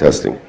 Testing.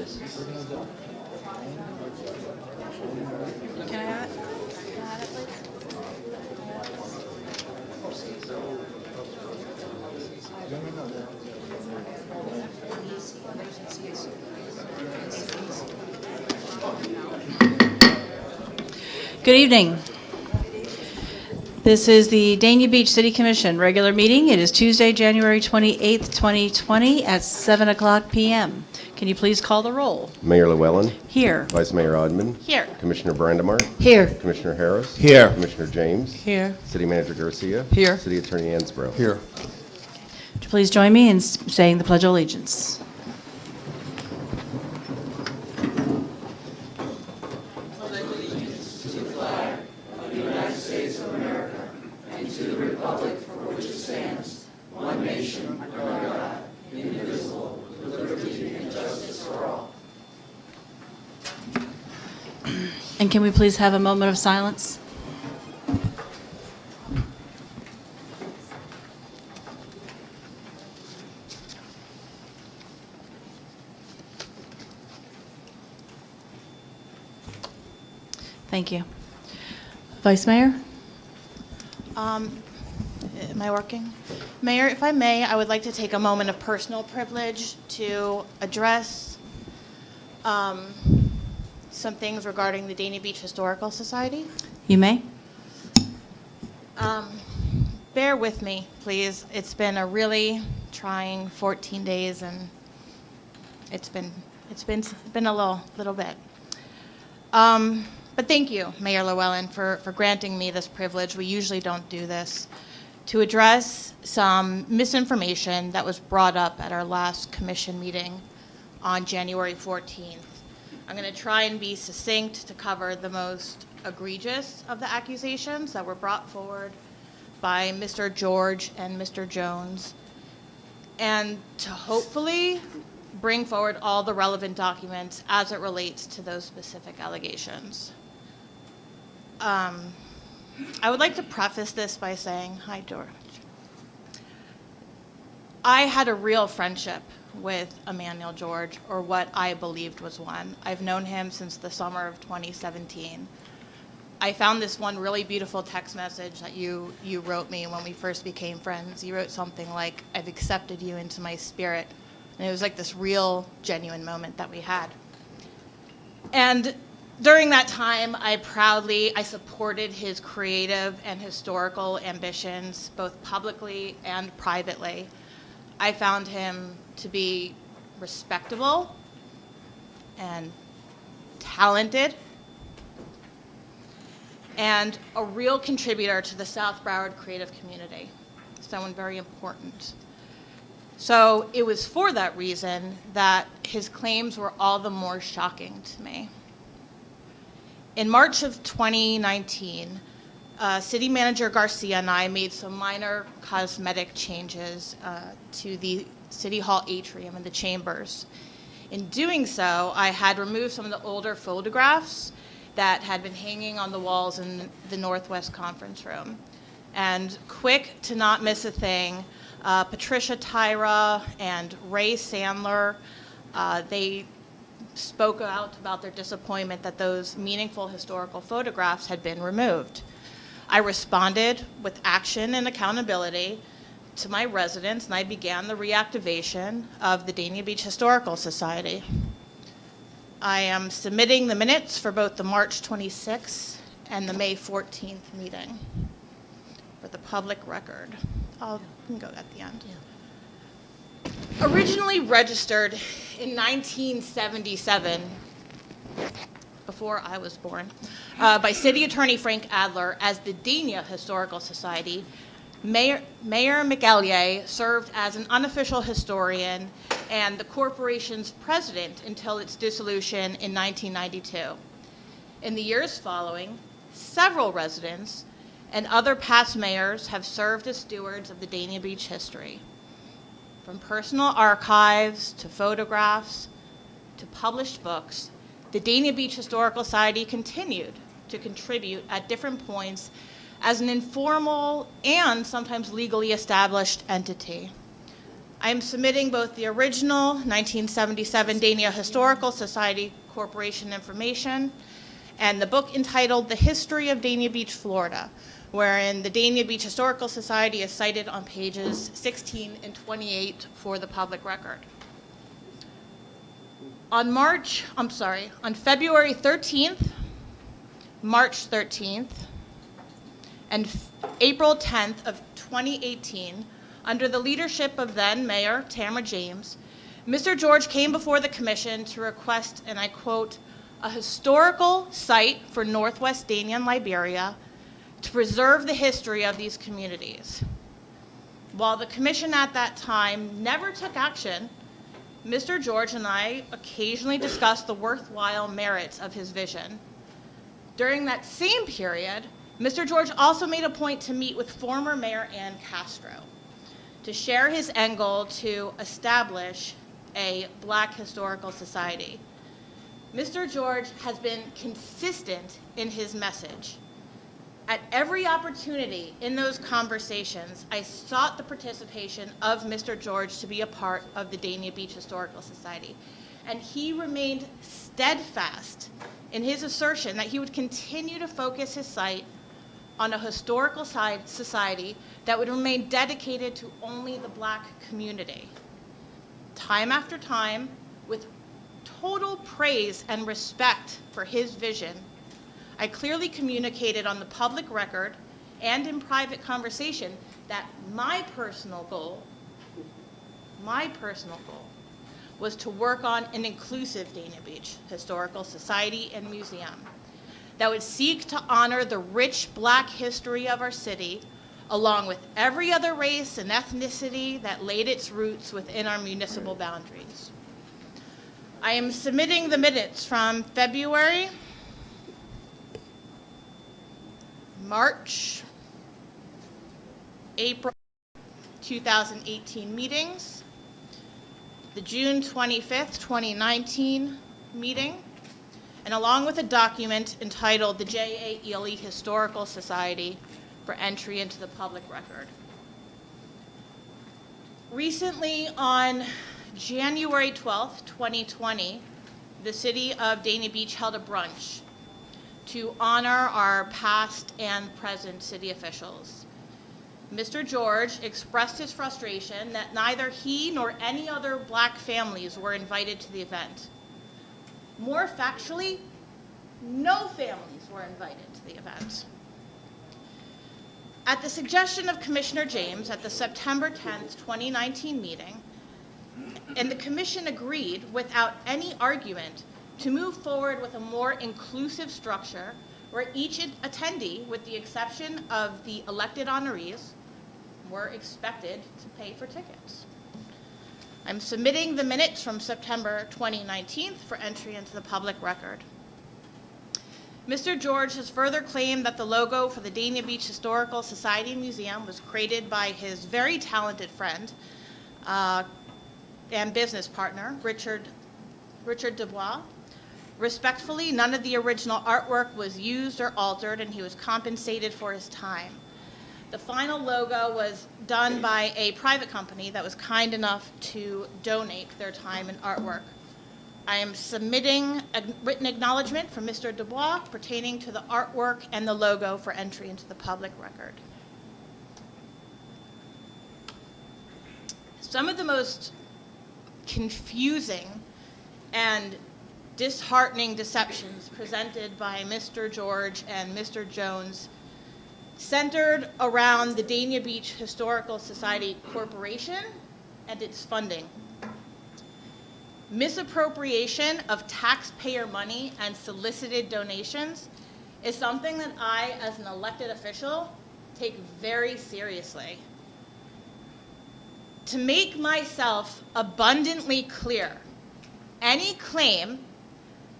Can I have it? Can I have it, please? Good evening. This is the Dania Beach City Commission regular meeting. It is Tuesday, January 28th, 2020 at 7 o'clock p.m. Can you please call the roll? Mayor Llewellyn. Here. Vice Mayor Odman. Here. Commissioner Brandemart. Here. Commissioner Harris. Here. Commissioner James. Here. City Manager Garcia. Here. City Attorney Ansbro. Here. Would you please join me in saying the Pledge of Allegiance? And can we please have a moment of silence? Thank you. Vice Mayor? Am I working? Mayor, if I may, I would like to take a moment of personal privilege to address some things regarding the Dania Beach Historical Society. You may. Bear with me, please. It's been a really trying 14 days, and it's been a little bit. But thank you, Mayor Llewellyn, for granting me this privilege. We usually don't do this. To address some misinformation that was brought up at our last commission meeting on January 14th. I'm going to try and be succinct to cover the most egregious of the accusations that were brought forward by Mr. George and Mr. Jones, and to hopefully bring forward all the relevant documents as it relates to those specific allegations. I would like to preface this by saying, hi, George. I had a real friendship with Emmanuel George, or what I believed was one. I've known him since the summer of 2017. I found this one really beautiful text message that you wrote me when we first became friends. You wrote something like, "I've accepted you into my spirit." And it was like this real, genuine moment that we had. And during that time, I supported his creative and historical ambitions, both publicly and privately. I found him to be respectable and talented and a real contributor to the South Broward creative community, someone very important. So it was for that reason that his claims were all the more shocking to me. In March of 2019, City Manager Garcia and I made some minor cosmetic changes to the City Hall atrium and the chambers. In doing so, I had removed some of the older photographs that had been hanging on the walls in the Northwest Conference Room. And quick to not miss a thing, Patricia Tyra and Ray Sandler, they spoke out about their disappointment that those meaningful historical photographs had been removed. I responded with action and accountability to my residents, and I began the reactivation of the Dania Beach Historical Society. I am submitting the minutes for both the March 26th and the May 14th meeting for the public record. You can go at the end. Yeah. Originally registered in 1977, before I was born, by City Attorney Frank Adler as the Dania Historical Society, Mayor McEllier served as an unofficial historian and the corporation's president until its dissolution in 1992. In the years following, several residents and other past mayors have served as stewards of the Dania Beach history. From personal archives to photographs to published books, the Dania Beach Historical Society continued to contribute at different points as an informal and sometimes legally established entity. I am submitting both the original 1977 Dania Historical Society Corporation information and the book entitled The History of Dania Beach, Florida, wherein the Dania Beach Historical Society is cited on pages 16 and 28 for the public record. On February 13th, March 13th, and April 10th of 2018, under the leadership of then Mayor Tamara James, Mr. George came before the commission to request, and I quote, a historical site for Northwest Dania and Liberia to preserve the history of these communities. While the commission at that time never took action, Mr. George and I occasionally discussed the worthwhile merits of his vision. During that same period, Mr. George also made a point to meet with former Mayor Ann Castro to share his end goal to establish a Black Historical Society. Mr. George has been consistent in his message. At every opportunity in those conversations, I sought the participation of Mr. George to be a part of the Dania Beach Historical Society. And he remained steadfast in his assertion that he would continue to focus his site on a historical society that would remain dedicated to only the Black community. Time after time, with total praise and respect for his vision, I clearly communicated on the public record and in private conversation that my personal goal was to work on an inclusive Dania Beach Historical Society and Museum that would seek to honor the rich Black history of our city, along with every other race and ethnicity that laid its roots within our municipal boundaries. I am submitting the minutes from February, March, April 2018 meetings, the June 25th, 2019 meeting, and along with a document entitled the J.A. Ely Historical Society for entry into the public record. Recently, on January 12th, 2020, the city of Dania Beach held a brunch to honor our past and present city officials. Mr. George expressed his frustration that neither he nor any other Black families were invited to the event. More factually, no families were invited to the event. At the suggestion of Commissioner James at the September 10th, 2019 meeting, and the commission agreed without any argument to move forward with a more inclusive structure where each attendee, with the exception of the elected honorees, were expected to pay for tickets. I'm submitting the minutes from September 2019 for entry into the public record. Mr. George has further claimed that the logo for the Dania Beach Historical Society Museum was created by his very talented friend and business partner, Richard Dubois. Respectfully, none of the original artwork was used or altered, and he was compensated for his time. The final logo was done by a private company that was kind enough to donate their time and artwork. I am submitting a written acknowledgement from Mr. Dubois pertaining to the artwork and the logo for entry into the public record. Some of the most confusing and disheartening deceptions presented by Mr. George and Mr. Jones centered around the Dania Beach Historical Society Corporation and its funding. Misappropriation of taxpayer money and solicited donations is something that I, as an elected official, take very seriously. To make myself abundantly clear, any claim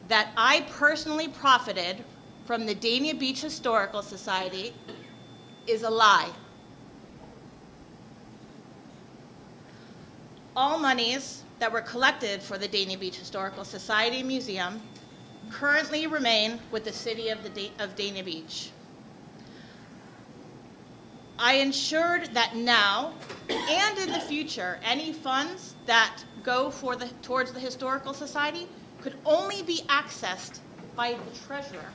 that I personally profited from the Dania Beach Historical Society is a lie. All monies that were collected for the Dania Beach Historical Society Museum currently remain with the city of Dania Beach. I ensured that now and in the future, any funds that go towards the Historical Society could only be accessed by the treasurer.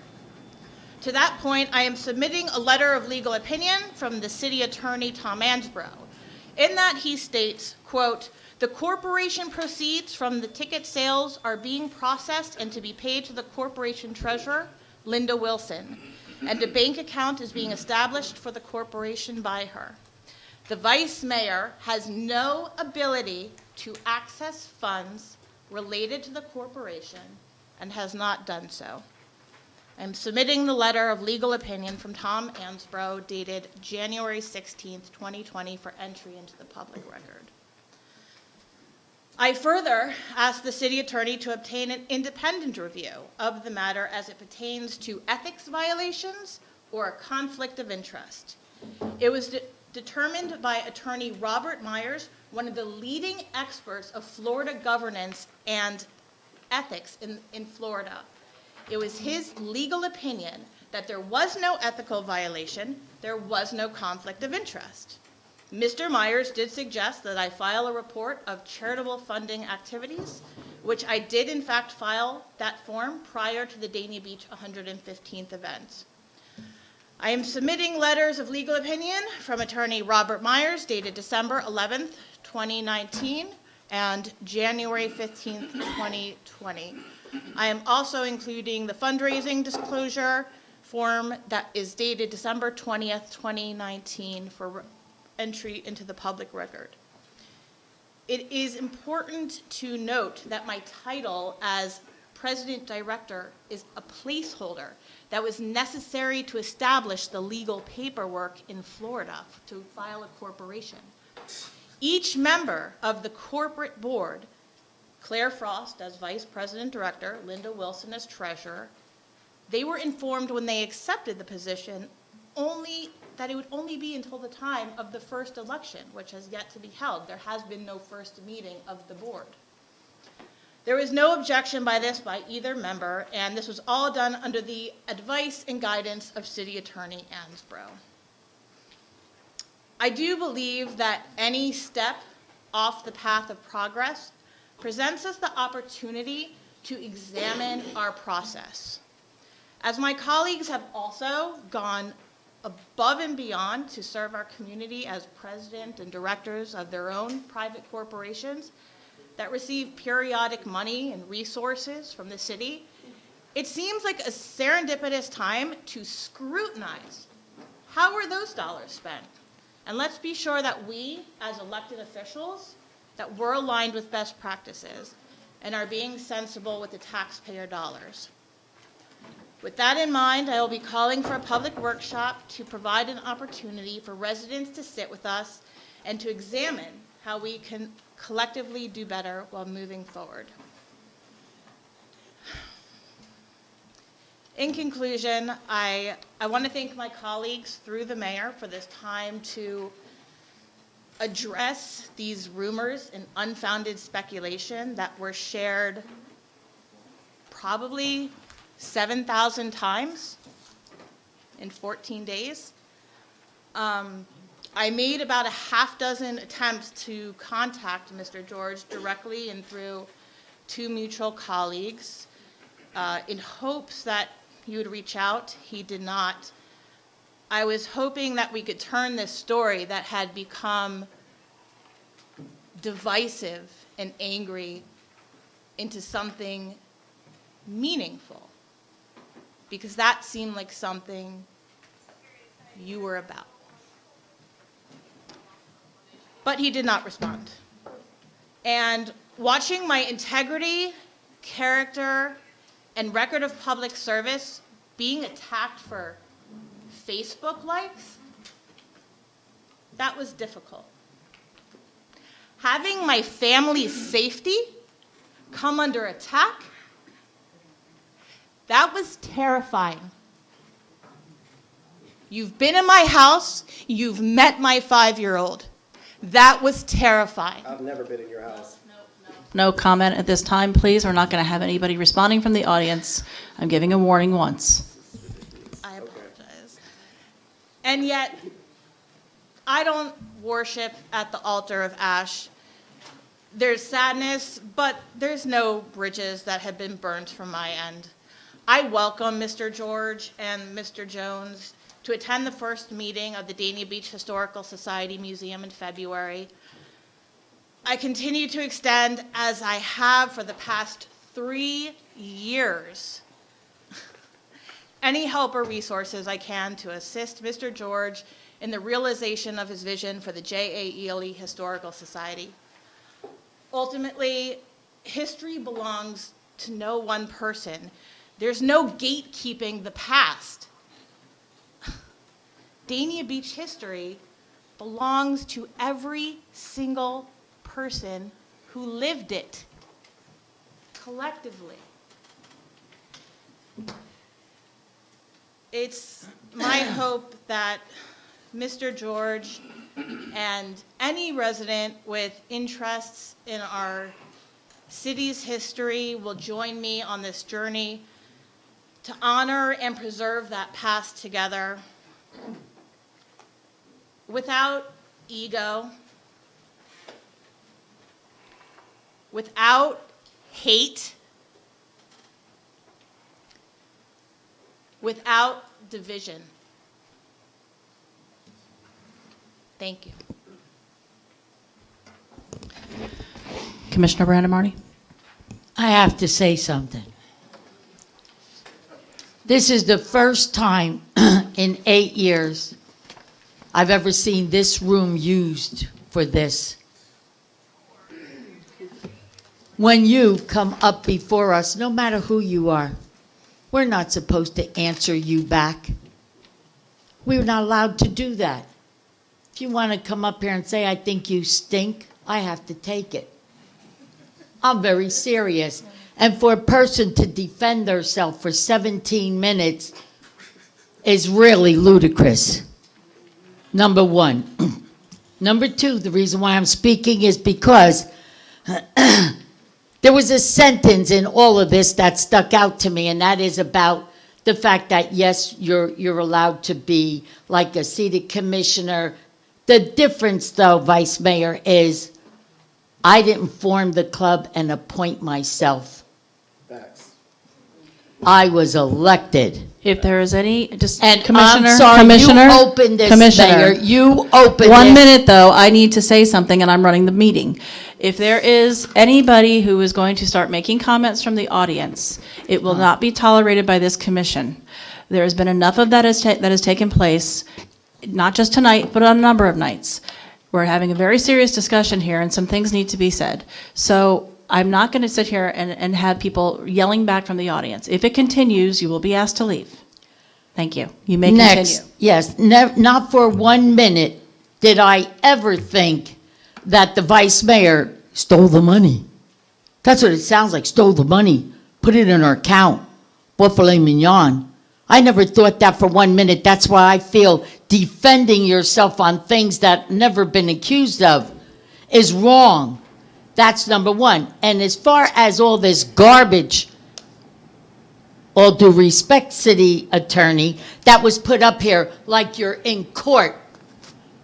To that point, I am submitting a letter of legal opinion from the city attorney, Tom Ansbro. In that he states, quote, "The corporation proceeds from the ticket sales are being processed and to be paid to the corporation treasurer, Linda Wilson, and a bank account is being established for the corporation by her. The vice mayor has no ability to access funds related to the corporation and has not done so." I'm submitting the letter of legal opinion from Tom Ansbro dated January 16th, 2020 for entry into the public record. I further asked the city attorney to obtain an independent review of the matter as it pertains to ethics violations or a conflict of interest. It was determined by attorney Robert Myers, one of the leading experts of Florida governance and ethics in Florida. It was his legal opinion that there was no ethical violation, there was no conflict of interest. Mr. Myers did suggest that I file a report of charitable funding activities, which I did in fact file that form prior to the Dania Beach 115th event. I am submitting letters of legal opinion from attorney Robert Myers dated December 11th, 2019 and January 15th, 2020. I am also including the fundraising disclosure form that is dated December 20th, 2019 for entry into the public record. It is important to note that my title as President Director is a placeholder that was necessary to establish the legal paperwork in Florida to file a corporation. Each member of the corporate board, Claire Frost as Vice President Director, Linda Wilson as Treasurer, they were informed when they accepted the position that it would only be until the time of the first election, which has yet to be held. There has been no first meeting of the board. There was no objection by either member, and this was all done under the advice and guidance of City Attorney Ansbro. I do believe that any step off the path of progress presents us the opportunity to examine our process. As my colleagues have also gone above and beyond to serve our community as president and directors of their own private corporations that receive periodic money and resources from the city, it seems like a serendipitous time to scrutinize how were those dollars spent. And let's be sure that we, as elected officials, that we're aligned with best practices and are being sensible with the taxpayer dollars. With that in mind, I will be calling for a public workshop to provide an opportunity for residents to sit with us and to examine how we can collectively do better while moving forward. In conclusion, I want to thank my colleagues through the mayor for this time to address these rumors and unfounded speculation that were shared probably 7,000 times in 14 days. I made about a half dozen attempts to contact Mr. George directly and through two mutual colleagues in hopes that he would reach out. He did not. I was hoping that we could turn this story that had become divisive and angry into something meaningful, because that seemed like something you were about. But he did not respond. And watching my integrity, character, and record of public service being attacked for Facebook likes, that was difficult. Having my family's safety come under attack, that was terrifying. You've been in my house, you've met my 5-year-old. That was terrifying. I've never been in your house. No comment at this time, please. We're not going to have anybody responding from the audience. I'm giving a warning once. I apologize. And yet, I don't worship at the altar of ash. There's sadness, but there's no bridges that have been burned from my end. I welcome Mr. George and Mr. Jones to attend the first meeting of the Dania Beach Historical Society Museum in February. I continue to extend, as I have for the past 3 years, any help or resources I can to assist Mr. George in the realization of his vision for the JAELE Historical Society. Ultimately, history belongs to no one person. There's no gatekeeping the past. Dania Beach history belongs to every single person who lived it, collectively. It's my hope that Mr. George and any resident with interests in our city's history will join me on this journey to honor and preserve that past together without ego, without hate, without division. Thank you. Commissioner Brandon Marty? I have to say something. This is the first time in 8 years I've ever seen this room used for this. When you come up before us, no matter who you are, we're not supposed to answer you back. We're not allowed to do that. If you want to come up here and say, I think you stink, I have to take it. I'm very serious. And for a person to defend themselves for 17 minutes is really ludicrous. Number one. Number two, the reason why I'm speaking is because there was a sentence in all of this that stuck out to me, and that is about the fact that, yes, you're allowed to be like a seated commissioner. The difference, though, Vice Mayor, is I didn't form the club and appoint myself. Facts. I was elected. If there is any, just And Commissioner, I'm sorry, Commissioner, you opened this, Commissioner. Mayor. You opened 1 this. minute, though, I need to say something, and I'm running the meeting. If there is anybody who is going to start making comments from the audience, it will not be tolerated by this commission. There has been enough of that that has taken place, not just tonight, but on a number of nights. We're having a very serious discussion here, and some things need to be said. So I'm not going to sit here and have people yelling back from the audience. If it continues, you will be asked to leave. Thank you. You may continue. Next, yes, not for 1 minute did I ever think that the vice mayor stole the money. That's what it sounds like, stole the money, put it in our account, bought filet mignon. I never thought that for 1 minute. That's why I feel defending yourself on things that never been accused of is wrong. That's number one. And as far as all this garbage, all due respect, city attorney, that was put up here like you're in court.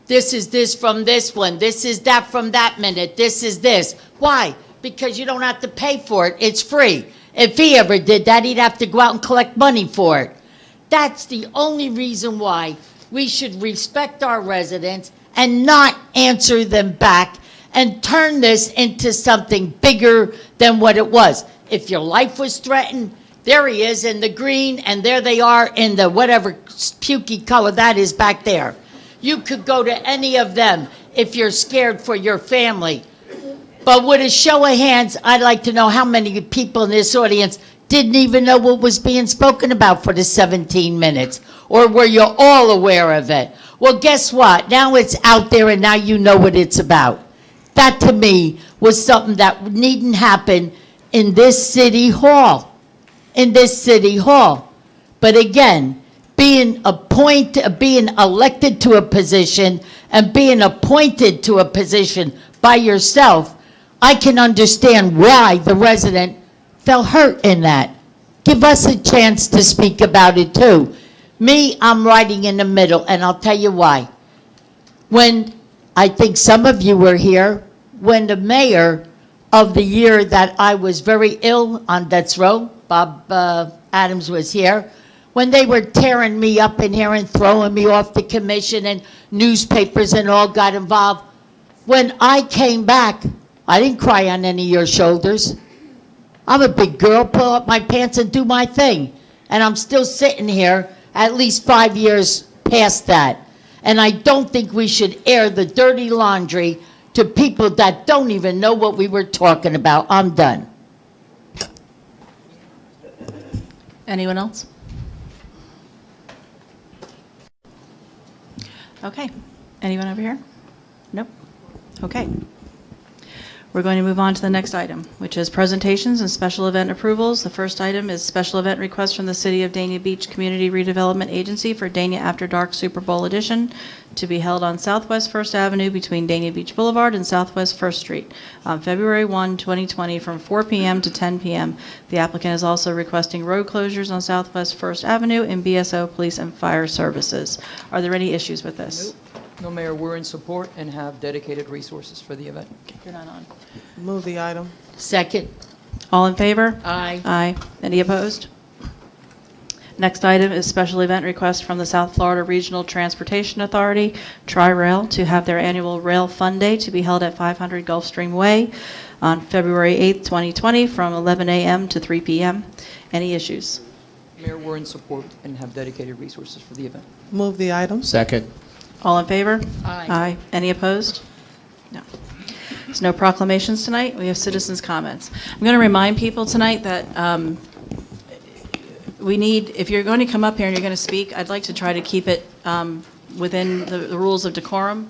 This is this from this one. This is that from that minute. This is this. Why? Because you don't have to pay for it. It's free. If he ever did that, he'd have to go out and collect money for it. That's the only reason why we should respect our residents and not answer them back and turn this into something bigger than what it was. If your life was threatened, there he is in the green, and there they are in the whatever pukey color that is back there. You could go to any of them if you're scared for your family. But with a show of hands, I'd like to know how many people in this audience didn't even know what was being spoken about for the 17 minutes. Or were you all aware of it? Well, guess what? Now it's out there, and now you know what it's about. That, to me, was something that needn't happen in this city hall. In this city hall. But again, being elected to a position and being appointed to a position by yourself, I can understand why the resident felt hurt in that. Give us a chance to speak about it too. Me, I'm riding in the middle, and I'll tell you why. when, I think some of you were here, when the mayor of the year that I was very ill on death's row, Bob Adams was here, when they were tearing me up in here and throwing me off the commission and newspapers and all got involved. When I came back, I didn't cry on any of your shoulders. I'm a big girl, pull up my pants and do my thing. And I'm still sitting here at least 5 years past that. And I don't think we should air the dirty laundry to people that don't even know what we were talking about. I'm done. Anyone else? Okay. Anyone over here? Nope. Okay. We're going to move on to the next item, which is presentations and special event approvals. The first item is special event request from the City of Dania Beach Community Redevelopment Agency for Dania After Dark Super Bowl Edition to be held on Southwest First Avenue between Dania Beach Boulevard and Southwest First Street on February 1, 2020 from 4 p.m. to 10 p.m. The applicant is also requesting road closures on Southwest First Avenue and BSO Police and Fire Services. Are there any issues with this? Nope. No, Mayor, we're in support and have dedicated resources for the event. You're not on. Move the item. Second. All in favor? Aye. Aye. Any opposed? Next item is special event request from the South Florida Regional Transportation Authority, Tri-Rail, to have their annual Rail Fun Day to be held at 500 Gulfstream Way on February 8th, 2020 from 11 a.m. to 3 p.m. Any issues? Mayor, we're in support and have dedicated resources for the event. Move the item. Second. All in favor? Aye. Aye. Any opposed? No. There's no proclamations tonight. We have citizens' comments. I'm going to remind people tonight that we need, if you're going to come up here and you're going to speak, I'd like to try to keep it within the rules of decorum.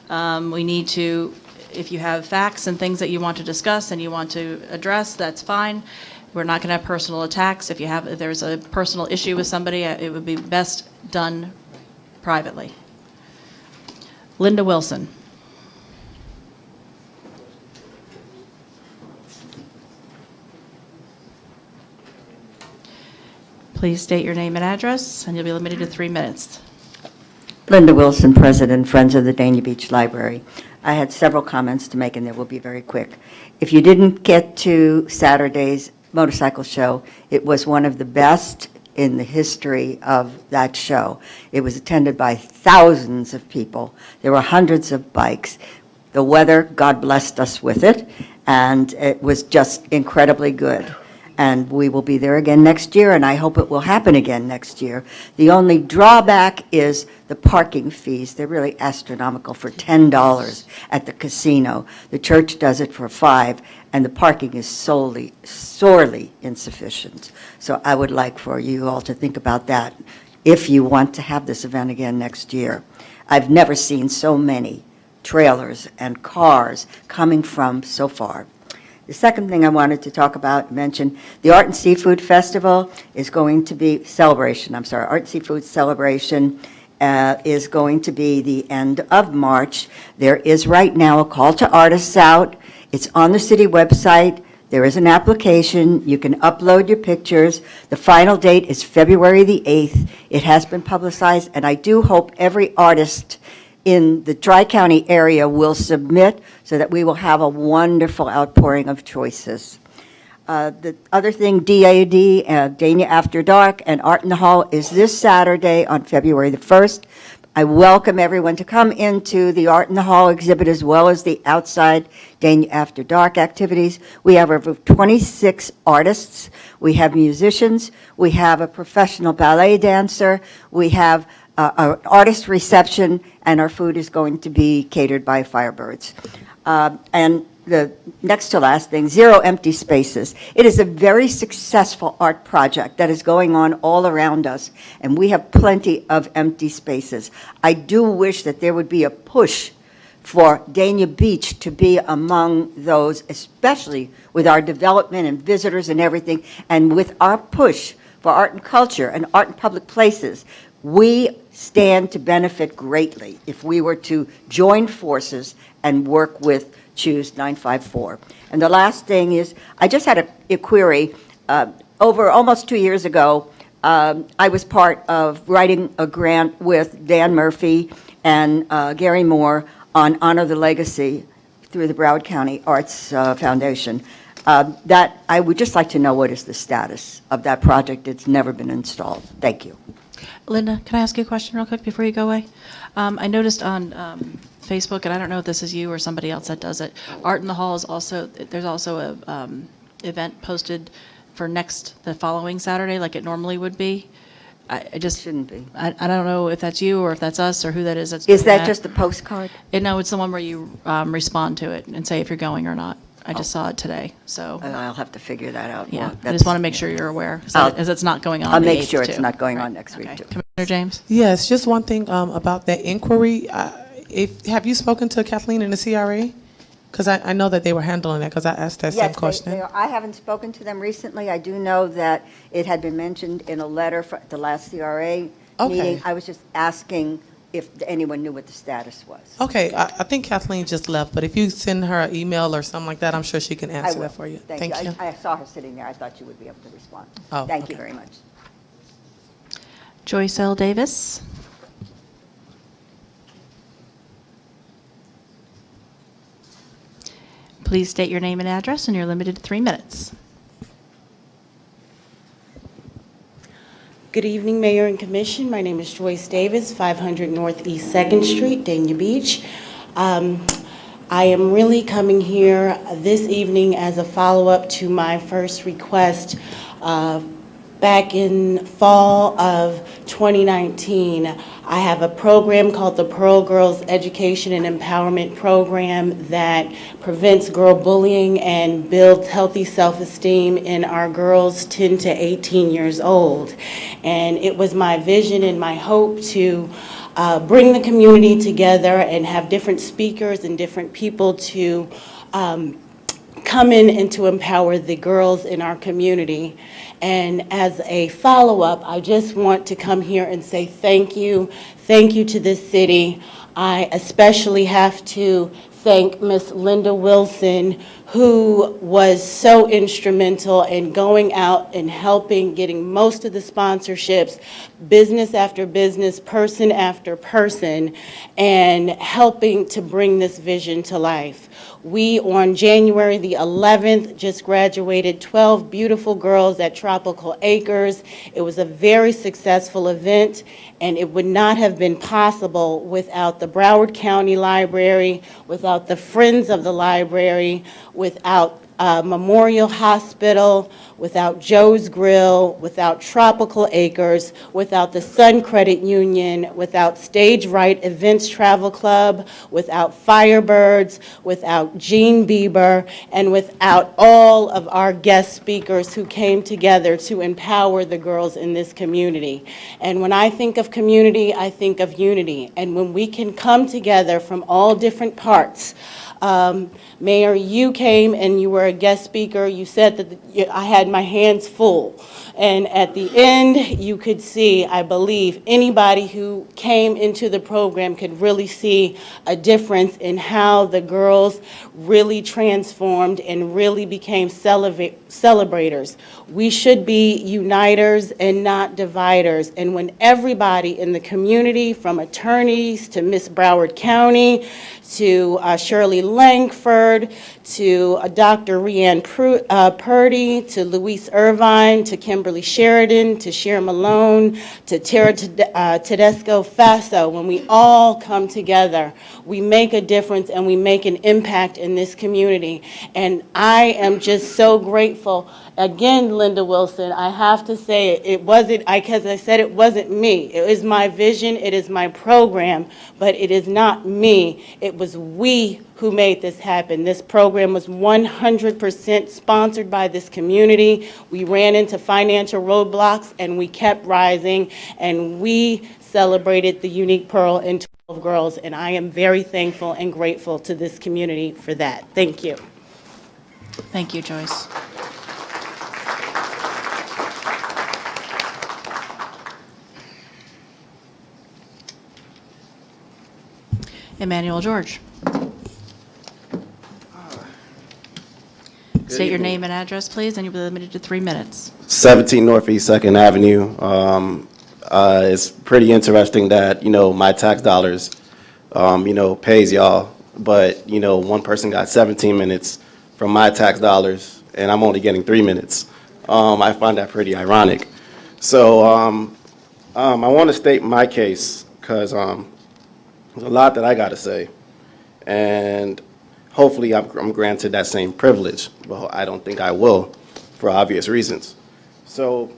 We need to, if you have facts and things that you want to discuss and you want to address, that's fine. We're not going to have personal attacks. If there's a personal issue with somebody, it would be best done privately. Linda Wilson. Please state your name and address, and you'll be limited to 3 minutes. Linda Wilson, President, Friends of the Dania Beach Library. I had several comments to make, and they will be very quick. If you didn't get to Saturday's motorcycle show, it was one of the best in the history of that show. It was attended by thousands of people. There were hundreds of bikes. The weather, God blessed us with it, and it was just incredibly good. And we will be there again next year, and I hope it will happen again next year. The only drawback is the parking fees. They're really astronomical for $10 at the casino. The church does it for $5, and the parking is sorely insufficient. So I would like for you all to think about that if you want to have this event again next year. I've never seen so many trailers and cars coming from so far. The second thing I wanted to talk about, mention, the Art and Seafood Festival is going to be, Art and Seafood Celebration is going to be the end of March. There is right now a call to artists out. It's on the city website. There is an application. You can upload your pictures. The final date is February the 8th. It has been publicized, and I do hope every artist in the Tri-County area will submit so that we will have a wonderful outpouring of choices. The other thing, DAD, Dania After Dark, and Art in the Hall is this Saturday on February the 1st. I welcome everyone to come into the Art in the Hall exhibit as well as the outside Dania After Dark activities. We have over 26 artists. We have musicians. We have a professional ballet dancer. We have an artist reception, and our food is going to be catered by Firebirds. And the next to last thing, Zero Empty Spaces. It is a very successful art project that is going on all around us, and we have plenty of empty spaces. I do wish that there would be a push for Dania Beach to be among those, especially with our development and visitors and everything, and with our push for art and culture and art in public places. We stand to benefit greatly if we were to join forces and work with Choose 954. And the last thing is, I just had a query. Over almost 2 years ago, I was part of writing a grant with Dan Murphy and Gary Moore on Honor the Legacy through the Broward County Arts Foundation. That, I would just like to know what is the status of that project. It's never been installed. Thank you. Linda, can I ask you a question real quick before you go away? I noticed on Facebook, and I don't know if this is you or somebody else that does it, Art in the Hall is also, there's also a event posted for the following Saturday, like it normally would be. I just Shouldn't be. I don't know if that's you or if that's us or who that is that's Is doing that just a postcard? No, it's the one where you respond to it and say if you're going or not. I just saw it today, so, I'll have to figure that out. yeah. Well, I just want to make sure you're aware, I'll- as it's not going on I'll the make 8th, sure it's too. not going on Right. next week, Okay. too. Commissioner James? Yes, just one thing about that inquiry. Have you spoken to Kathleen in the CRA? Because I know that they were handling that, because I asked that same Yes, question. I haven't spoken to them recently. I do know that it had been mentioned in a letter for the last CRA Okay. meeting. I was just asking if anyone knew what the status was. Okay, I think Kathleen just left, but if you send her an email or something like that, I'm sure she can I answer will. that for you. Thank you. I saw her sitting there. I thought you would be able to respond. Oh, Thank you okay. very much. Joyce L. Davis? Please state your name and address, and you're limited to 3 minutes. Good evening, Mayor and Commission. My name is Joyce Davis, 500 Northeast 2nd Street, Dania Beach. I am really coming here this evening as a follow-up to my first request back in fall of 2019. I have a program called the Pearl Girls Education and Empowerment Program that prevents girl bullying and builds healthy self-esteem in our girls 10 to 18 years old. And it was my vision and my hope to bring the community together and have different speakers and different people to come in and to empower the girls in our community. And as a follow-up, I just want to come here and say thank you to this city. I especially have to thank Miss Linda Wilson, who was so instrumental in going out and helping getting most of the sponsorships, business after business, person after person, and helping to bring this vision to life. We, on January the 11th, just graduated 12 beautiful girls at Tropical Acres. It was a very successful event, and it would not have been possible without the Broward County Library, without the Friends of the Library, without Memorial Hospital, without Joe's Grill, without Tropical Acres, without the Sun Credit Union, without Stage Right Events Travel Club, without Firebirds, without Gene Bieber, and without all of our guest speakers who came together to empower the girls in this community. And when I think of community, I think of unity. And when we can come together from all different parts, Mayor, you came and you were a guest speaker. You said that I had my hands full. And at the end, you could see, I believe, anybody who came into the program could really see a difference in how the girls really transformed and really became celebrators. We should be uniters and not dividers. And when everybody in the community, from attorneys to Miss Broward County, to Shirley Langford, to Dr. Rianne Purdy, to Luis Irvine, to Kimberly Sheridan, to Cher Malone, to Tara Tedesco Faso, when we all come together, we make a difference and we make an impact in this community. And I am just so grateful. Again, Linda Wilson, I have to say it wasn't, because I said it wasn't me. It is my vision, it is my program, but it is not me. It was we who made this happen. This program was 100% sponsored by this community. We ran into financial roadblocks and we kept rising, and we celebrated the unique Pearl and 12 girls, and I am very thankful and grateful to this community for that. Thank you. Thank you, Joyce. Emmanuel George. State your name and address, please, and you'll be limited to 3 minutes. 17 Northeast 2nd Avenue. It's pretty interesting that, my tax dollars pays y'all, but, one person got 17 minutes from my tax dollars, and I'm only getting 3 minutes. I find that pretty ironic. So I want to state my case because there's a lot that I got to say, and hopefully I'm granted that same privilege, but I don't think I will for obvious reasons. So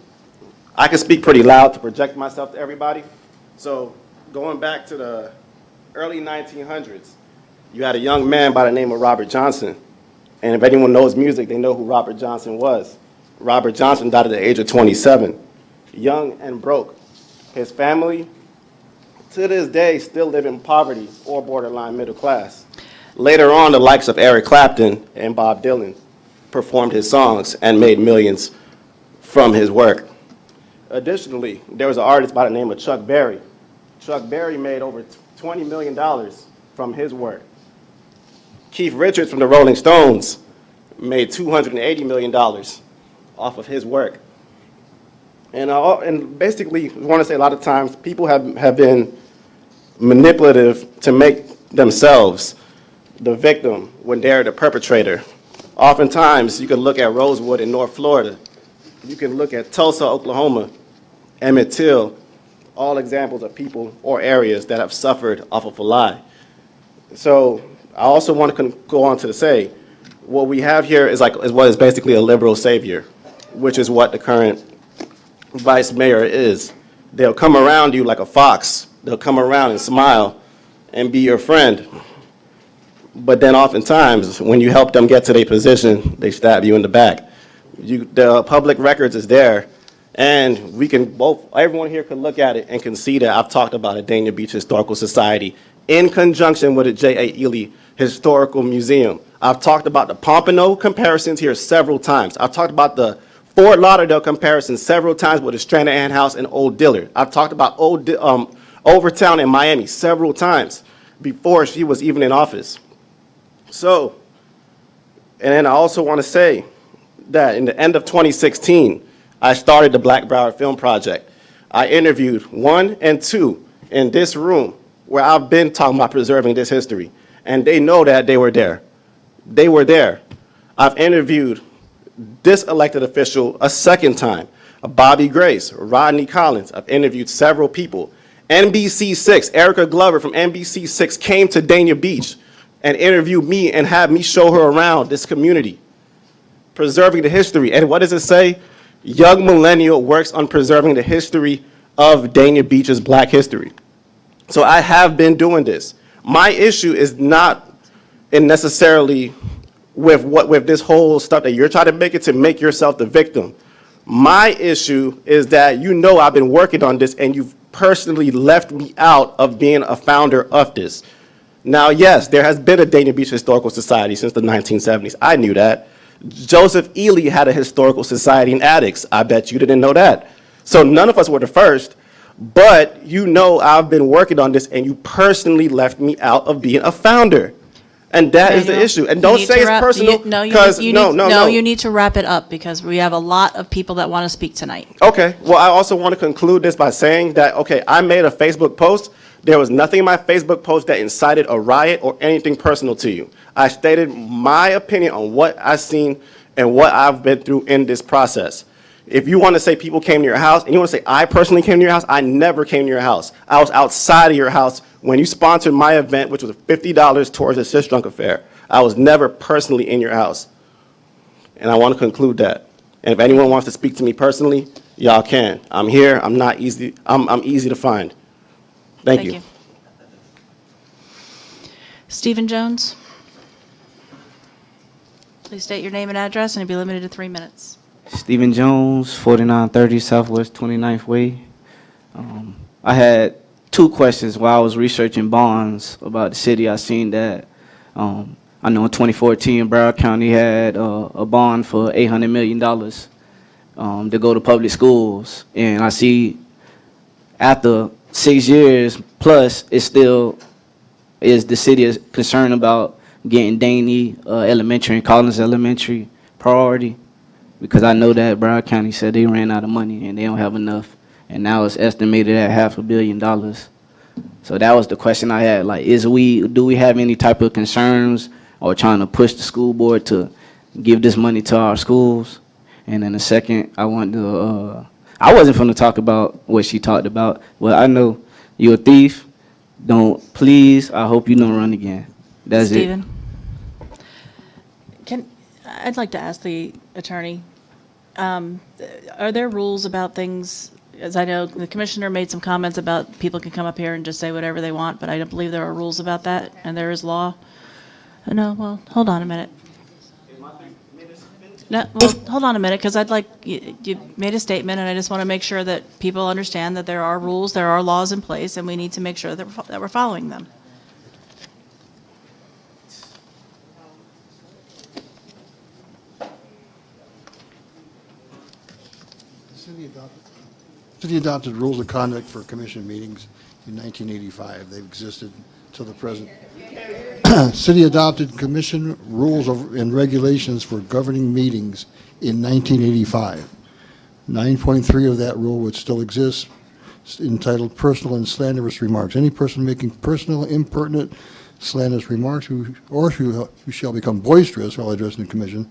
I can speak pretty loud to project myself to everybody. So going back to the early 1900s, you had a young man by the name of Robert Johnson. And if anyone knows music, they know who Robert Johnson was. Robert Johnson died at the age of 27, young and broke. His family, to this day, still live in poverty or borderline middle class. Later on, the likes of Eric Clapton and Bob Dylan performed his songs and made millions from his work. Additionally, there was an artist by the name of Chuck Berry. Chuck Berry made over $20 million from his work. Keith Richards from the Rolling Stones made $280 million off of his work. And basically, I want to say a lot of times people have been manipulative to make themselves the victim when they're the perpetrator. Oftentimes, you can look at Rosewood in North Florida. You can look at Tulsa, Oklahoma, Emmett Till, all examples of people or areas that have suffered off of a lie. So I also want to go on to say, what we have here is what is basically a liberal savior, which is what the current vice mayor is. They'll come around you like a fox. They'll come around and smile and be your friend. But then oftentimes, when you help them get to their position, they stab you in the back. The public records is there, and we can everyone here can look at it and can see that I've talked about a Dania Beach Historical Society in conjunction with the J.A. Ely Historical Museum. I've talked about the Pompano comparisons here several times. I've talked about the Fort Lauderdale comparison several times with the Stranahan House and Old Dillard. I've talked about Overtown in Miami several times before she was even in office. So, and then I also want to say that in the end of 2016, I started the Black Broward Film Project. I interviewed 1 and 2 in this room where I've been talking about preserving this history, and they know that they were there. They were there. I've interviewed this elected official a second time, Bobby Grace, Rodney Collins. I've interviewed several people. NBC6, Erica Glover from NBC6 came to Dania Beach and interviewed me and had me show her around this community, preserving the history. And what does it say? Young Millennial works on preserving the history of Dania Beach's Black history. So I have been doing this. My issue is not necessarily with this whole stuff that you're trying to make it to make yourself the victim. My issue is that I've been working on this and you've personally left me out of being a founder of this. Now, yes, there has been a Dania Beach Historical Society since the 1970s. I knew that. Joseph Ely had a historical society in Addicts. I bet you didn't know that. So none of us were the first, but I've been working on this and you personally left me out of being a founder. And that is the issue. And don't say it's personal, because no. You need to wrap it up because we have a lot of people that want to speak tonight. Okay. Well, I also want to conclude this by saying that, I made a Facebook post. There was nothing in my Facebook post that incited a riot or anything personal to you. I stated my opinion on what I've seen and what I've been through in this process. If you want to say people came to your house, and you want to say I personally came to your house, I never came to your house. I was outside of your house when you sponsored my event, which was $50 towards the Sis Drunk Affair. I was never personally in your house. And I want to conclude that. And if anyone wants to speak to me personally, y'all can. I'm here. I'm easy to find. Thank you. Stephen Jones. Please state your name and address, and you'll be limited to 3 minutes. Stephen Jones, 4930 Southwest 29th Way. I had 2 questions while I was researching bonds about the city. I seen that, I know in 2014, Broward County had a bond for $800 million to go to public schools. And I see after 6 years plus, the city is concerned about getting Daney Elementary and Collins Elementary priority, because I know that Broward County said they ran out of money and they don't have enough, and now it's estimated at $500 million. So that was the question I had. Like, do we have any type of concerns or trying to push the school board to give this money to our schools? And then the second, I wasn't going to talk about what she talked about. Well, I know you're a thief. I hope you don't run again. That's it. Stephen? I'd like to ask the attorney, are there rules about things, as I know the commissioner made some comments about people can come up here and just say whatever they want, but I don't believe there are rules about that, and there is law? No, well, hold on a minute. No, well, hold on a minute, because you made a statement, and I just want to make sure that people understand that there are rules, there are laws in place, and we need to make sure that we're following them. The city adopted rules of conduct for commission meetings in 1985. They've existed till the present. City adopted commission rules and regulations for governing meetings in 1985. 9.3 of that rule, which still exists, entitled Personal and Slanderous Remarks. Any person making personal, impertinent, slanderous remarks who shall become boisterous while addressing the commission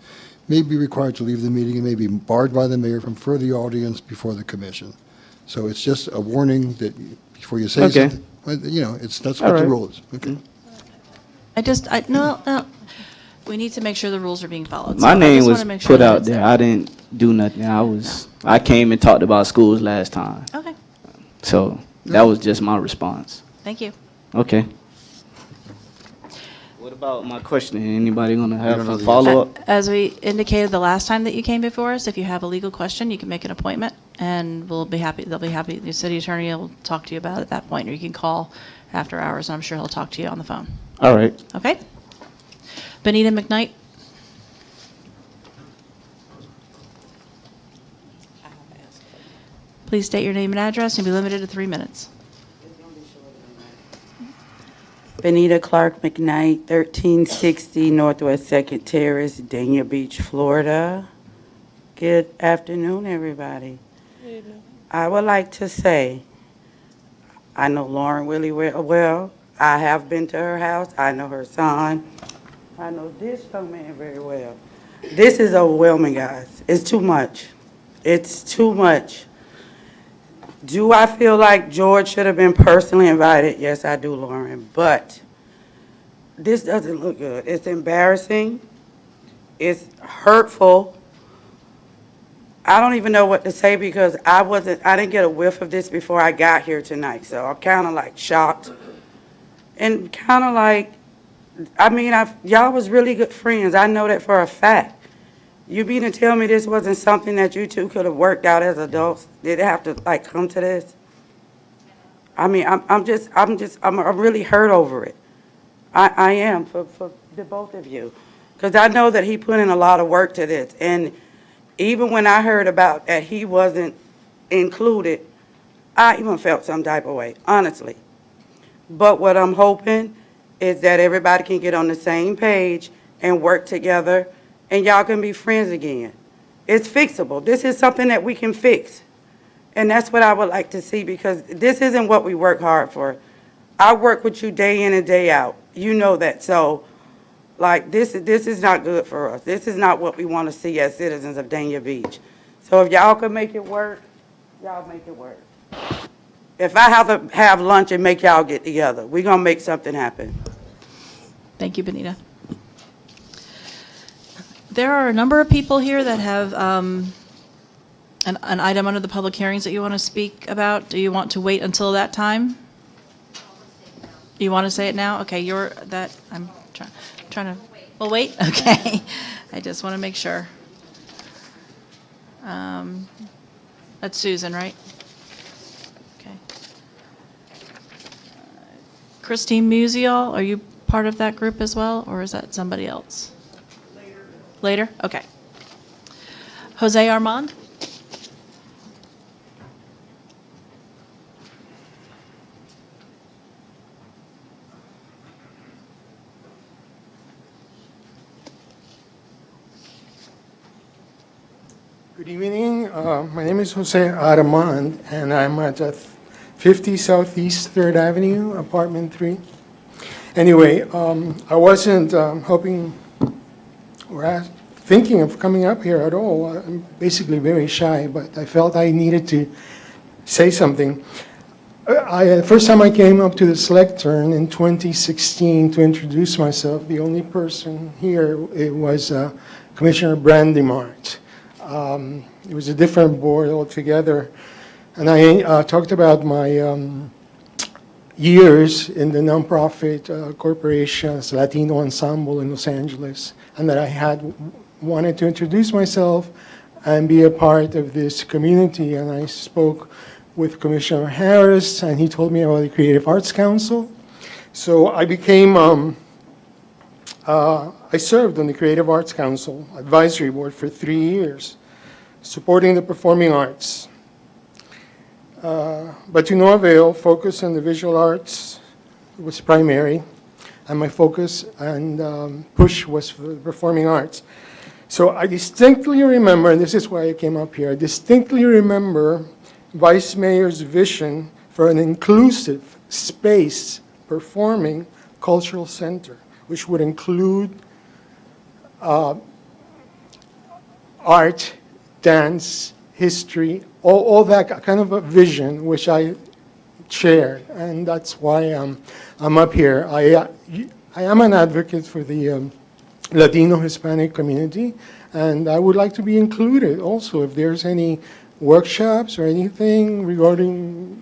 may be required to leave the meeting and may be barred by the mayor from further audience before the commission. So it's just a warning that before you say Okay. something, that's All what the right. rule is. Okay. No. We need to make sure the rules are being followed. My So I name just was wanna make sure put that out it's there. I didn't do nothing. I came and talked about schools last time. Okay, So that was just my response. thank you. Okay. What about my question? Anybody gonna don't have know a the follow-up? As we indicated the last time that you came before us, if you have a legal question, you can make an appointment, and they'll be happy, the city attorney will talk to you about it at that point, or you can call after hours, and I'm sure he'll talk to you on the phone. All right. Okay? Benita McKnight? Please state your name and address, and be limited to 3 minutes. Benita Clark McKnight, 1360 Northwest 2nd Terrace, Dania Beach, Florida. Good afternoon, everybody. I would like to say, I know Lauren really well. I have been to her house. I know her son. I know this young man very well. This is overwhelming, guys. It's too much. It's too much. Do I feel like George should have been personally invited? Yes, I do, Lauren. But this doesn't look good. It's embarrassing. It's hurtful. I don't even know what to say because I didn't get a whiff of this before I got here tonight. So I'm kind of like shocked. And kind of like, y'all was really good friends. I know that for a fact. You mean to tell me this wasn't something that you two could have worked out as adults? Did it have to like come to this? I'm really hurt over it. I am for the both of you. Because I know that he put in a lot of work to this. And even when I heard about that he wasn't included, I even felt some type of way, honestly. But what I'm hoping is that everybody can get on the same page and work together and y'all can be friends again. It's fixable. This is something that we can fix. And that's what I would like to see because this isn't what we work hard for. I work with you day in and day out. You know that. So, like, this is not good for us. This is not what we want to see as citizens of Dania Beach. So if y'all can make it work, y'all make it work. If I have to have lunch and make y'all get together, we're going to make something happen. Thank you, Benita. There are a number of people here that have an item under the public hearings that you want to speak about. Do you want to wait until that time? You want to say it now? Okay, I'm trying to, well, wait, okay. I just want to make sure. That's Susan, right? Okay. Christine Musial, are you part of that group as well, or is that somebody else? Later? Okay. Jose Armand? Good evening. My name is Jose Armand, and I'm at 50 Southeast 3rd Avenue, apartment 3. Anyway, I wasn't hoping or thinking of coming up here at all. I'm basically very shy, but I felt I needed to say something. The first time I came up to this lectern in 2016 to introduce myself, the only person here, it was Commissioner Brandimart. It was a different board altogether. And I talked about my years in the nonprofit corporations, Latino Ensemble in Los Angeles, and that I had wanted to introduce myself and be a part of this community. And I spoke with Commissioner Harris, and he told me about the Creative Arts Council. So I became, I served on the Creative Arts Council Advisory Board for 3 years, supporting the performing arts. But to no avail, focus on the visual arts was primary, and my focus and push was for the performing arts. So I distinctly remember, and this is why I came up here, I distinctly remember Vice Mayor's vision for an inclusive space performing cultural center, which would include art, dance, history, all that kind of a vision, which I shared, and that's why I'm up here. I am an advocate for the Latino Hispanic community, and I would like to be included also if there's any workshops or anything regarding,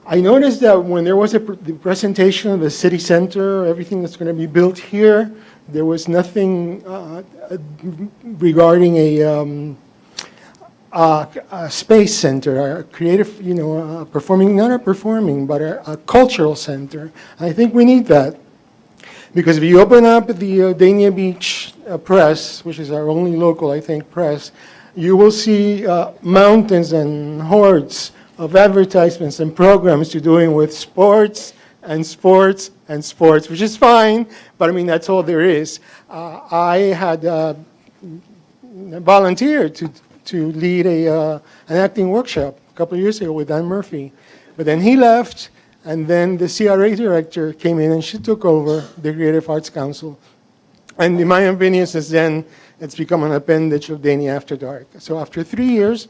I noticed that when there was the presentation of the city center, everything that's going to be built here, there was nothing regarding a space center, a creative, performing, not a performing, but a cultural center. I think we need that. Because if you open up the Dania Beach Press, which is our only local, I think, press, you will see mountains and hordes of advertisements and programs to doing with sports and sports and sports, which is fine, but I mean, that's all there is. I had volunteered to lead an acting workshop a couple of years ago with Dan Murphy, but then he left, and then the CRA director came in and she took over the Creative Arts Council. And in my opinion, since then, it's become an appendage of Dania After Dark. So after 3 years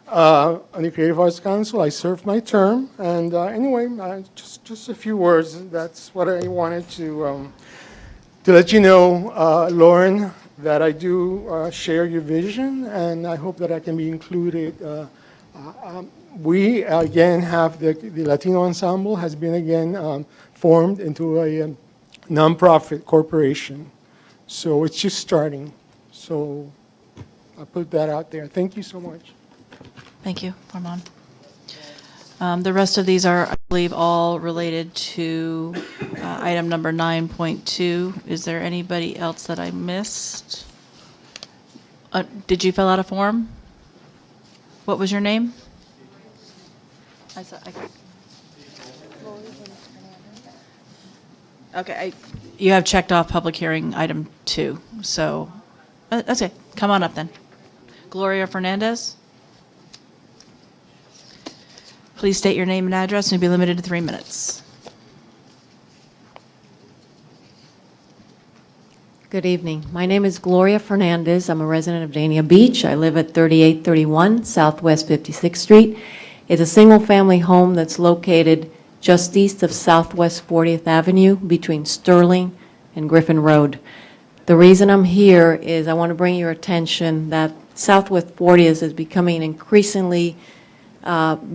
on the Creative Arts Council, I served my term. And anyway, just a few words. That's what I wanted to let you know, Lauren, that I do share your vision, and I hope that I can be included. We, again, have the Latino Ensemble has been, again, formed into a nonprofit corporation. So it's just starting. So I'll put that out there. Thank you so much. Thank you, Armand. The rest of these are, I believe, all related to item number 9.2. Is there anybody else that I missed? Did you fill out a form? What was your name? Okay, you have checked off public hearing item 2, so that's okay. Come on up then. Gloria Fernandez. Please state your name and address, and you'll be limited to 3 minutes. Good evening. My name is Gloria Fernandez. I'm a resident of Dania Beach. I live at 3831 Southwest 56th Street. It's a single-family home that's located just east of Southwest 40th Avenue between Sterling and Griffin Road. The reason I'm here is I want to bring your attention that Southwest 40th is becoming increasingly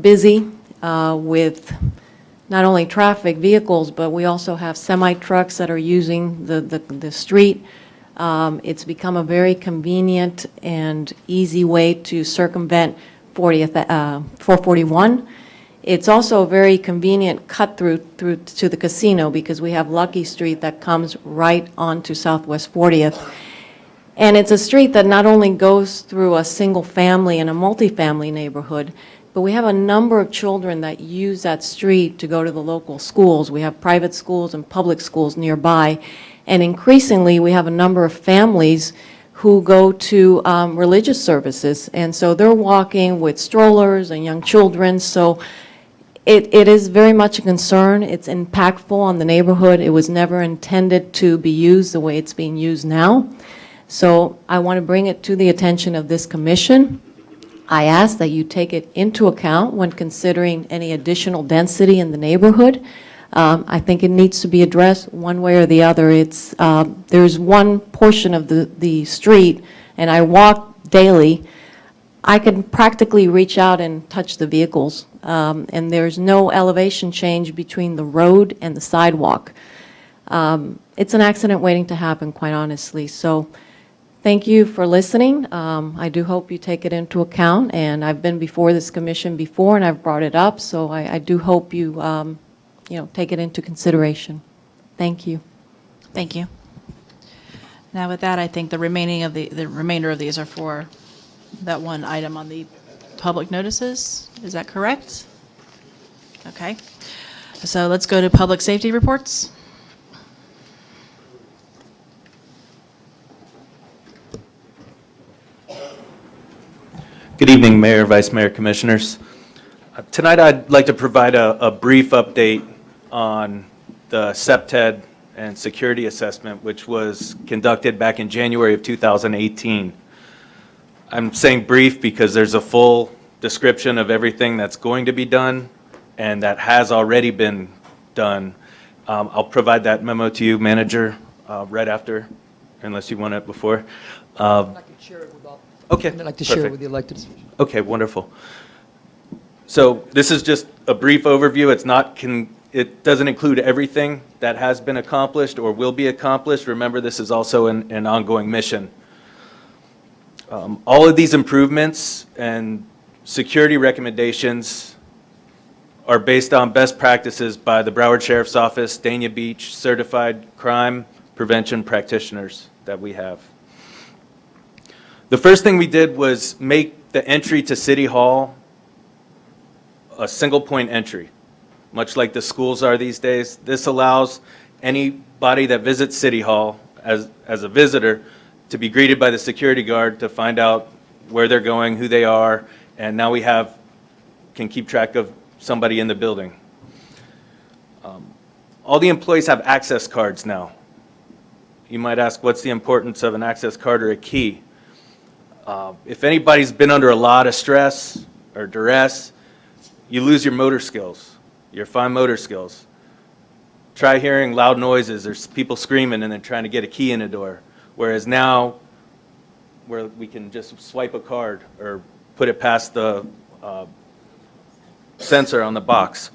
busy with not only traffic vehicles, but we also have semi-trucks that are using the street. It's become a very convenient and easy way to circumvent 441. It's also a very convenient cut through to the casino because we have Lucky Street that comes right onto Southwest 40th. And it's a street that not only goes through a single family and a multifamily neighborhood, but we have a number of children that use that street to go to the local schools. We have private schools and public schools nearby. And increasingly, we have a number of families who go to religious services. And so they're walking with strollers and young children. So it is very much a concern. It's impactful on the neighborhood. It was never intended to be used the way it's being used now. So I want to bring it to the attention of this commission. I ask that you take it into account when considering any additional density in the neighborhood. I think it needs to be addressed one way or the other. There's one portion of the street, and I walk daily. I can practically reach out and touch the vehicles, and there's no elevation change between the road and the sidewalk. It's an accident waiting to happen, quite honestly. So thank you for listening. I do hope you take it into account, and I've been before this commission before, and I've brought it up, so I do hope you, take it into consideration. Thank you. Thank you. Now with that, I think the remainder of these are for that one item on the public notices. Is that correct? Okay. So let's go to public safety reports. Good evening, Mayor, Vice Mayor, Commissioners. Tonight I'd like to provide a brief update on the SEPTED and security assessment, which was conducted back in January of 2018. I'm saying brief because there's a full description of everything that's going to be done and that has already been done. I'll provide that memo to you, Manager, right after, unless you want it before. I'd like to share it with all. Okay, I'd like to share it perfect. with the elected officials. Okay, wonderful. So this is just a brief overview. It doesn't include everything that has been accomplished or will be accomplished. Remember, this is also an ongoing mission. All of these improvements and security recommendations are based on best practices by the Broward Sheriff's Office, Dania Beach certified crime prevention practitioners that we have. The first thing we did was make the entry to City Hall a single point entry, much like the schools are these days. This allows anybody that visits City Hall as a visitor to be greeted by the security guard to find out where they're going, who they are, and now we can keep track of somebody in the building. All the employees have access cards now. You might ask, what's the importance of an access card or a key? If anybody's been under a lot of stress or duress, you lose your motor skills, your fine motor skills. Try hearing loud noises, there's people screaming and then trying to get a key in the door. Whereas now, where we can just swipe a card or put it past the sensor on the box.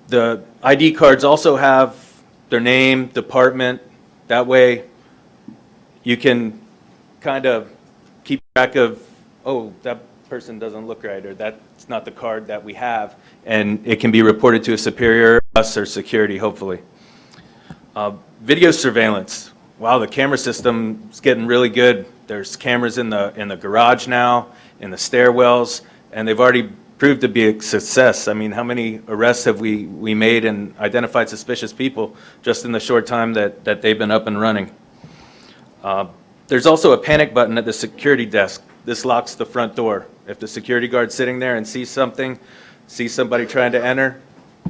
The ID cards also have their name, department. That way, you can kind of keep track of, oh, that person doesn't look right, or that's not the card that we have, and it can be reported to a superior, us, or security, hopefully. Video surveillance. Wow, the camera system is getting really good. There's cameras in the garage now, in the stairwells, and they've already proved to be a success. I mean, how many arrests have we made and identified suspicious people just in the short time that they've been up and running? There's also a panic button at the security desk. This locks the front door. If the security guard's sitting there and sees somebody trying to enter,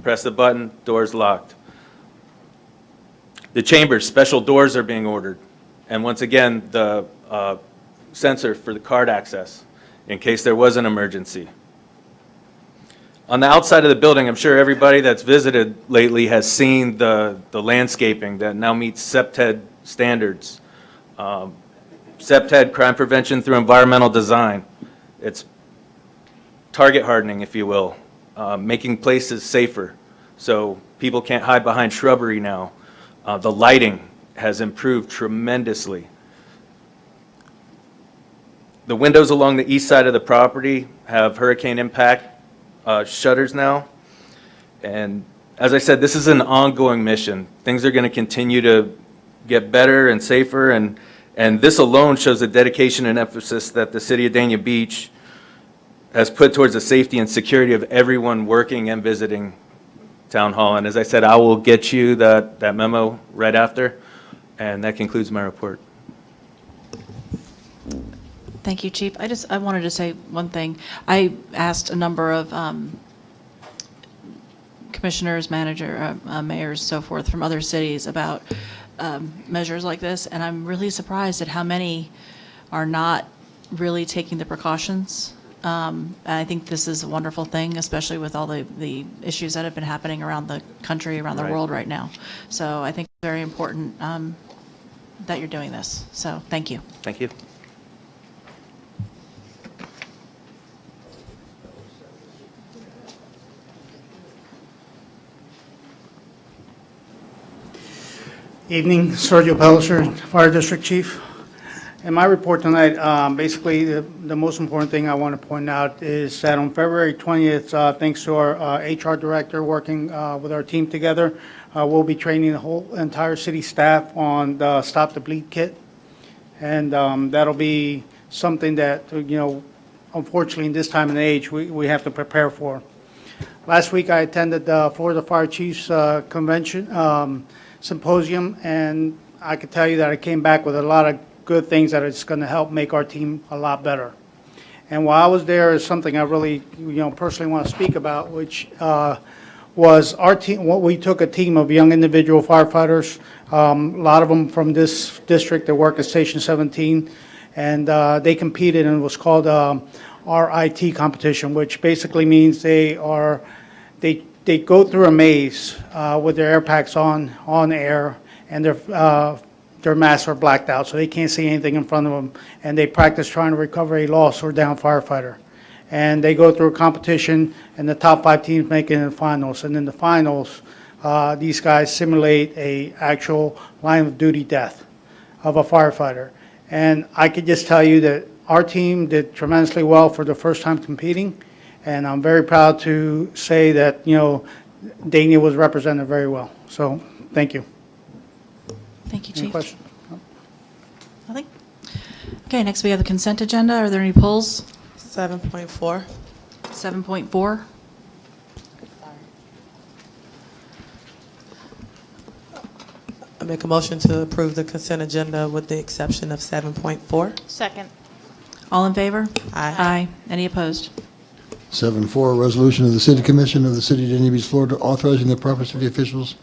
press the button, door's locked. The chambers, special doors are being ordered. And once again, the sensor for the card access in case there was an emergency. On the outside of the building, I'm sure everybody that's visited lately has seen the landscaping that now meets SEPTED standards. SEPTED, crime prevention through environmental design. It's target hardening, if you will, making places safer so people can't hide behind shrubbery now. The lighting has improved tremendously. The windows along the east side of the property have hurricane impact shutters now. And as I said, this is an ongoing mission. Things are going to continue to get better and safer, and this alone shows the dedication and emphasis that the city of Dania Beach has put towards the safety and security of everyone working and visiting Town Hall. And as I said, I will get you that memo right after, and that concludes my report. Thank you, Chief. I wanted to say one thing. I asked a number of commissioners, mayors, so forth, from other cities about measures like this, and I'm really surprised at how many are not really taking the precautions. And I think this is a wonderful thing, especially with all the issues that have been happening around the country, around the Right. world right now. So I think it's very important that you're doing this. So thank you. Thank you. Evening, Sergio Pellicer, Fire District Chief. In my report tonight, basically, the most important thing I want to point out is that on February 20th, thanks to our HR director working with our team together, we'll be training the whole entire city staff on the Stop the Bleed kit. And that'll be something that, unfortunately, in this time and age, we have to prepare for. Last week, I attended the Florida Fire Chiefs Convention Symposium, and I can tell you that I came back with a lot of good things that is going to help make our team a lot better. And while I was there is something I really, personally want to speak about, which was our team. We took a team of young individual firefighters, a lot of them from this district that work at Station 17, and they competed in what's called RIT competition, which basically means they go through a maze with their air packs on air, and their masks are blacked out, so they can't see anything in front of them, and they practice trying to recover a lost or downed firefighter. And they go through a competition, and the top 5 teams make it in the finals. And in the finals, these guys simulate a actual line of duty death of a firefighter. And I could just tell you that our team did tremendously well for the first time competing, and I'm very proud to say that, Dania was represented very well. So, thank you. Thank you, Any Chief. questions? Nothing? Okay, next we have the consent agenda. Are there any polls? 7.4. 7.4. I make a motion to approve the consent agenda with the exception of 7.4. Second. All in favor? Aye. Aye. Any opposed? 7.4, resolution of the City Commission of the City of Dania Beach, Florida, authorizing the proper city officials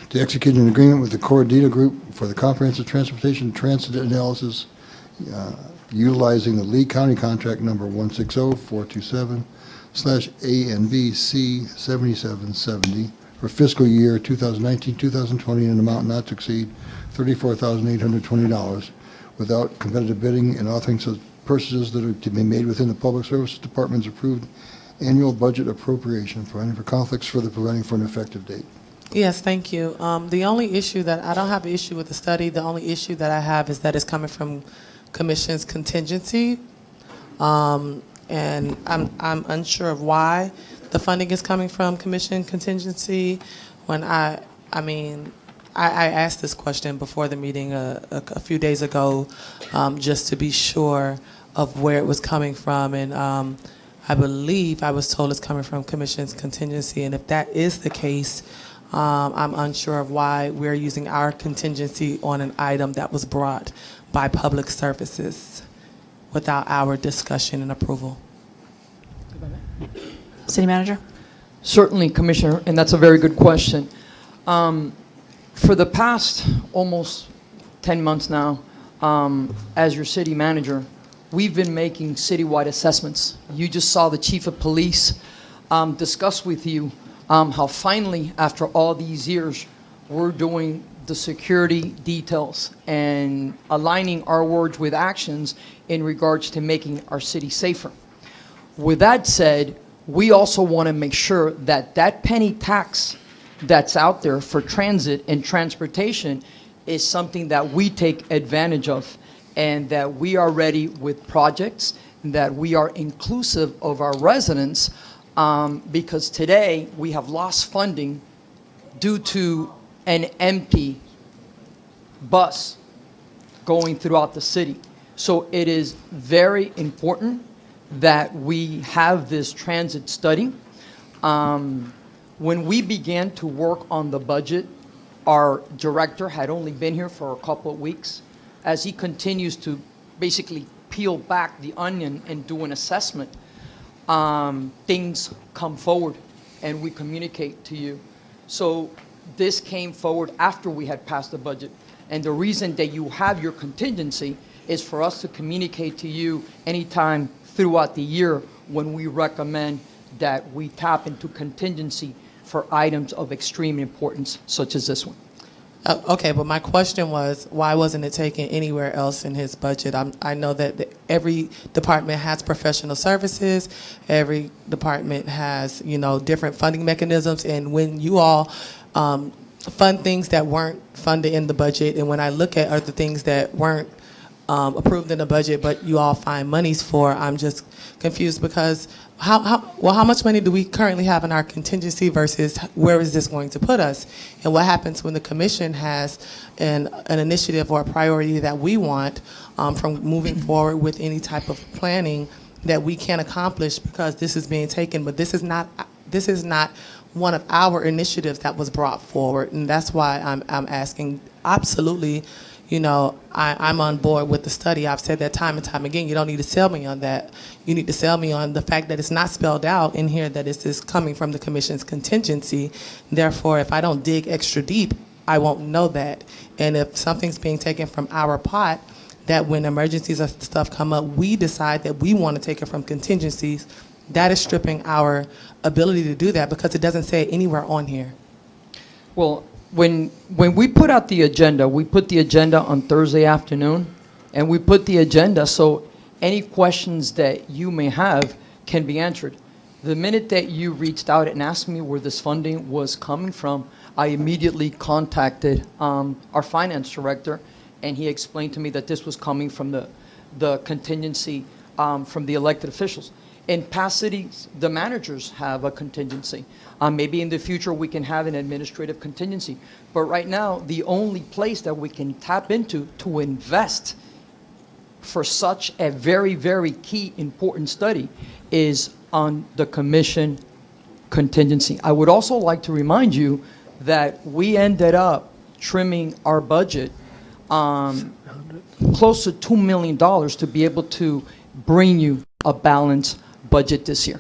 to execute an agreement with the Core Data Group for the comprehensive transportation transit analysis utilizing the Lee County contract number 160-427/A&B-C 7770 for fiscal year 2019-2020 in an amount not to exceed $34,820 without competitive bidding and authorizing such purchases that are to be made within the Public Services Department's approved annual budget appropriation, providing for conflicts, further providing for an effective date. Yes, thank you. The only issue that, I don't have an issue with the study. The only issue that I have is that it's coming from Commission's contingency. And I'm unsure of why the funding is coming from Commission contingency. When I asked this question before the meeting a few days ago, just to be sure of where it was coming from. And I believe I was told it's coming from Commission's contingency. And if that is the case, I'm unsure of why we're using our contingency on an item that was brought by Public Services without our discussion and approval. City Manager? Certainly, Commissioner, and that's a very good question. For the past almost 10 months now, as your city manager, we've been making citywide assessments. You just saw the chief of police discuss with you how finally, after all these years, we're doing the security details and aligning our words with actions in regards to making our city safer. With that said, we also want to make sure that that penny tax that's out there for transit and transportation is something that we take advantage of, and that we are ready with projects, that we are inclusive of our residents, because today we have lost funding due to an empty bus going throughout the city. So it is very important that we have this transit study. When we began to work on the budget, our director had only been here for a couple of weeks. As he continues to basically peel back the onion and do an assessment, things come forward and we communicate to you. So this came forward after we had passed the budget. And the reason that you have your contingency is for us to communicate to you anytime throughout the year when we recommend that we tap into contingency for items of extreme importance, such as this one. Okay, but my question was, why wasn't it taken anywhere else in his budget? I know that every department has professional services, every department has, different funding mechanisms, and when you all fund things that weren't funded in the budget, and when I look at other things that weren't approved in the budget, but you all find monies for, I'm just confused because how much money do we currently have in our contingency versus where is this going to put us? And what happens when the commission has an initiative or a priority that we want from moving forward with any type of planning that we can't accomplish because this is being taken, but this is not one of our initiatives that was brought forward, and that's why I'm asking. Absolutely, I'm on board with the study. I've said that time and time again. You don't need to sell me on that. You need to sell me on the fact that it's not spelled out in here that this is coming from the commission's contingency. Therefore, if I don't dig extra deep, I won't know that. And if something's being taken from our pot, that when emergencies or stuff come up, we decide that we want to take it from contingencies, that is stripping our ability to do that because it doesn't say it anywhere on here. Well, when we put out the agenda, we put the agenda on Thursday afternoon, and we put the agenda so any questions that you may have can be answered. The minute that you reached out and asked me where this funding was coming from, I immediately contacted our finance director, and he explained to me that this was coming from the contingency from the elected officials. In past cities, the managers have a contingency. Maybe in the future we can have an administrative contingency. But right now, the only place that we can tap into to invest for such a very, very key important study is on the commission contingency. I would also like to remind you that we ended up trimming our budget close to $2 million to be able to bring you a balanced budget this year.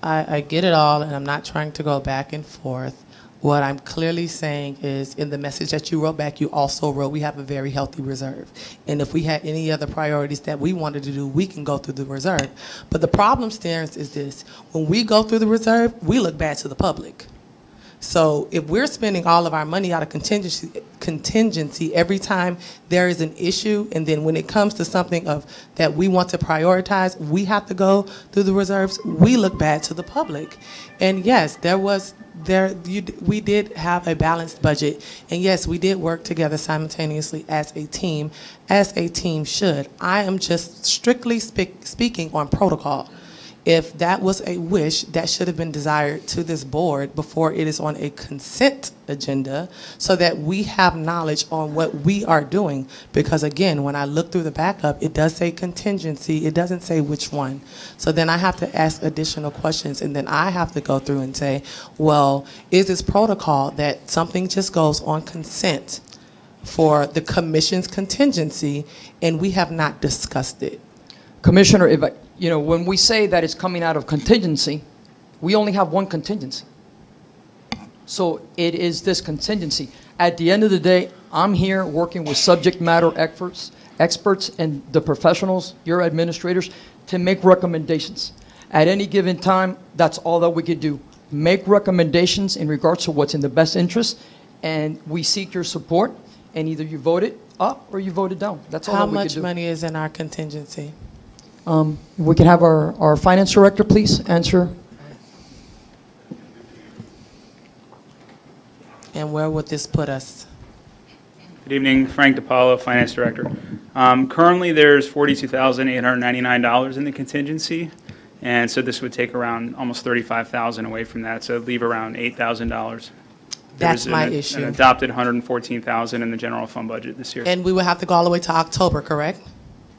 I get it all, and I'm not trying to go back and forth. What I'm clearly saying is in the message that you wrote back, you also wrote we have a very healthy reserve. And if we had any other priorities that we wanted to do, we can go through the reserve. But the problem stands is this. When we go through the reserve, we look bad to the public. So if we're spending all of our money out of contingency every time there is an issue, and then when it comes to something that we want to prioritize, we have to go through the reserves, we look bad to the public. And yes, we did have a balanced budget, and yes, we did work together simultaneously as a team should. I am just strictly speaking on protocol. If that was a wish, that should have been desired to this board before it is on a consent agenda so that we have knowledge on what we are doing. Because again, when I look through the backup, it does say contingency. It doesn't say which one. So then I have to ask additional questions, and then I have to go through and say, well, is this protocol that something just goes on consent for the commission's contingency and we have not discussed it? Commissioner, when we say that it's coming out of contingency, we only have one contingency. So it is this contingency. At the end of the day, I'm here working with subject matter experts and the professionals, your administrators, to make recommendations. At any given time, that's all that we could do. Make recommendations in regards to what's in the best interest, and we seek your support, and either you vote it up or you vote it down. That's all that we could do. How much money is in our contingency? We can have our finance director, please, answer. And where would this put us? Good evening, Frank DiPaolo, Finance Director. Currently, there's $42,899 in the contingency, and so this would take around almost $35,000 away from that, so it'd leave around $8,000. That's my issue. An adopted $114,000 in the general fund budget this year. And we would have to go all the way to October, correct?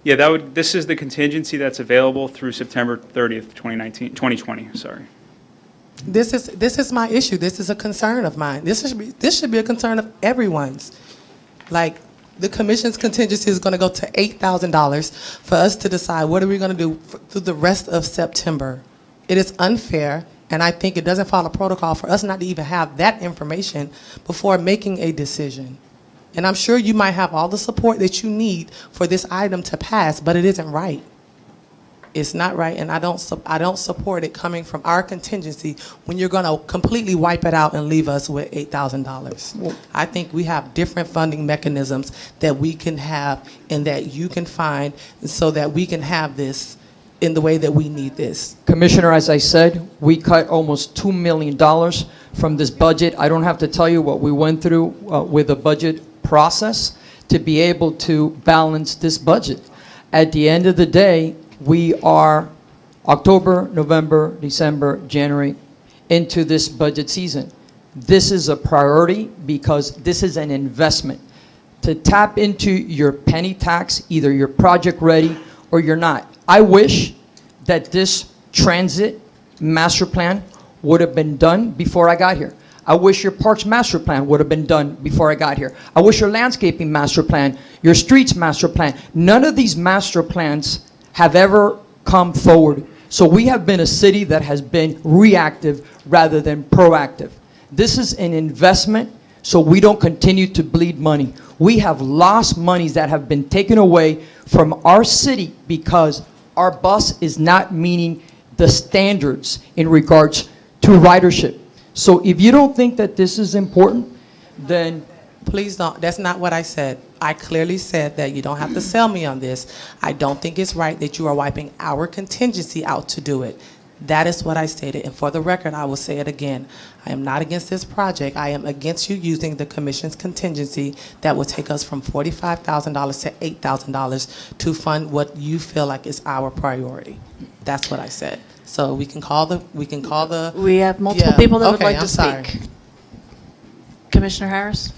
Yeah, this is the contingency that's available through September 30th, 2020, sorry. This is my issue. This is a concern of mine. This should be a concern of everyone's. Like, The commission's contingency is going to go to $8,000 for us to decide what are we going to do through the rest of September. It is unfair, and I think it doesn't follow protocol for us not to even have that information before making a decision. And I'm sure you might have all the support that you need for this item to pass, but it isn't right. It's not right, and I don't support it coming from our contingency when you're going to completely wipe it out and leave us with $8,000. I think we have different funding mechanisms that we can have and that you can find so that we can have this in the way that we need this. Commissioner, as I said, we cut almost $2 million from this budget. I don't have to tell you what we went through with the budget process to be able to balance this budget. At the end of the day, we are October, November, December, January into this budget season. This is a priority because this is an investment. To tap into your penny tax, either you're project ready or you're not. I wish that this transit master plan would have been done before I got here. I wish your parks master plan would have been done before I got here. I wish your landscaping master plan, your streets master plan. None of these master plans have ever come forward. So we have been a city that has been reactive rather than proactive. This is an investment so we don't continue to bleed money. We have lost monies that have been taken away from our city because our bus is not meeting the standards in regards to ridership. So if you don't think that this is important, then Please don't. That's not what I said. I clearly said that you don't have to sell me on this. I don't think it's right that you are wiping our contingency out to do it. That is what I stated. And for the record, I will say it again. I am not against this project. I am against you using the commission's contingency that will take us from $45,000 to $8,000 to fund what you feel like is our priority. That's what I said. So we can call the. We have multiple people that would Okay, like to I'm sorry. speak. Commissioner Harris?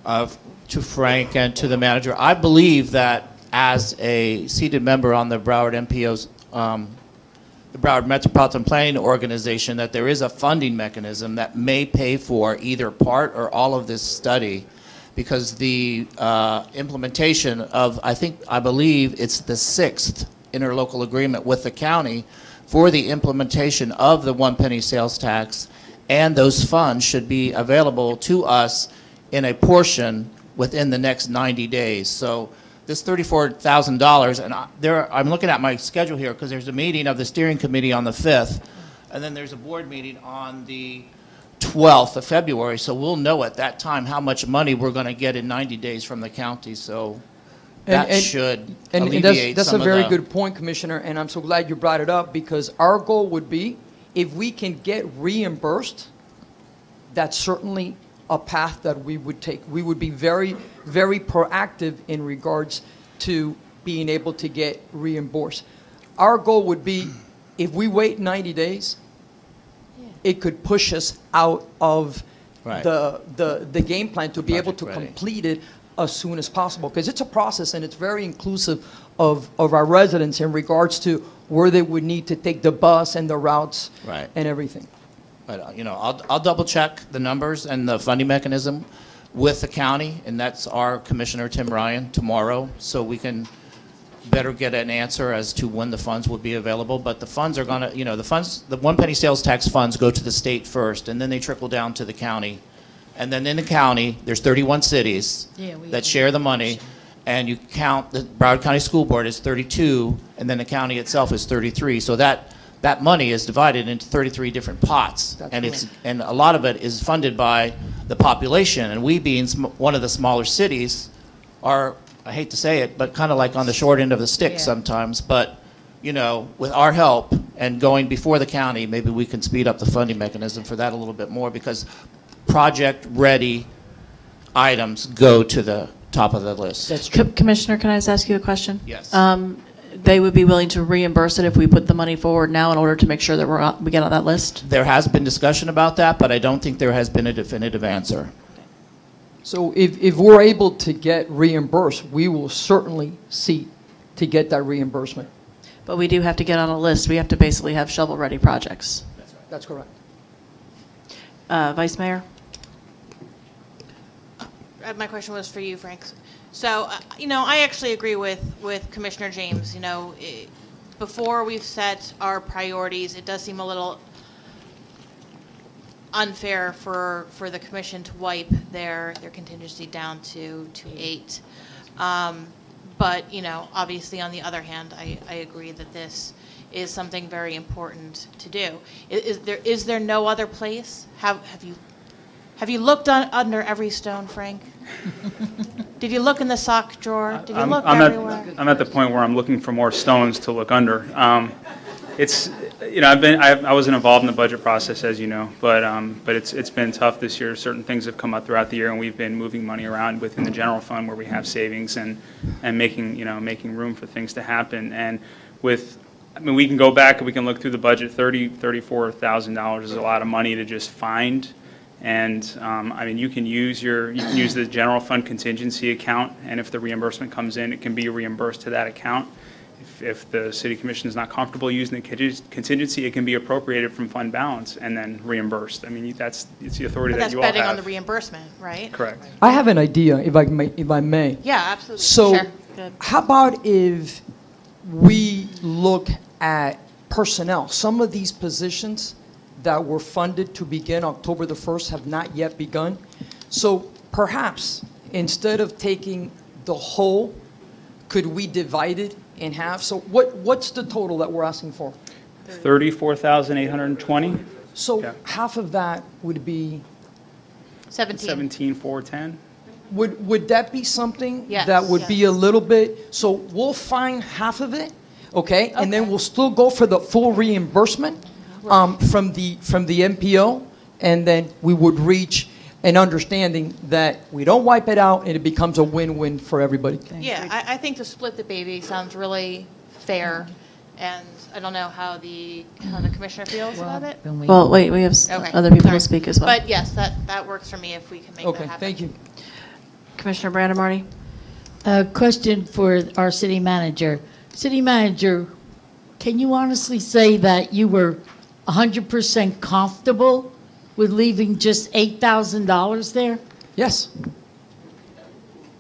To Frank and to the manager, I believe that as a seated member on the Broward MPO's, the Broward Metropolitan Planning Organization, that there is a funding mechanism that may pay for either part or all of this study, because the implementation of, I believe it's the 6th interlocal agreement with the county for the implementation of the 1 penny sales tax, and those funds should be available to us in a portion within the next 90 days. So this $34,000, and I'm looking at my schedule here because there's a meeting of the steering committee on the 5th, and then there's a board meeting on the 12th of February. So we'll know at that time how much money we're going to get in 90 days from the county. So that should alleviate that's some a of very the- good point, Commissioner, and I'm so glad you brought it up because our goal would be if we can get reimbursed, that's certainly a path that we would take. We would be very, very proactive in regards to being able to get reimbursed. Our goal would be, if we wait 90 days, it could push us out of Right. the game plan to be able to project ready. complete it as soon as possible. Because it's a process and it's very inclusive of our residents in regards to where they would need to take the bus and the routes Right. and everything. But, I'll double check the numbers and the funding mechanism with the county, and that's our Commissioner, Tim Ryan, tomorrow, so we can better get an answer as to when the funds will be available. But the funds are gonna, the 1 penny sales tax funds go to the state first, and then they trickle down to the county. And then in the county, there's 31 cities that share the money, and you count, the Broward County School Board is 32, and then the county itself is 33. So that money is divided into 33 different pots, and a lot of it is funded by the population. And we, being one of the smaller cities, are, I hate to say it, but kind of like on the short end of the stick sometimes. But with our help and going before the county, maybe we can speed up the funding mechanism for that a little bit more, because project-ready items go to the top of the list. Commissioner, can I just ask you a question? Yes. They would be willing to reimburse it if we put the money forward now in order to make sure that we get on that list? There has been discussion about that, but I don't think there has been a definitive answer. So if we're able to get reimbursed, we will certainly seek to get that reimbursement. But we do have to get on a list. We have to basically have shovel-ready projects. That's correct. Vice Mayor? my question was for you, Frank. So, I actually agree with Commissioner James. Before we've set our priorities, it does seem a little unfair for the commission to wipe their contingency down to 8. But, obviously, on the other hand, I agree that this is something very important to do. Is there no other place? Have you looked under every stone, Frank? Did you look in the sock drawer? Did you look everywhere? I'm at the point where I'm looking for more stones to look under. It's, I wasn't involved in the budget process, as you know, but it's been tough this year. Certain things have come up throughout the year, and we've been moving money around within the general fund where we have savings and making room for things to happen. And we can go back and we can look through the budget. $34,000 is a lot of money to just find. And, you can use the general fund contingency account, and if the reimbursement comes in, it can be reimbursed to that account. If the city commission is not comfortable using the contingency, it can be appropriated from fund balance and then reimbursed. It's the authority that you all have. That's betting on the reimbursement, right? Correct. I have an idea, if I may. Yeah, absolutely. So, Sure. Good. how about if we look at personnel? Some of these positions that were funded to begin October the 1st have not yet begun. So perhaps instead of taking the whole, could we divide it in half? So what's the total that we're asking for? 34,820. So Yeah. half of that would be, 17,410. would that be something Yes, that would be yes. a little bit, so we'll find half of it, okay? And then we'll still go for the full reimbursement from the MPO, and then we would reach an understanding that we don't wipe it out and it becomes a win-win for everybody. Yeah, I think to split the baby sounds really fair, and I don't know how the commissioner feels about it. Well, wait, we have Okay, other people sorry. to speak as well. But yes, that works for me if we can make that Okay, happen. thank you. Commissioner Brandemarty? A question for our city manager. City manager, can you honestly say that you were 100% comfortable with leaving just $8,000 there? Yes.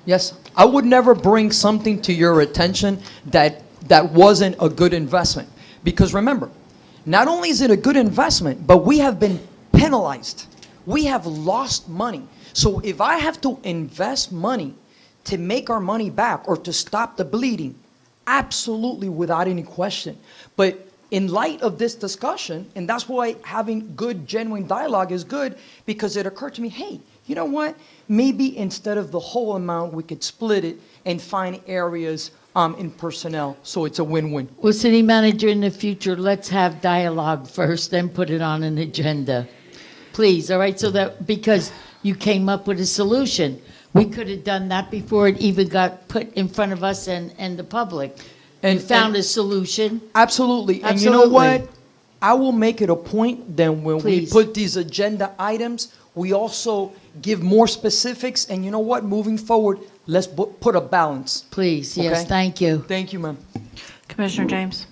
Yes. I would never bring something to your attention that wasn't a good investment. Because remember, not only is it a good investment, but we have been penalized. We have lost money. So if I have to invest money to make our money back or to stop the bleeding, absolutely without any question. But in light of this discussion, and that's why having good, genuine dialogue is good, because it occurred to me, hey, you know what? Maybe instead of the whole amount, we could split it and find areas in personnel, so it's a win-win. Well, city manager, in the future, let's have dialogue first, then put it on an agenda. Please, all right? So that, because you came up with a solution. We could have done that before it even got put in front of us and the public. And found a solution. Absolutely. And you know what? I will make it a point then when we put these agenda items, we also give more specifics. And you know what? Moving forward, let's put a balance. Please, yes, Okay? thank you. Thank you, ma'am. Commissioner James?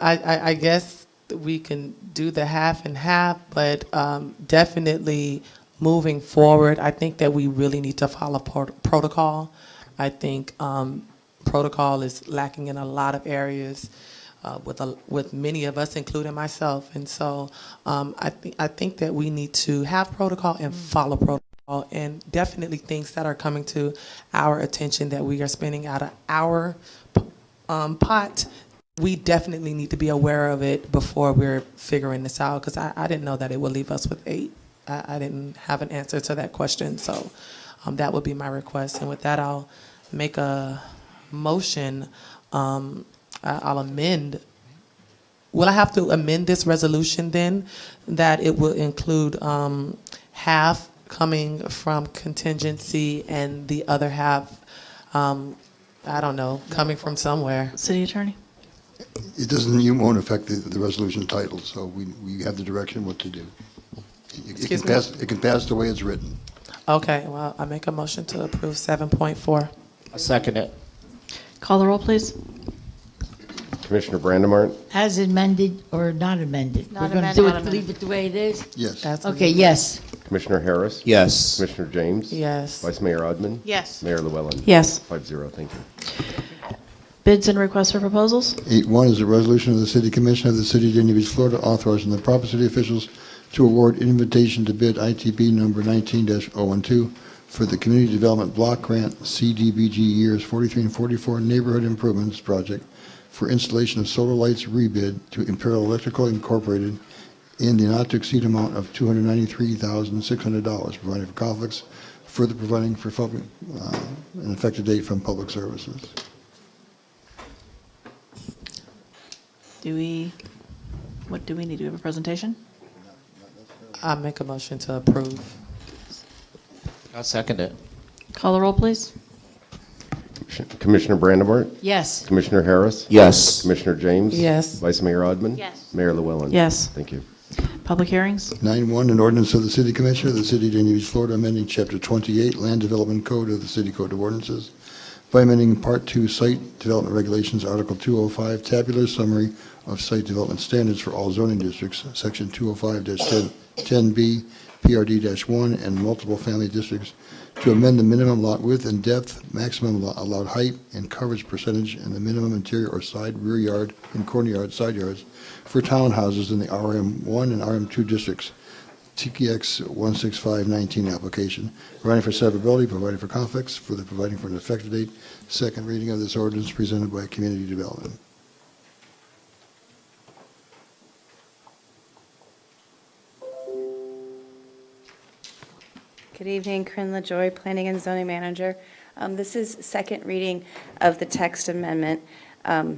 I guess we can do the half and half, but definitely moving forward, I think that we really need to follow protocol. I think protocol is lacking in a lot of areas with many of us, including myself. And so I think that we need to have protocol and follow protocol, and definitely things that are coming to our attention that we are spending out of our pot. We definitely need to be aware of it before we're figuring this out, because I didn't know that it would leave us with 8. I didn't have an answer to that question, so that would be my request. And with that, I'll make a motion. I'll amend. Will I have to amend this resolution then, that it will include half coming from contingency and the other half, I don't know, coming from somewhere? City Attorney? You won't affect the resolution title, so we have the direction what to do. It can pass the way it's written. Okay, well, I make a motion to approve 7.4. I second it. Call the roll, please. Commissioner Brandemart. As amended or not amended? Not We're going to amended, do not it, amended. leave it the way it is? Yes. That's Okay, yes. Commissioner Harris. Yes. Commissioner James. Yes. Vice Mayor Odman. Yes. Mayor Llewellyn. Yes. 5-0, thank you. Bids and requests for proposals? 8.1 is a resolution of the City Commission of the City of Dania Beach, Florida, authorizing the proper city officials to award invitation to bid ITB number 19-012 for the Community Development Block Grant CDBG years 43 and 44 Neighborhood Improvements Project for installation of solar lights rebid to Imperial Electrical Incorporated in the not to exceed amount of $293,600, providing for conflicts, further providing for public, an effective date from Public Services. What do we need? Do we have a presentation? I make a motion to approve. I'll second it. Call the roll, please. Commissioner Brandemart. Yes. Commissioner Harris. Yes. Commissioner James. Yes. Vice Mayor Odman. Yes. Mayor Llewellyn. Yes. Thank you. Public hearings? 9.1, an ordinance of the City Commission of the City of Dania Beach, Florida, amending Chapter 28, Land Development Code of the City Code of Ordinances by amending Part 2, Site Development Regulations, Article 205, Tabular Summary of Site Development Standards for all zoning districts, Section 205-10B, PRD-1, and multiple family districts to amend the minimum lot width and depth, maximum allowed height and coverage percentage, and the minimum interior or side rear yard and corner yard, side yards for townhouses in the RM1 and RM2 districts. TKX 16519 application, providing for severability, providing for conflicts, further providing for an effective date. Second reading of this ordinance presented by Community Development. Good evening, Corinne LaJoy, Planning and Zoning Manager. This is second reading of the text amendment.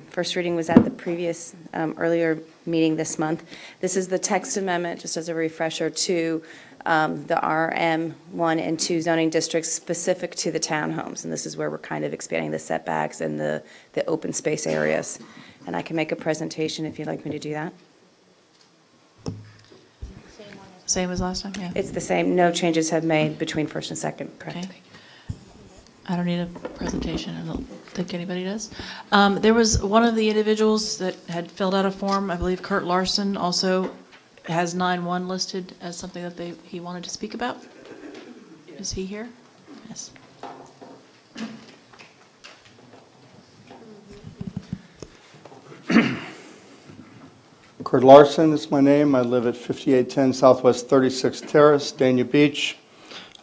First reading was at the previous earlier meeting this month. This is the text amendment, just as a refresher, to the RM1 and 2 zoning districts specific to the townhomes. And this is where we're kind of expanding the setbacks and the open space areas. And I can make a presentation if you'd like me to do that. Same as last time, yeah. It's the same. No changes have made between first and second, correct? Okay. I don't need a presentation. I don't think anybody does. There was one of the individuals that had filled out a form, I believe Kurt Larson, also has 9.1 listed as something that he wanted to speak about. Is he here? Yes. Kurt Larson is my name. I live at 5810 Southwest 36th Terrace, Dania Beach.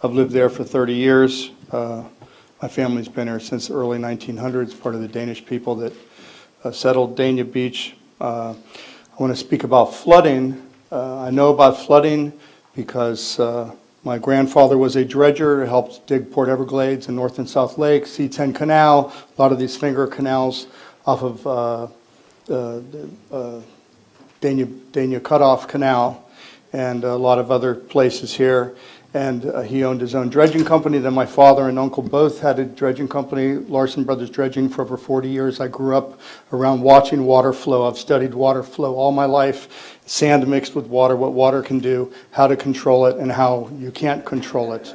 I've lived there for 30 years. My family's been here since the early 1900s, part of the Danish people that settled Dania Beach. I want to speak about flooding. I know about flooding because my grandfather was a dredger, helped dig Port Everglades and North and South Lake, C10 Canal, a lot of these finger canals off of Dania Cutoff Canal, and a lot of other places here. And he owned his own dredging company. Then my father and uncle both had a dredging company, Larson Brothers Dredging, for over 40 years. I grew up around watching water flow. I've studied water flow all my life, sand mixed with water, what water can do, how to control it, and how you can't control it.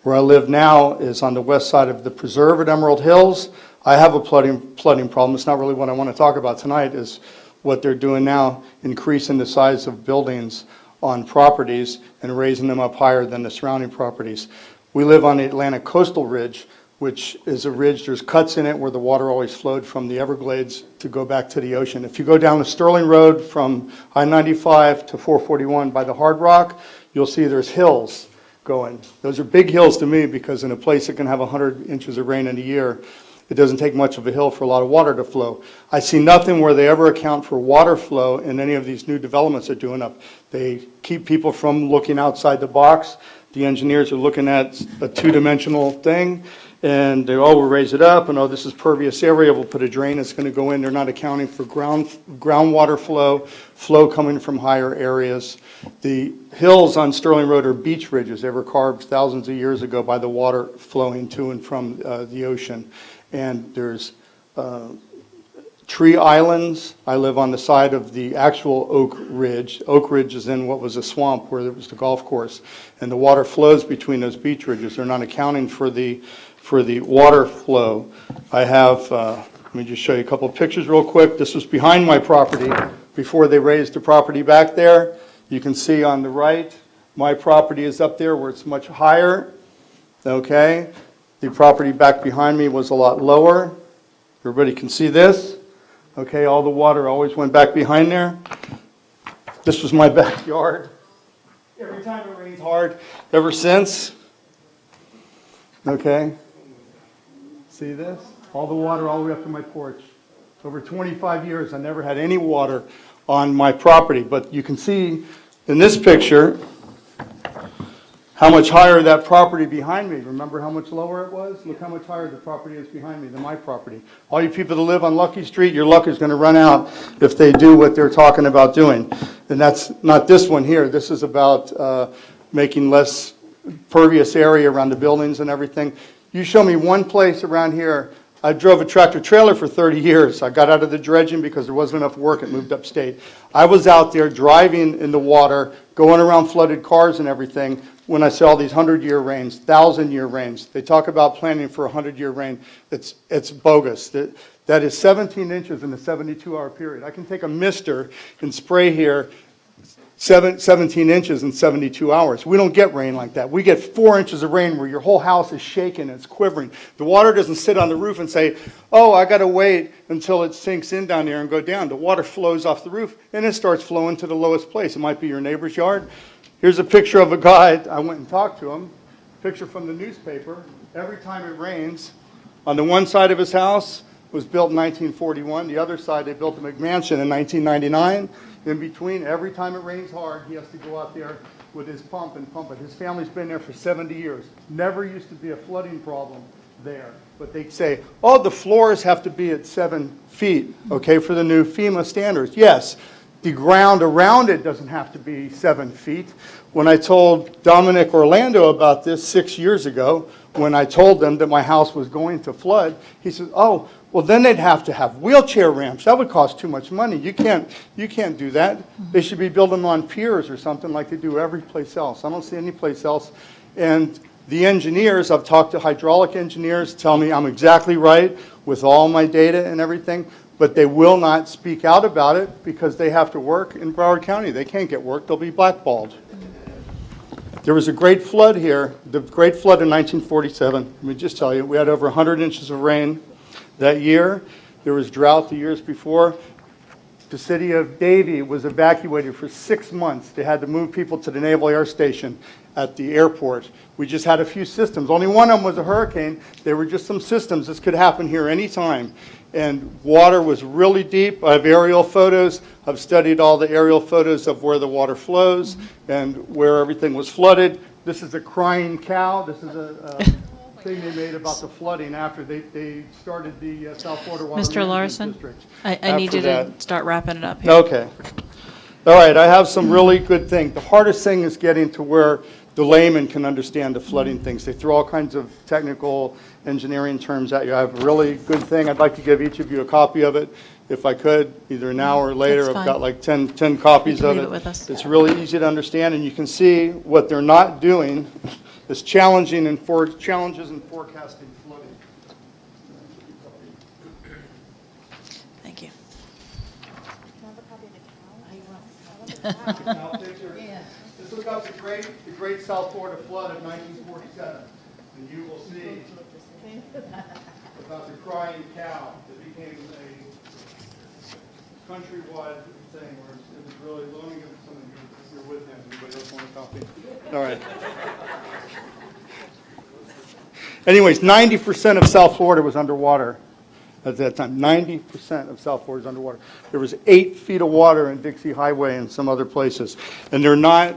Where I live now is on the west side of the preserve at Emerald Hills. I have a flooding problem. It's not really what I want to talk about tonight, is what they're doing now, increasing the size of buildings on properties and raising them up higher than the surrounding properties. We live on the Atlantic Coastal Ridge, which is a ridge, there's cuts in it where the water always flowed from the Everglades to go back to the ocean. If you go down the Sterling Road from I-95 to 441 by the Hard Rock, you'll see there's hills going. Those are big hills to me because in a place that can have 100 inches of rain in a year, it doesn't take much of a hill for a lot of water to flow. I see nothing where they ever account for water flow in any of these new developments they're doing up. They keep people from looking outside the box. The engineers are looking at a two-dimensional thing, and they, we'll raise it up, and this is pervious area, we'll put a drain that's going to go in. They're not accounting for groundwater flow coming from higher areas. The hills on Sterling Road are beach ridges. They were carved thousands of years ago by the water flowing to and from the ocean. And there's tree islands. I live on the side of the actual Oak Ridge. Oak Ridge is in what was a swamp where there was the golf course. And the water flows between those beach ridges. They're not accounting for the water flow. I have Let me just show you a couple of pictures real quick. This was behind my property before they raised the property back there. You can see on the right, my property is up there where it's much higher, okay? The property back behind me was a lot lower. Everybody can see this, okay? All the water always went back behind there. This was my backyard. Every time it rains hard, ever since, okay? See this? All the water all the way up to my porch. Over 25 years, I never had any water on my property. But you can see in this picture how much higher that property behind me. Remember how much lower it was? Look how much higher the property is behind me than my property. All you people that live on Lucky Street, your luck is going to run out if they do what they're talking about doing. And that's not this one here. This is about making less pervious area around the buildings and everything. You show me one place around here. I drove a tractor trailer for 30 years. I got out of the dredging because there wasn't enough work. It moved upstate. I was out there driving in the water, going around flooded cars and everything when I saw these 100-year rains, 1,000-year rains. They talk about planning for a 100-year rain. It's bogus. That is 17 inches in a 72-hour period. I can take a mister and spray here 17 inches in 72 hours. We don't get rain like that. We get 4 inches of rain where your whole house is shaking and it's quivering. The water doesn't sit on the roof and say, oh, I got to wait until it sinks in down there and go down. The water flows off the roof and it starts flowing to the lowest place. It might be your neighbor's yard. Here's a picture of a guy. I went and talked to him. Picture from the newspaper. Every time it rains, on the one side of his house was built in 1941. The other side, they built a McMansion in 1999. In between, every time it rains hard, he has to go out there with his pump and pump it. His family's been there for 70 years. Never used to be a flooding problem there. But they say, oh, the floors have to be at 7 feet, okay, for the new FEMA standards. Yes, the ground around it doesn't have to be 7 feet. When I told Dominic Orlando about this 6 years ago, when I told them that my house was going to flood, he said, oh, well, then they'd have to have wheelchair ramps. That would cost too much money. You can't do that. They should be building them on piers or something like they do every place else. I don't see any place else. And the engineers, I've talked to hydraulic engineers, tell me I'm exactly right with all my data and everything, but they will not speak out about it because they have to work in Broward County. They can't get work. They'll be blackballed. There was a great flood here, the great flood in 1947. Let me just tell you, we had over 100 inches of rain that year. There was drought the years before. The city of Davie was evacuated for 6 months. They had to move people to the Naval Air Station at the airport. We just had a few systems. Only one of them was a hurricane. They were just some systems. This could happen here anytime. And water was really deep. I have aerial photos. I've studied all the aerial photos of where the water flows and where everything was flooded. This is a crying cow. This is a thing they made about the flooding after they started the South Florida Water Mr. Management Larson, District. I need you to that. start wrapping it up here. Okay. All right, I have some really good things. The hardest thing is getting to where the layman can understand the flooding things. They throw all kinds of technical engineering terms at you. I have a really good thing. I'd like to give each of you a copy of it, if I could, either now or later. That's I've fine. got like 10 copies You can of leave it. it with us. It's really easy to understand, and you can see what they're not doing is challenging and challenges in forecasting flooding. Thank you. This is about the great South Florida flood of 1947, and you will see about the crying cow that became a countrywide thing where it was really loaning of some of you. You're with him. Anybody else want a copy? All right. Anyways, 90% of South Florida was underwater at that time. 90% of South Florida was underwater. There was 8 feet of water in Dixie Highway and some other places. And they're not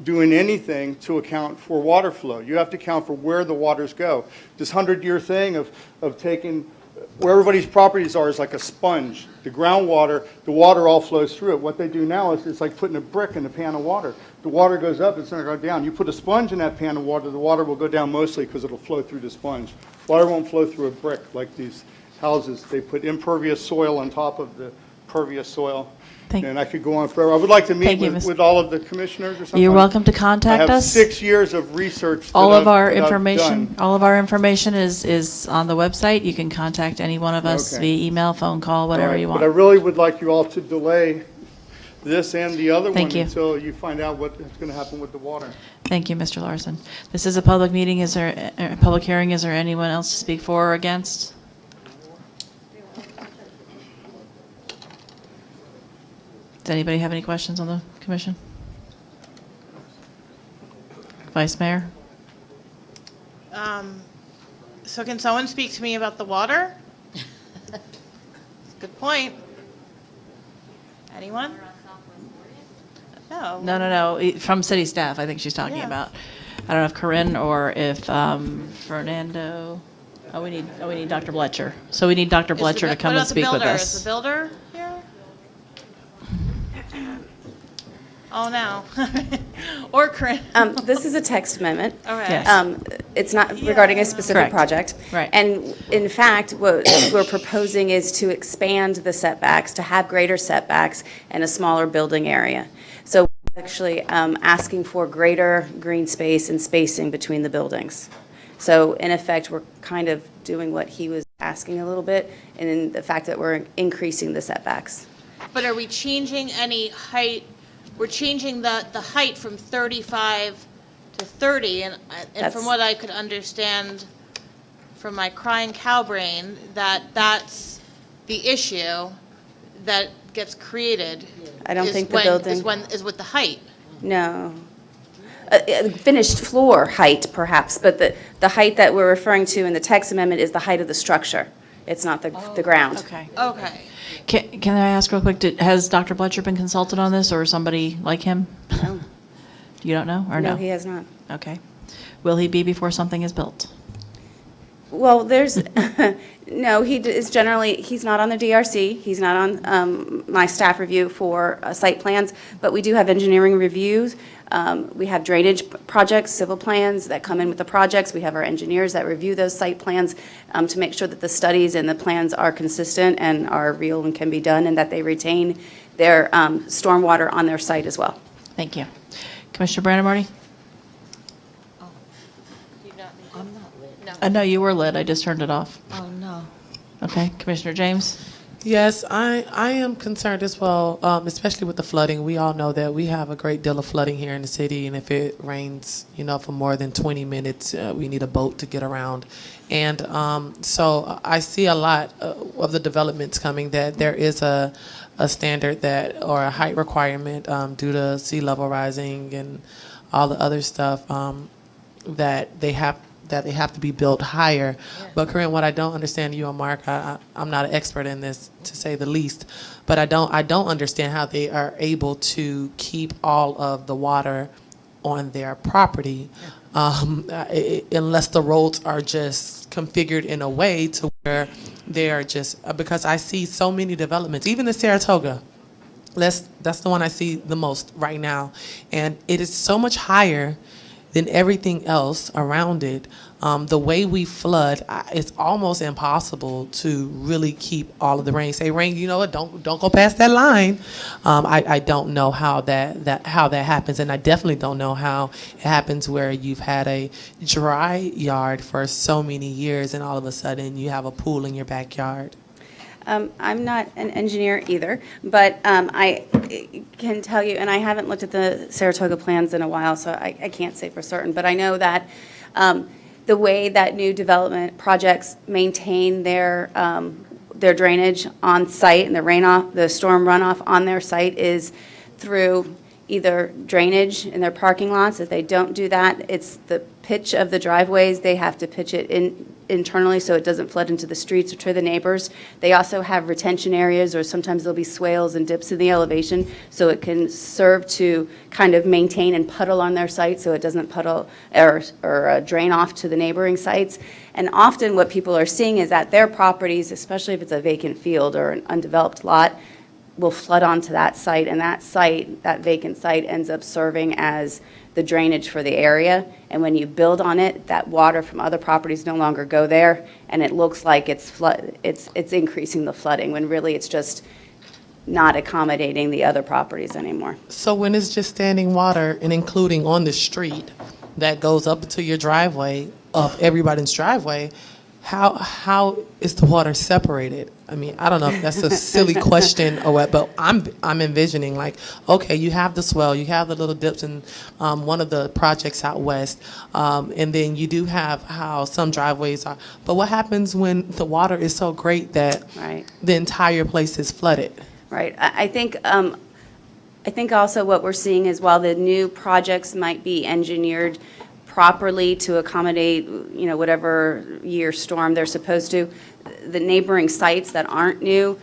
doing anything to account for water flow. You have to account for where the waters go. This 100-year thing of taking where everybody's properties are is like a sponge. The groundwater, the water all flows through it. What they do now is it's like putting a brick in a pan of water. The water goes up, it's going to go down. You put a sponge in that pan of water, the water will go down mostly because it'll flow through the sponge. Water won't flow through a brick like these houses. They put impervious soil on top of the pervious soil. And I could go on forever. I would like to meet Thank you, with Mr. all of the commissioners or something. You're welcome to contact I have us. 6 years of research. that All of I've- our that I've information, done. all of our information is on the website. You can contact any one of us Okay. via email, phone call, whatever All right, you But I want. really would like you all to delay this and the other one Thank you. until you find out what's going to happen with the water. Thank you, Mr. Larson. This is a public meeting. Is there, a public hearing? Is there anyone else to speak for or against? Does anybody have any questions on the commission? Vice Mayor? So can someone speak to me about the water? Good point. Anyone? No. No. From city staff, I think she's talking Yeah. about. I don't know if Corinne or if Fernando. Oh, we need Dr. Bletcher. So we need Dr. Bletcher to come and speak with What about the builder? us. Is the builder here? Oh, no. Or Corinne. This is a text amendment. All right. Yes. It's not regarding a specific Correct. project. Right. And in fact, what we're proposing is to expand the setbacks, to have greater setbacks and a smaller building area. So we're actually asking for greater green space and spacing between the buildings. So in effect, we're kind of doing what he was asking a little bit, and in the fact that we're increasing the setbacks. But are we changing any height? We're changing the height from 35 to 30, and That's- from what I could understand from my crying cow brain, that's the issue that gets created. I don't is think the when- building- is with the height. No. Finished floor height, perhaps, but the height that we're referring to in the text amendment is the height of the structure. It's not the ground. Okay. Okay. Can I ask real quick, has Dr. Bletcher been consulted on this or somebody like him? No. You don't know or no? No, he has not. Okay. Will he be before something is built? Well, there's, no, is generally, he's not on the DRC, he's not on my staff review for site plans, but we do have engineering reviews. We have drainage projects, civil plans that come in with the projects. We have our engineers that review those site plans to make sure that the studies and the plans are consistent and are real and can be done, and that they retain their stormwater on their site as well. Thank you. Commissioner Brandon? No, you were lit. I just turned it off. Oh, no. Okay. Commissioner James? Yes, I am concerned as well, especially with the flooding. We all know that we have a great deal of flooding here in the city, and if it rains, for more than 20 minutes, we need a boat to get around. And so I see a lot of the developments coming that there is a standard that, or a height requirement due to sea level rising and all the other stuff that they have to be built higher. But Corinne, what I don't understand, you and Mark, I'm not an expert in this, to say the least, but I don't understand how they are able to keep all of the water on their property unless the roads are just configured in a way to where they are just, because I see so many developments, even the Saratoga. That's the one I see the most right now. And it is so much higher than everything else around it. The way we flood, it's almost impossible to really keep all of the rain. Say, rain, you know what? Don't go past that line. I don't know how that happens, and I definitely don't know how it happens where you've had a dry yard for so many years, and all of a sudden you have a pool in your backyard. I'm not an engineer either, but I can tell you, and I haven't looked at the Saratoga plans in a while, so I can't say for certain, but I know that the way that new development projects maintain their drainage on site and the storm runoff on their site is through either drainage in their parking lots. If they don't do that, it's the pitch of the driveways. They have to pitch it internally so it doesn't flood into the streets or to the neighbors. They also have retention areas, or sometimes there'll be swales and dips in the elevation, so it can serve to kind of maintain and puddle on their site so it doesn't puddle or drain off to the neighboring sites. And often what people are seeing is that their properties, especially if it's a vacant field or an undeveloped lot, will flood onto that site, and that vacant site ends up serving as the drainage for the area. And when you build on it, that water from other properties no longer go there, and it looks like it's increasing the flooding, when really it's just not accommodating the other properties anymore. So when it's just standing water and including on the street that goes up to your driveway, of everybody's driveway, how is the water separated? I mean, I don't know if that's a silly question or what, but I'm envisioning like, okay, you have the swell, you have the little dips in one of the projects out west, and then you do have how some driveways are. But what happens when the water is so great that the entire place is flooded? Right. I think also what we're seeing is while the new projects might be engineered properly to accommodate, whatever year storm they're supposed to, the neighboring sites that aren't new,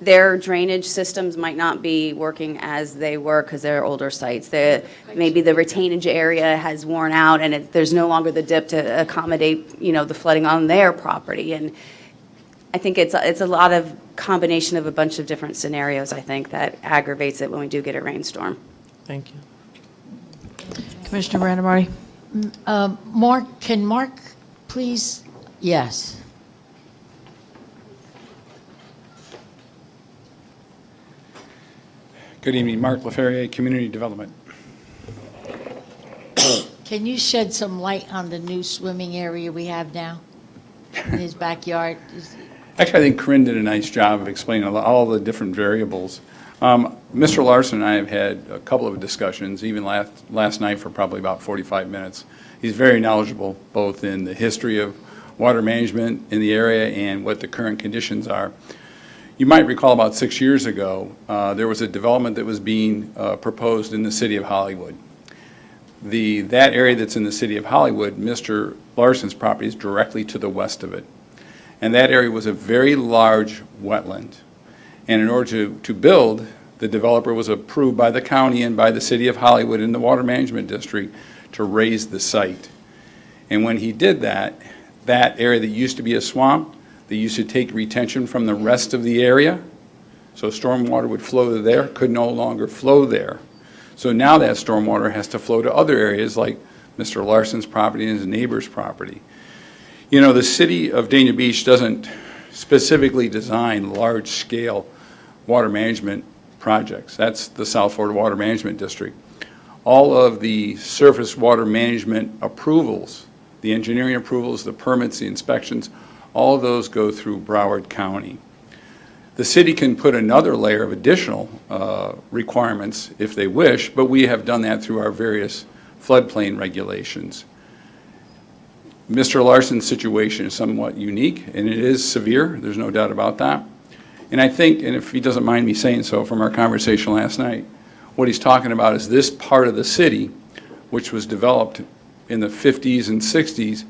their drainage systems might not be working as they were because they're older sites. Maybe the retainage area has worn out and there's no longer the dip to accommodate, the flooding on their property. And I think it's a lot of combination of a bunch of different scenarios, I think, that aggravates it when we do get a rainstorm. Thank you. Commissioner Brandemarty? Can Mark please? Yes. Good evening, Mark LaFerrier, Community Development. Can you shed some light on the new swimming area we have now in his backyard? Actually, I think Corinne did a nice job of explaining all the different variables. Mr. Larson and I have had a couple of discussions, even last night for probably about 45 minutes. He's very knowledgeable, both in the history of water management in the area and what the current conditions are. You might recall about 6 years ago, there was a development that was being proposed in the city of Hollywood. That area that's in the city of Hollywood, Mr. Larson's property is directly to the west of it. And that area was a very large wetland. And in order to build, the developer was approved by the county and by the city of Hollywood in the Water Management District to raise the site. And when he did that, that area that used to be a swamp, they used to take retention from the rest of the area, so stormwater would flow there, could no longer flow there. So now that stormwater has to flow to other areas like Mr. Larson's property and his neighbor's property. The city of Dania Beach doesn't specifically design large-scale water management projects. That's the South Florida Water Management District. All of the surface water management approvals, the engineering approvals, the permits, the inspections, all of those go through Broward County. The city can put another layer of additional requirements if they wish, but we have done that through our various floodplain regulations. Mr. Larson's situation is somewhat unique, and it is severe. There's no doubt about that. And I think, and if he doesn't mind me saying so from our conversation last night, what he's talking about is this part of the city, which was developed in the 50s and 60s,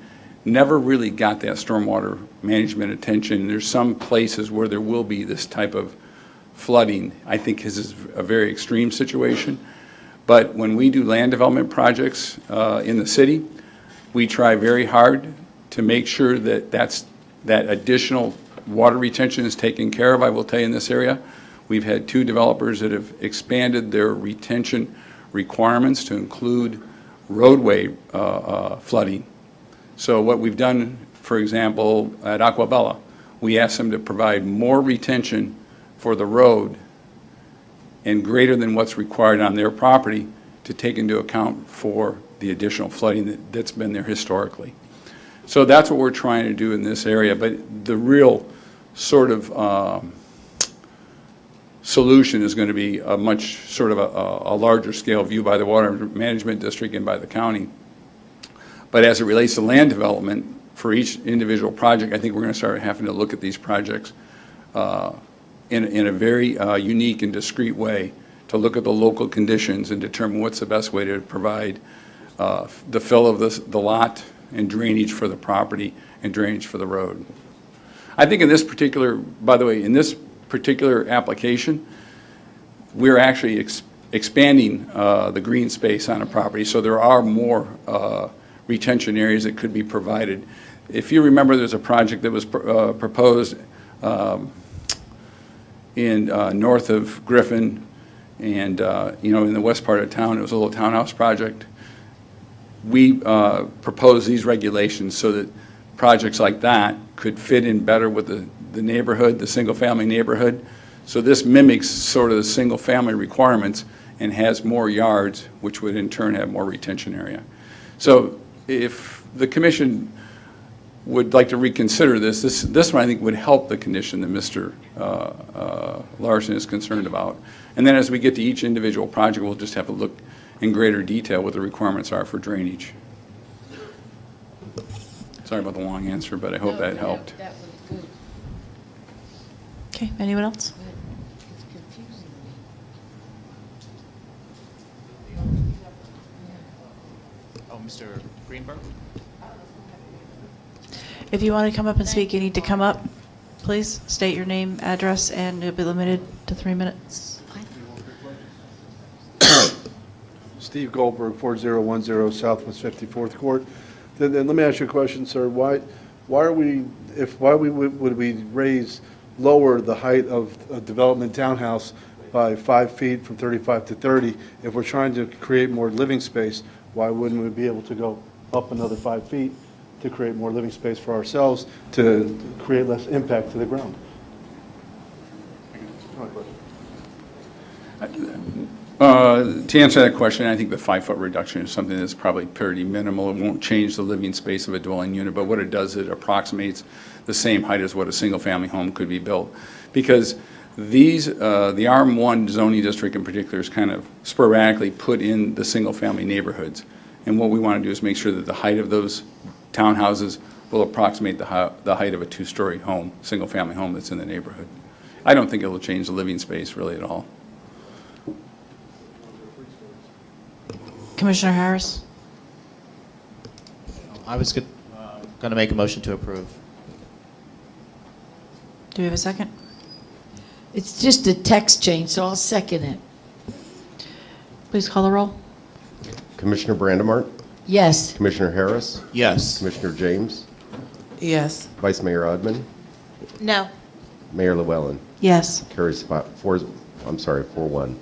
never really got that stormwater management attention. There's some places where there will be this type of flooding. I think his is a very extreme situation. But when we do land development projects in the city, we try very hard to make sure that that additional water retention is taken care of. I will tell you in this area, we've had 2 developers that have expanded their retention requirements to include roadway flooding. So what we've done, for example, at Aquabella, we asked them to provide more retention for the road and greater than what's required on their property to take into account for the additional flooding that's been there historically. So that's what we're trying to do in this area, but the real sort of solution is going to be a much sort of a larger scale view by the Water Management District and by the county. But as it relates to land development, for each individual project, I think we're going to start having to look at these projects in a very unique and discrete way to look at the local conditions and determine what's the best way to provide the fill of the lot and drainage for the property and drainage for the road. I think in this particular, by the way, in this particular application, we're actually expanding the green space on a property, so there are more retention areas that could be provided. If you remember, there's a project that was proposed in north of Griffin and in the west part of town. It was a little townhouse project. We proposed these regulations so that projects like that could fit in better with the neighborhood, the single-family neighborhood, So this mimics sort of the single-family requirements and has more yards, which would in turn have more retention area. So if the commission would like to reconsider this one I think would help the condition that Mr. Larson is concerned about. And then as we get to each individual project, we'll just have to look in greater detail what the requirements are for drainage. Sorry about the long answer, but I hope that helped. That was good. Okay, anyone else? It's confusing me. Oh, Mr. Greenberg? If you want to come up and speak, you need to come up. Please state your name, address, and you'll be limited to 3 minutes. Steve Goldberg, 4010 Southwest 54th Court. Then let me ask you a question, sir. Why would we lower the height of a development townhouse by 5 feet from 35 to 30 if we're trying to create more living space? Why wouldn't we be able to go up another 5 feet to create more living space for ourselves to create less impact to the ground? To answer that question, I think the 5-foot reduction is something that's probably pretty minimal. It won't change the living space of a dwelling unit, but what it does, it approximates the same height as what a single-family home could be built. Because these, the RM1 zoning district in particular is kind of sporadically put in the single-family neighborhoods. And what we want to do is make sure that the height of those townhouses will approximate the height of a 2-story home, single-family home that's in the neighborhood. I don't think it will change the living space really at all. Commissioner Harris? I was going to make a motion to approve. Do we have a second? It's just a text change, so I'll second it. Please call the roll. Commissioner Brandimart, Yes. Commissioner Harris, Yes. Commissioner James, Yes. Vice Mayor Odman, No. Mayor Llewellyn. Yes. Carries 4-1.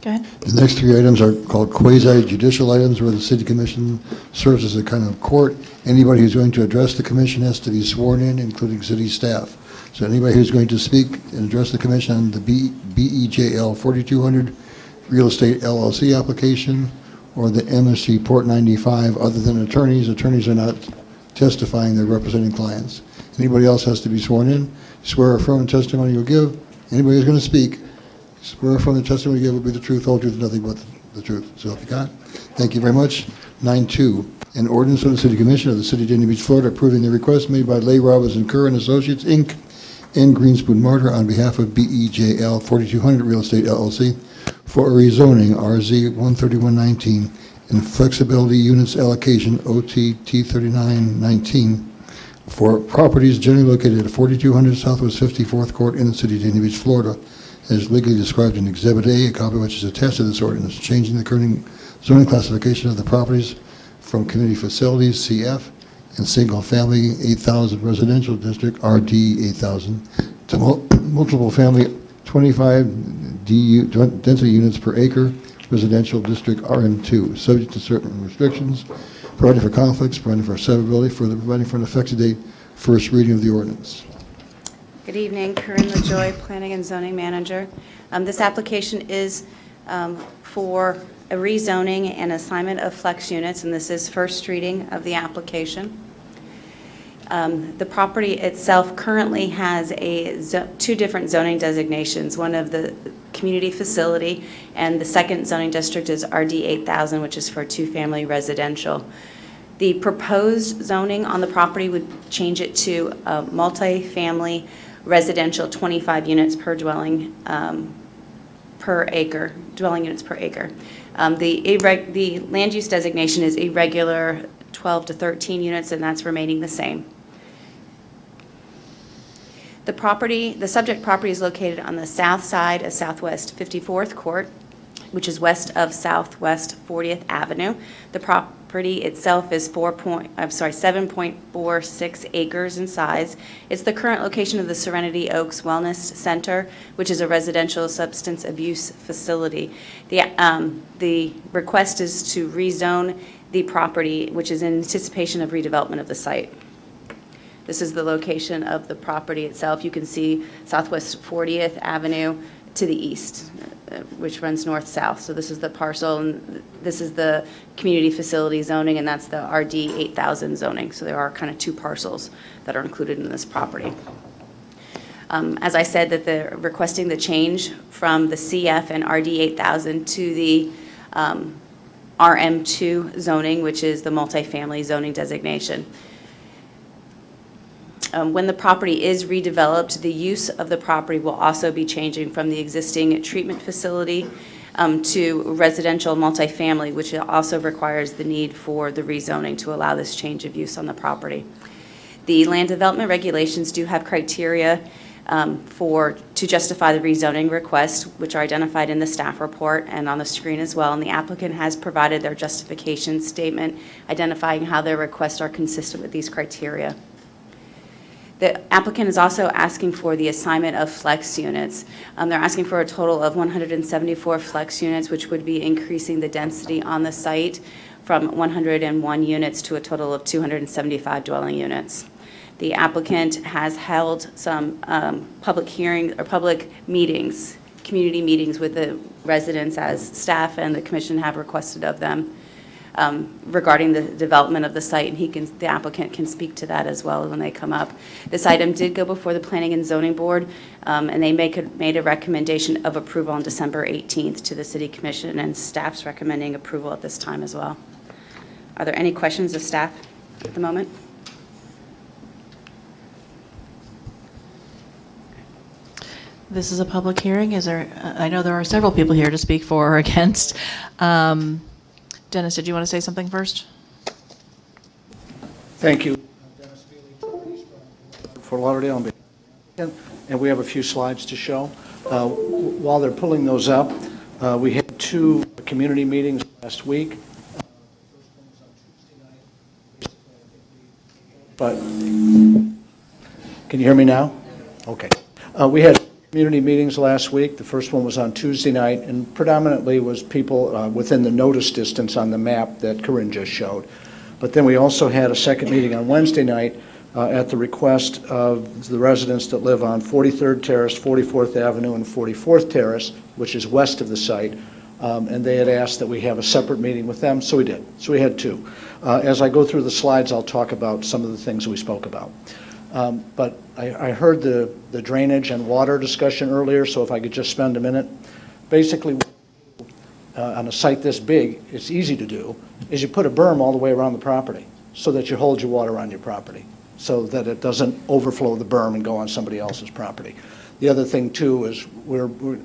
Go ahead. The next 3 items are called quasi-judicial items, where the city commission serves as a kind of court. Anybody who's going to address the commission has to be sworn in, including city staff. So anybody who's going to speak and address the commission on the BEJL 4200 Real Estate LLC application or the MSC Port 95, other than attorneys are not testifying, they're representing clients. Anybody else has to be sworn in, swear or affirm the testimony you'll give. Anybody who's going to speak, swear or affirm the testimony you give will be the truth, whole truth, and nothing but the truth. So help you God. Thank you very much. 9.2, an ordinance of the City Commission of the City of Dania Beach, Florida, approving the request made by Lay Robinson Kerr and Associates, Inc., and Greenspoon Martyr on behalf of BEJL 4200 Real Estate LLC for a rezoning RZ 13119 and flexibility units allocation OTT 3919 for properties generally located at 4200 Southwest 54th Court in the City of Dania Beach, Florida, as legally described in Exhibit A, a copy of which is attached to this ordinance, changing the current zoning classification of the properties from community facilities, CF, and single-family 8,000 residential district, RD 8,000, to multiple family 25 density units per acre, residential district RM2, subject to certain restrictions, providing for conflicts, providing for severability, further providing for an effective date, first reading of the ordinance. Good evening, Corinne LaJoy, Planning and Zoning Manager. This application is for a rezoning and assignment of flex units, and this is first reading of the application. The property itself currently has two different zoning designations, one of the community facility, and the second zoning district is RD 8000, which is for two-family residential. The proposed zoning on the property would change it to a multi-family residential 25 units per dwelling per acre, dwelling units per acre. The land use designation is irregular 12 to 13 units, and that's remaining the same. The subject property is located on the south side of Southwest 54th Court, which is west of Southwest 40th Avenue. The property itself is 7.46 acres in size. It's the current location of the Serenity Oaks Wellness Center, which is a residential substance abuse facility. The request is to rezone the property, which is in anticipation of redevelopment of the site. This is the location of the property itself. You can see Southwest 40th Avenue to the east, which runs north-south. So this is the parcel, and this is the community facility zoning, and that's the RD 8000 zoning. So there are kind of two parcels that are included in this property. As I said, that they're requesting the change from the CF and RD 8000 to the RM2 zoning, which is the multifamily zoning designation. When the property is redeveloped, the use of the property will also be changing from the existing treatment facility to residential multifamily, which also requires the need for the rezoning to allow this change of use on the property. The land development regulations do have criteria to justify the rezoning request, which are identified in the staff report and on the screen as well. And the applicant has provided their justification statement identifying how their requests are consistent with these criteria. The applicant is also asking for the assignment of flex units. They're asking for a total of 174 flex units, which would be increasing the density on the site from 101 units to a total of 275 dwelling units. The applicant has held some public hearings or public meetings, community meetings with the residents as staff and the commission have requested of them regarding the development of the site, and the applicant can speak to that as well when they come up. This item did go before the Planning and Zoning Board, and they made a recommendation of approval on December 18th to the City Commission, and staff's recommending approval at this time as well. Are there any questions of staff at the moment? This is a public hearing. I know there are several people here to speak for or against. Dennis, did you want to say something first? Thank you. Dennis Feely, Fort Lauderdale, and we have a few slides to show. While they're pulling those up, we had 2 community meetings last week. But can you hear me now? Okay. We had community meetings last week. The first one was on Tuesday night, and predominantly was people within the notice distance on the map that Corinne just showed. But then we also had a second meeting on Wednesday night at the request of the residents that live on 43rd Terrace, 44th Avenue, and 44th Terrace, which is west of the site. And they had asked that we have a separate meeting with them, so we did. So we had 2. As I go through the slides, I'll talk about some of the things we spoke about. But I heard the drainage and water discussion earlier, so if I could just spend a minute. Basically, on a site this big, it's easy to do, is you put a berm all the way around the property so that you hold your water on your property, so that it doesn't overflow the berm and go on somebody else's property. The other thing, too, is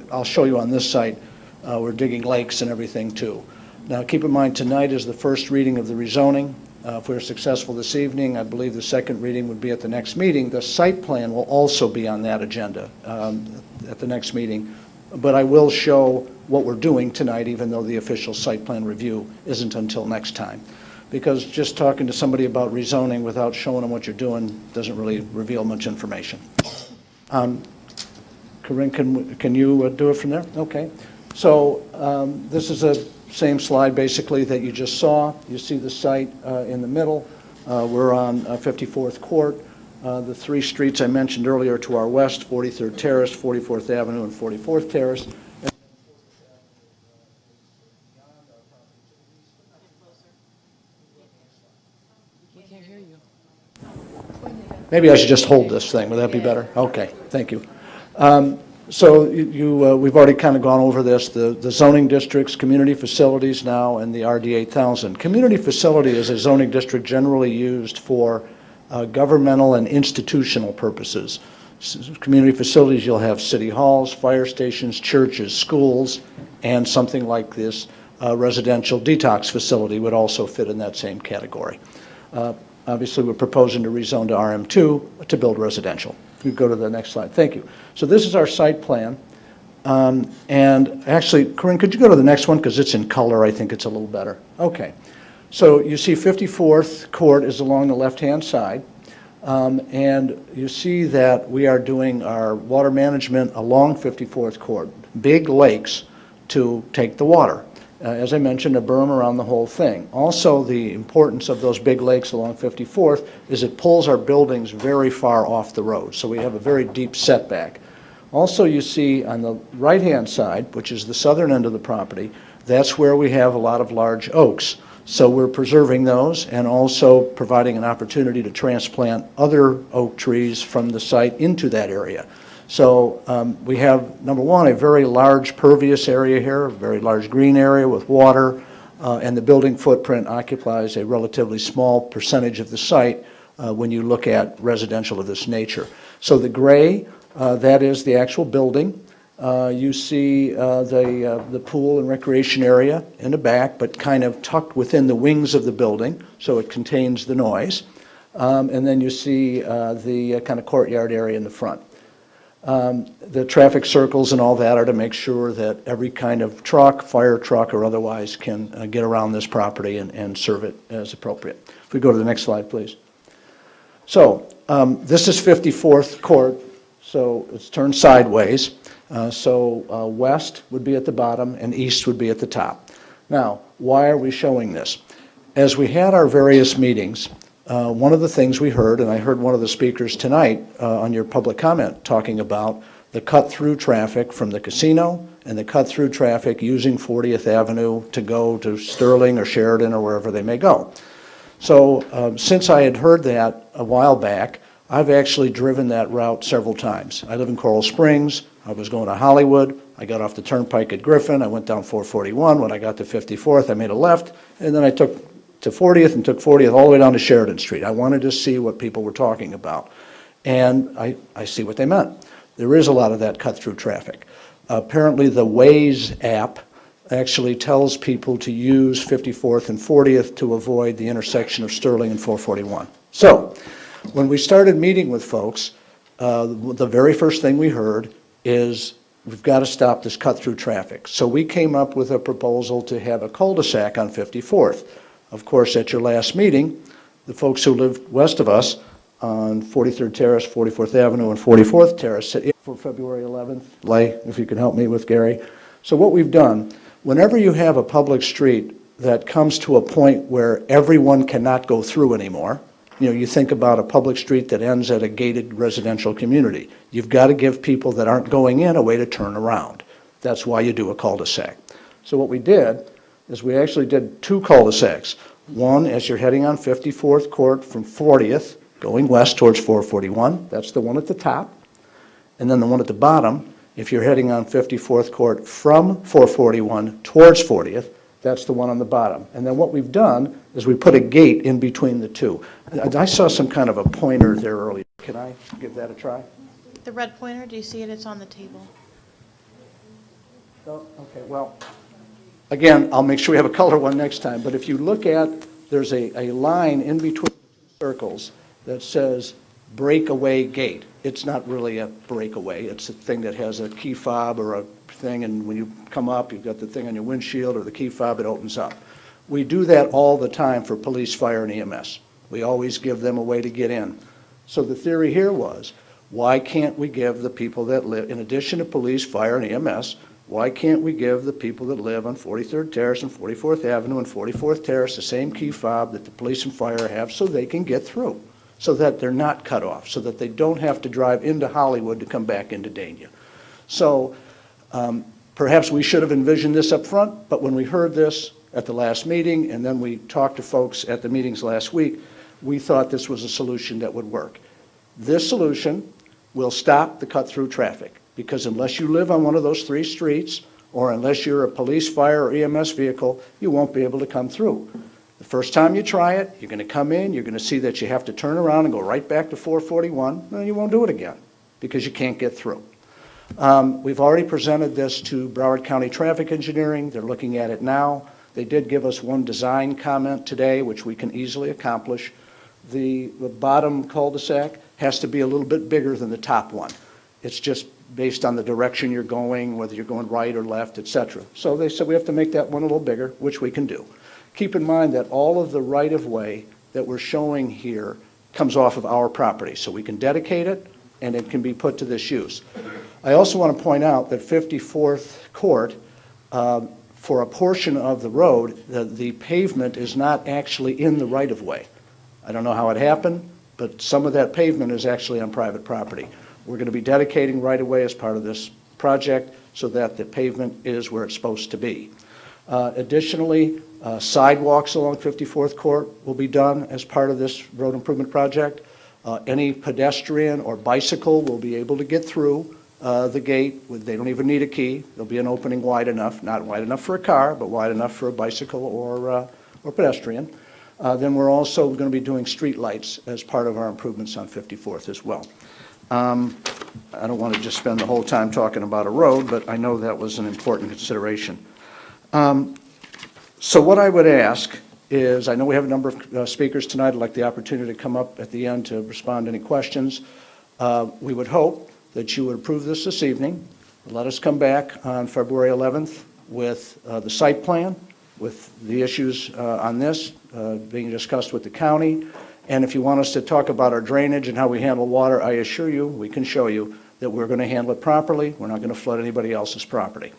I'll show you on this site, we're digging lakes and everything, too. Now, keep in mind, tonight is the first reading of the rezoning. If we're successful this evening, I believe the second reading would be at the next meeting. The site plan will also be on that agenda at the next meeting. But I will show what we're doing tonight, even though the official site plan review isn't until next time. Because just talking to somebody about rezoning without showing them what you're doing doesn't really reveal much information. Corinne, can you do it from there? Okay. So this is a same slide basically that you just saw. You see the site in the middle. We're on 54th Court. The 3 streets I mentioned earlier to our west, 43rd Terrace, 44th Avenue, and 44th Terrace. Maybe I should just hold this thing. Would that be better? Okay, thank you. So we've already kind of gone over this, the zoning districts, community facilities now, and the RD 8000. Community facility is a zoning district generally used for governmental and institutional purposes. Community facilities, you'll have city halls, fire stations, churches, schools, and something like this residential detox facility would also fit in that same category. Obviously, we're proposing to rezone to RM2 to build residential. You go to the next slide. Thank you. So this is our site plan. And actually, Corinne, could you go to the next one? Because it's in color. I think it's a little better. Okay. So you see 54th Court is along the left-hand side. And you see that we are doing our water management along 54th Court, big lakes to take the water. As I mentioned, a berm around the whole thing. Also, the importance of those big lakes along 54th is it pulls our buildings very far off the road, so we have a very deep setback. Also, you see on the right-hand side, which is the southern end of the property, that's where we have a lot of large oaks. So we're preserving those and also providing an opportunity to transplant other oak trees from the site into that area. So we have, number one, a very large pervious area here, a very large green area with water, and the building footprint occupies a relatively small percentage of the site when you look at residential of this nature. So the gray, that is the actual building. You see the pool and recreation area in the back, but kind of tucked within the wings of the building, so it contains the noise. And then you see the kind of courtyard area in the front. The traffic circles and all that are to make sure that every kind of truck, fire truck or otherwise, can get around this property and serve it as appropriate. If we go to the next slide, please. So this is 54th Court, so it's turned sideways. So west would be at the bottom and east would be at the top. Now, why are we showing this? As we had our various meetings, one of the things we heard, and I heard one of the speakers tonight on your public comment talking about the cut-through traffic from the casino and the cut-through traffic using 40th Avenue to go to Sterling or Sheridan or wherever they may go. So since I had heard that a while back, I've actually driven that route several times. I live in Coral Springs. I was going to Hollywood. I got off the turnpike at Griffin. I went down 441. When I got to 54th, I made a left, and then I took to 40th and took 40th all the way down to Sheridan Street. I wanted to see what people were talking about, and I see what they meant. There is a lot of that cut-through traffic. Apparently, the Waze app actually tells people to use 54th and 40th to avoid the intersection of Sterling and 441. So, when we started meeting with folks, the very first thing we heard is we've got to stop this cut-through traffic. So we came up with a proposal to have a cul-de-sac on 54th. Of course, at your last meeting, the folks who lived west of us on 43rd Terrace, 44th Avenue, and 44th Terrace said for February 11th, Lay, if you can help me with Gary. So what we've done, whenever you have a public street that comes to a point where everyone cannot go through anymore, you think about a public street that ends at a gated residential community. You've got to give people that aren't going in a way to turn around. That's why you do a cul-de-sac. So what we did is we actually did two cul-de-sacs. One, as you're heading on 54th Court from 40th, going west towards 441. That's the one at the top. And then the one at the bottom, if you're heading on 54th Court from 441 towards 40th, that's the one on the bottom. And then what we've done is we put a gate in between the two. I saw some kind of a pointer there earlier. Can I give that a try? The red pointer, do you see it? It's on the table. Oh, okay, well, again, I'll make sure we have a color one next time. But if you look at, there's a line in between the two circles that says breakaway gate. It's not really a breakaway. It's a thing that has a key fob or a thing, and when you come up, you've got the thing on your windshield or the key fob, it opens up. We do that all the time for police, fire, and EMS. We always give them a way to get in. So the theory here was, why can't we give the people that live, in addition to police, fire, and EMS, why can't we give the people that live on 43rd Terrace and 44th Avenue and 44th Terrace the same key fob that the police and fire have so they can get through, so that they're not cut off, so that they don't have to drive into Hollywood to come back into Dania. So perhaps we should have envisioned this up front, but when we heard this at the last meeting, and then we talked to folks at the meetings last week, we thought this was a solution that would work. This solution will stop the cut-through traffic, because unless you live on one of those three streets, or unless you're a police, fire, or EMS vehicle, you won't be able to come through. The first time you try it, you're going to come in, you're going to see that you have to turn around and go right back to 441, and you won't do it again, because you can't get through. We've already presented this to Broward County Traffic Engineering. They're looking at it now. They did give us one design comment today, which we can easily accomplish. The bottom cul-de-sac has to be a little bit bigger than the top one. It's just based on the direction you're going, whether you're going right or left, etc. So they said we have to make that one a little bigger, which we can do. Keep in mind that all of the right-of-way that we're showing here comes off of our property, so we can dedicate it and it can be put to this use. I also want to point out that 54th Court for a portion of the road, the pavement is not actually in the right-of-way. I don't know how it happened, but some of that pavement is actually on private property. We're going to be dedicating right-of-way as part of this project so that the pavement is where it's supposed to be. Additionally, sidewalks along 54th Court will be done as part of this road improvement project. Any pedestrian or bicycle will be able to get through the gate. They don't even need a key. There'll be an opening wide enough, not wide enough for a car, but wide enough for a bicycle or pedestrian. Then we're also going to be doing street lights as part of our improvements on 54th as well. I don't want to just spend the whole time talking about a road, but I know that was an important consideration. So what I would ask is, I know we have a number of speakers tonight. I'd like the opportunity to come up at the end to respond to any questions. We would hope that you would approve this evening. Let us come back on February 11th with the site plan, with the issues on this being discussed with the county. And if you want us to talk about our drainage and how we handle water, I assure you, we can show you that we're going to handle it properly. We're not going to flood anybody else's property.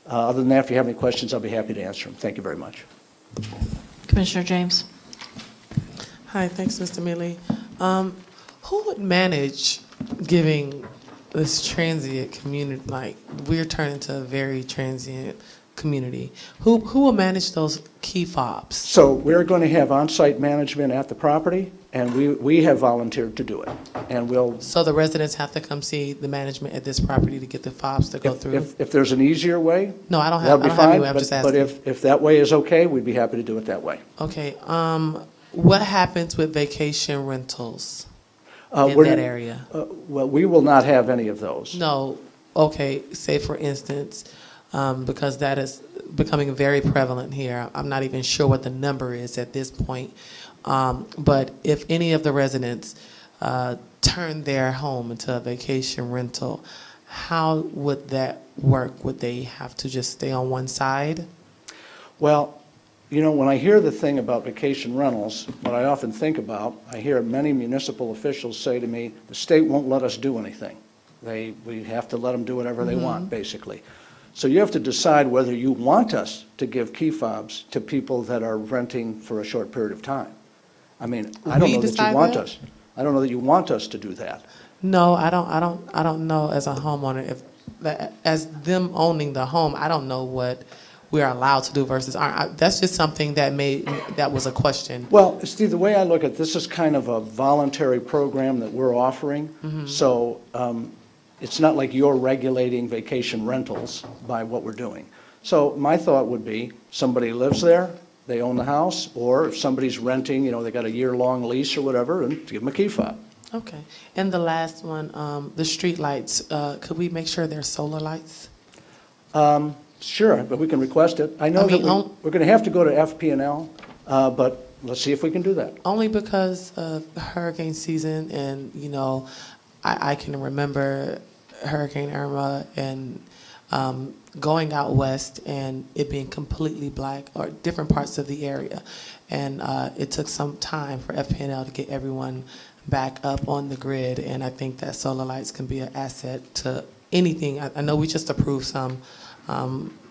Other than that, if you have any questions, I'll be happy to answer them. Thank you very much. Commissioner James. Hi, thanks, Mr. Mealy. Who would manage giving this transient community, like, we're turning to a very transient community. Who will manage those key fobs? So we're going to have on-site management at the property, and we have volunteered to do it. And we'll. So the residents have to come see the management at this property to get the fobs to go through? If there's an easier way, No, I don't that'll have be any fine. way, I'm just asking. But if that way is okay, we'd be happy to do it that way. Okay, what happens with vacation rentals in We're- that area? Well, we will not have any of those. No, okay, say for instance, because that is becoming very prevalent here. I'm not even sure what the number is at this point. But if any of the residents turn their home into a vacation rental, how would that work? Would they have to just stay on one side? Well, you know, when I hear the thing about vacation rentals, what I often think about, I hear many municipal officials say to me, the state won't let us do anything. We have to let them do whatever they want, basically. So you have to decide whether you want us to give key fobs to people that are renting for a short period of time. I mean, I don't know that you want us. I don't know that you want us to do that. No, I don't know as a homeowner, if, as them owning the home, I don't know what we're allowed to do versus aren't. That's just something that was a question. Well, Steve, the way I look at it, this is kind of a voluntary program that we're offering. So it's not like you're regulating vacation rentals by what we're doing. So my thought would be, somebody lives there, they own the house, or if somebody's renting, you know, they got a year-long lease or whatever, and give them a key fob. Okay. And the last one, the street lights, could we make sure they're solar lights? Sure, but we can request it. I know that we're going to have to go to FP&L, but let's see if we can do that. Only because of hurricane season, and, you know, I can remember Hurricane Irma and going out west and it being completely black, or different parts of the area. And it took some time for FP&L to get everyone back up on the grid, and I think that solar lights can be an asset to anything. I know we just approved some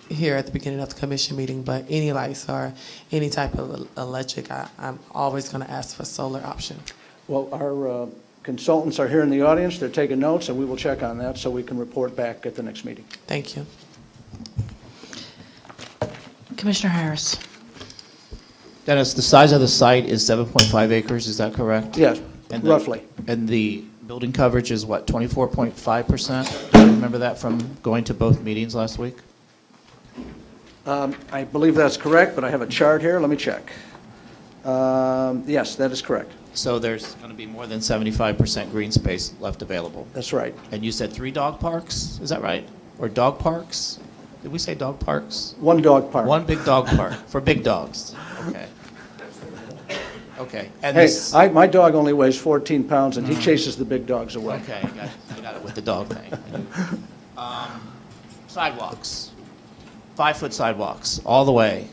here at the beginning of the commission meeting, but any lights or any type of electric, I'm always going to ask for solar option. Well, our consultants are here in the audience. They're taking notes, and we will check on that so we can report back at the next meeting. Thank you. Commissioner Harris. Dennis, the size of the site is 7.5 acres, is that correct? Yes, And roughly. And the building coverage is what, 24.5%? Do you remember that from going to both meetings last week? I believe that's correct, but I have a chart here. Let me check. Yes, that is correct. So there's going to be more than 75% green space left available? That's right. And you said 3 dog parks, is that right? Or dog parks? Did we say dog parks? 1 dog park. 1 big dog park for big dogs. Okay. Okay. And Hey, this, my dog only weighs 14 pounds, and he chases the big dogs away. okay, I got it with the dog thing. Sidewalks, 5-foot sidewalks, all the way.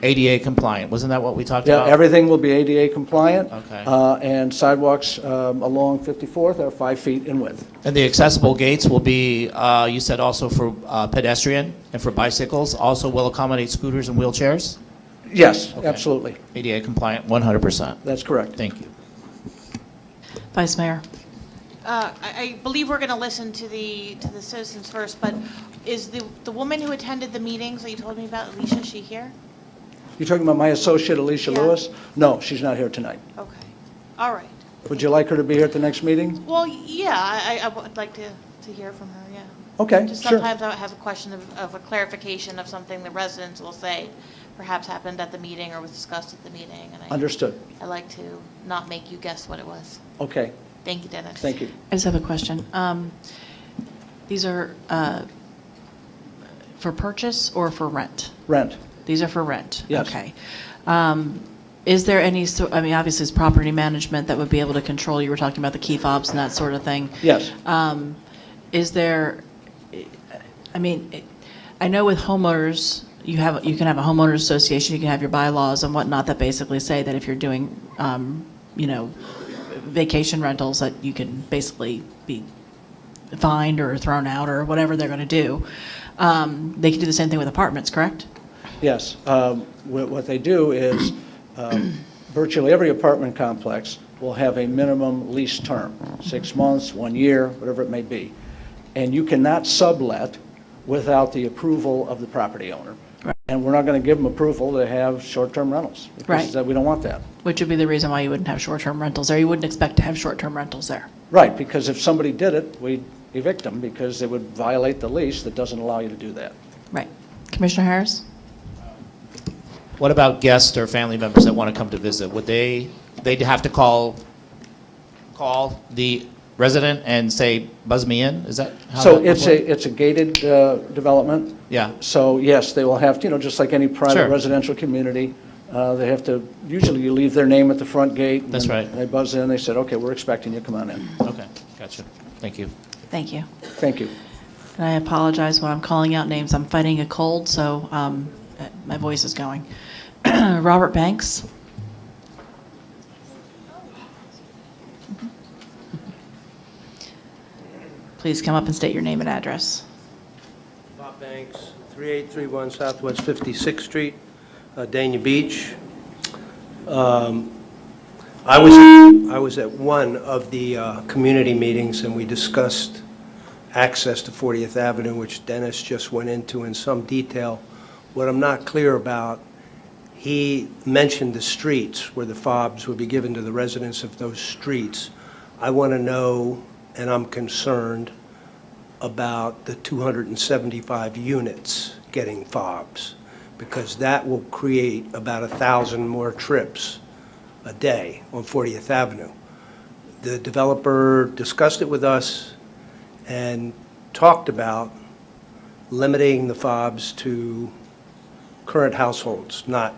ADA compliant, wasn't that what we talked Yeah, about? everything will be ADA compliant. Okay. And sidewalks along 54th are 5 feet in width. And the accessible gates will be, you said also for pedestrian and for bicycles, also will accommodate scooters and wheelchairs? Yes, Okay. absolutely. ADA compliant, 100%. That's correct. Thank you. Vice Mayor. I believe we're going to listen to the citizens first, but is the woman who attended the meetings that you told me about, Alicia, is she here? You're talking about my associate, Alicia Yeah. Lewis? No, she's not here tonight. Okay, all right. Would you like her to be here at the next meeting? Well, yeah, I would like to hear from her, yeah. Okay, Just sure. sometimes I have a question of a clarification of something the residents will say perhaps happened at the meeting or was discussed at the meeting. And Understood. I like to not make you guess what it was. Okay. Thank you, Dennis. Thank you. I just have a question. These are for purchase or for rent? Rent. These are for rent? Yes. Okay. Is there any, I mean, obviously it's property management that would be able to control, you were talking about the key fobs and that sort of thing. Yes. Is there, I mean, I know with homeowners, you can have a homeowners association, you can have your bylaws and whatnot that basically say that if you're doing, vacation rentals, that you can basically be fined or thrown out or whatever they're going to do. They can do the same thing with apartments, correct? Yes. What they do is virtually every apartment complex will have a minimum lease term, 6 months, 1 year, whatever it may be. And you cannot sublet without the approval of the property owner. Right. And we're not going to give them approval to have short-term rentals. Because Right. we don't want that. Which would be the reason why you wouldn't have short-term rentals there. You wouldn't expect to have short-term rentals there. Right, because if somebody did it, we'd evict them because they would violate the lease that doesn't allow you to do that. Right. Commissioner Harris? What about guests or family members that want to come to visit? Would they'd have to call the resident and say, buzz me in? Is that how So that would work? it's a gated development. Yeah. So yes, they will have to, just like any private Sure. residential community, they have to, usually you leave their name at the front gate. That's right. They buzz in, they said, okay, we're expecting you, come on in. Okay, gotcha. Thank you. Thank you. Thank you. And I apologize when I'm calling out names. I'm fighting a cold, so my voice is going. Robert Banks? Please come up and state your name and address. Bob Banks, 3831 Southwest 56th Street, Dania Beach. I was at one of the community meetings, and we discussed access to 40th Avenue, which Dennis just went into in some detail. What I'm not clear about, he mentioned the streets where the fobs would be given to the residents of those streets. I want to know, and I'm concerned about the 275 units getting fobs, because that will create about 1,000 more trips a day on 40th Avenue. The developer discussed it with us and talked about limiting the fobs to current households, not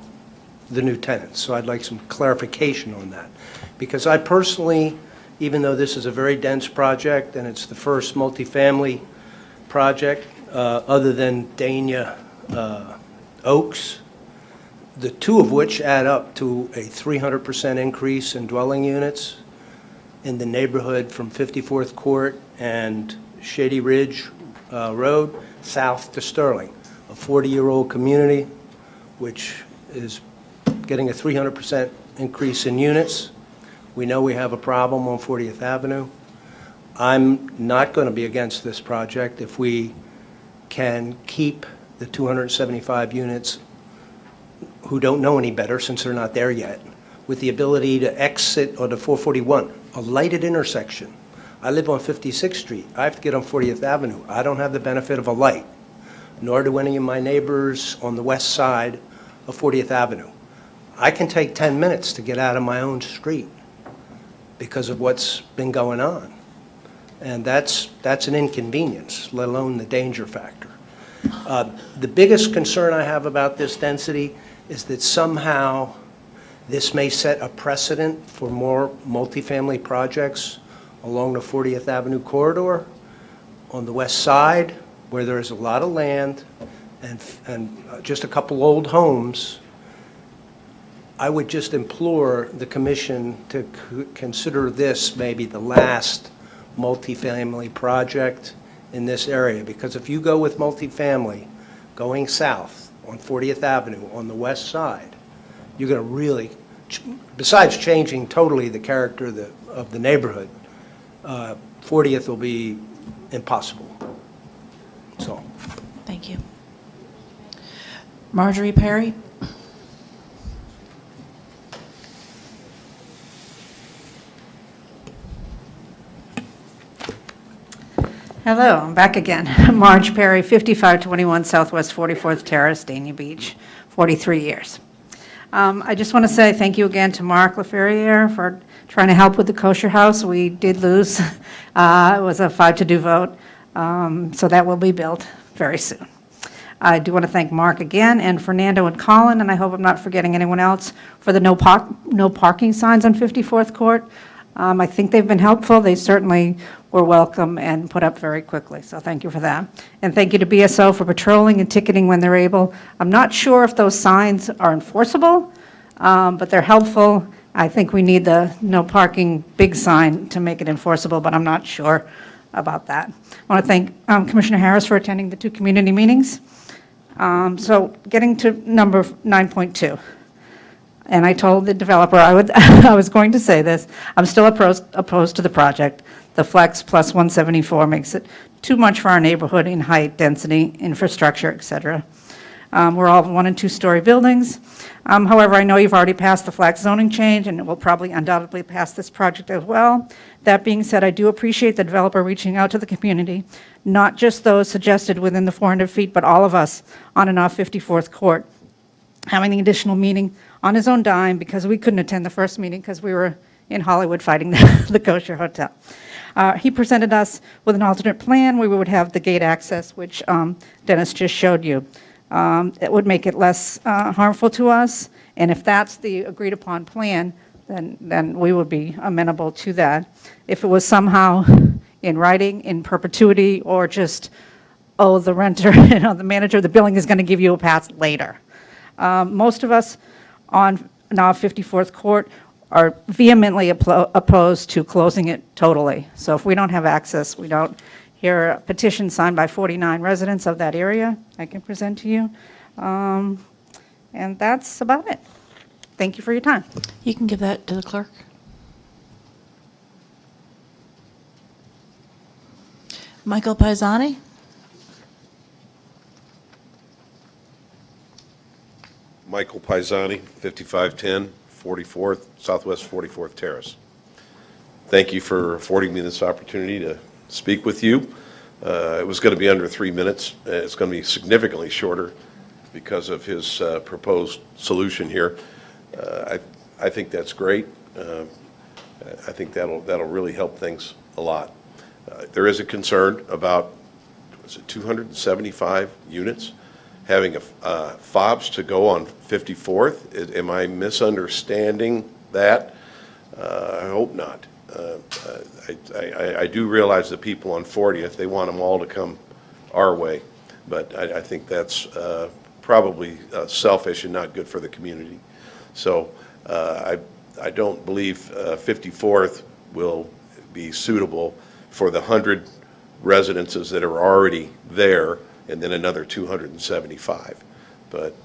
the new tenants. So I'd like some clarification on that. Because I personally, even though this is a very dense project and it's the first multifamily project other than Dania Oaks, the two of which add up to a 300% increase in dwelling units in the neighborhood from 54th Court and Shady Ridge Road south to Sterling, a 40-year-old community which is getting a 300% increase in units. We know we have a problem on 40th Avenue. I'm not going to be against this project if we can keep the 275 units who don't know any better since they're not there yet, with the ability to exit on the 441, a lighted intersection. I live on 56th Street. I have to get on 40th Avenue. I don't have the benefit of a light, nor do any of my neighbors on the west side of 40th Avenue. I can take 10 minutes to get out of my own street because of what's been going on. And that's an inconvenience, let alone the danger factor. The biggest concern I have about this density is that somehow this may set a precedent for more multifamily projects along the 40th Avenue corridor on the west side, where there is a lot of land and just a couple old homes I would just implore the commission to consider this maybe the last multifamily project in this area, because if you go with multifamily going south on 40th Avenue on the west side, you're going to really, besides changing totally the character of the neighborhood, 40th will be impossible. So. Thank you. Marjorie Perry? Hello, I'm back again. Marge Perry, 5521 Southwest 44th Terrace, Dania Beach, 43 years. I just want to say thank you again to Mark LaFerriere for trying to help with the kosher house. We did lose. It was a 5-2 vote, so that will be built very soon. I do want to thank Mark again, and Fernando and Colin, and I hope I'm not forgetting anyone else, for the no parking signs on 54th Court. I think they've been helpful. They certainly were welcome and put up very quickly, so thank you for that. And thank you to BSO for patrolling and ticketing when they're able. I'm not sure if those signs are enforceable, but they're helpful. I think we need the no parking big sign to make it enforceable, but I'm not sure about that. I want to thank Commissioner Harris for attending the 2 community meetings. So getting to number 9.2. And I told the developer I was going to say this. I'm still opposed to the project. The flex plus 174 makes it too much for our neighborhood in height, density, infrastructure, et cetera. We're all 1- and 2-story buildings. However, I know you've already passed the flex zoning change, and it will probably undoubtedly pass this project as well. That being said, I do appreciate the developer reaching out to the community, not just those suggested within the 400 feet, but all of us on and off 54th Court, having the additional meeting on his own dime because we couldn't attend the first meeting because we were in Hollywood fighting the kosher hotel. He presented us with an alternate plan where we would have the gate access, which Dennis just showed you. It would make it less harmful to us, and if that's the agreed upon plan, then we would be amenable to that. If it was somehow in writing, in perpetuity, or just, oh, the renter, the manager of the building is going to give you a pass later. Most of us on now 54th Court are vehemently opposed to closing it totally. So if we don't have access, we don't hear a petition signed by 49 residents of that area I can present to you. And that's about it. Thank you for your time. You can give that to the clerk. Michael Paisani? Michael Paisani, 5510 44th, Southwest 44th Terrace. Thank you for affording me this opportunity to speak with you. It was going to be under 3 minutes. It's going to be significantly shorter because of his proposed solution here. I think that's great. I think that'll really help things a lot. There is a concern about, was it 275 units? Having fobs to go on 54th? Am I misunderstanding that? I hope not. I do realize the people on 40th, they want them all to come our way, but I think that's probably selfish and not good for the community. So I don't believe 54th will be suitable for the 100 residences that are already there, and then another 275. But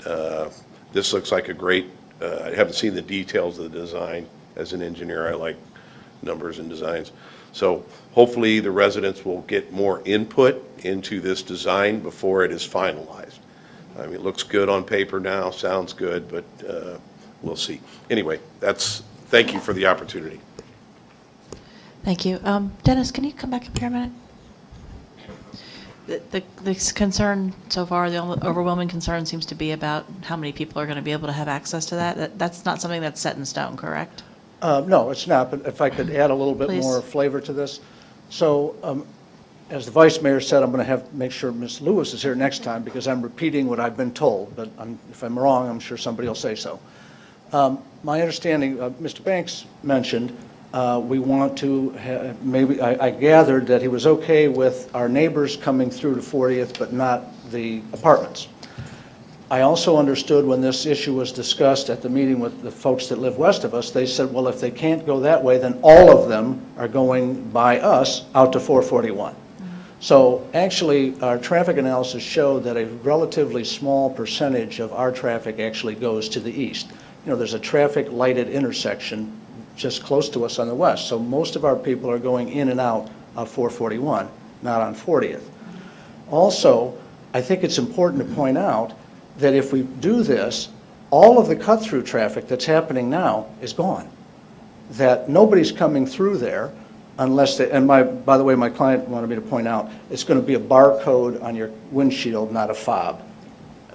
this looks like a great, I haven't seen the details of the design. As an engineer, I like numbers and designs. So hopefully the residents will get more input into this design before it is finalized. I mean, it looks good on paper now, sounds good, but we'll see. Anyway, thank you for the opportunity. Thank you. Dennis, can you come back up here a minute? The concern so far, the overwhelming concern seems to be about how many people are going to be able to have access to that. That's not something that's set in stone, correct? No, it's not, but if I could add a little bit Please. more flavor to this. So, as the Vice Mayor said, I'm going to have to make sure Ms. Lewis is here next time because I'm repeating what I've been told, but if I'm wrong, I'm sure somebody will say so. My understanding, Mr. Banks mentioned, we want to have, maybe, I gathered that he was okay with our neighbors coming through to 40th, but not the apartments. I also understood when this issue was discussed at the meeting with the folks that live west of us, they said, well, if they can't go that way, then all of them are going by us out to 441. So actually, our traffic analysis showed that a relatively small percentage of our traffic actually goes to the east. You know, there's a traffic lighted intersection just close to us on the west, so most of our people are going in and out of 441, not on 40th. Also, I think it's important to point out that if we do this, all of the cut-through traffic that's happening now is gone. That nobody's coming through there unless they, and by the way, my client wanted me to point out, it's going to be a barcode on your windshield, not a fob.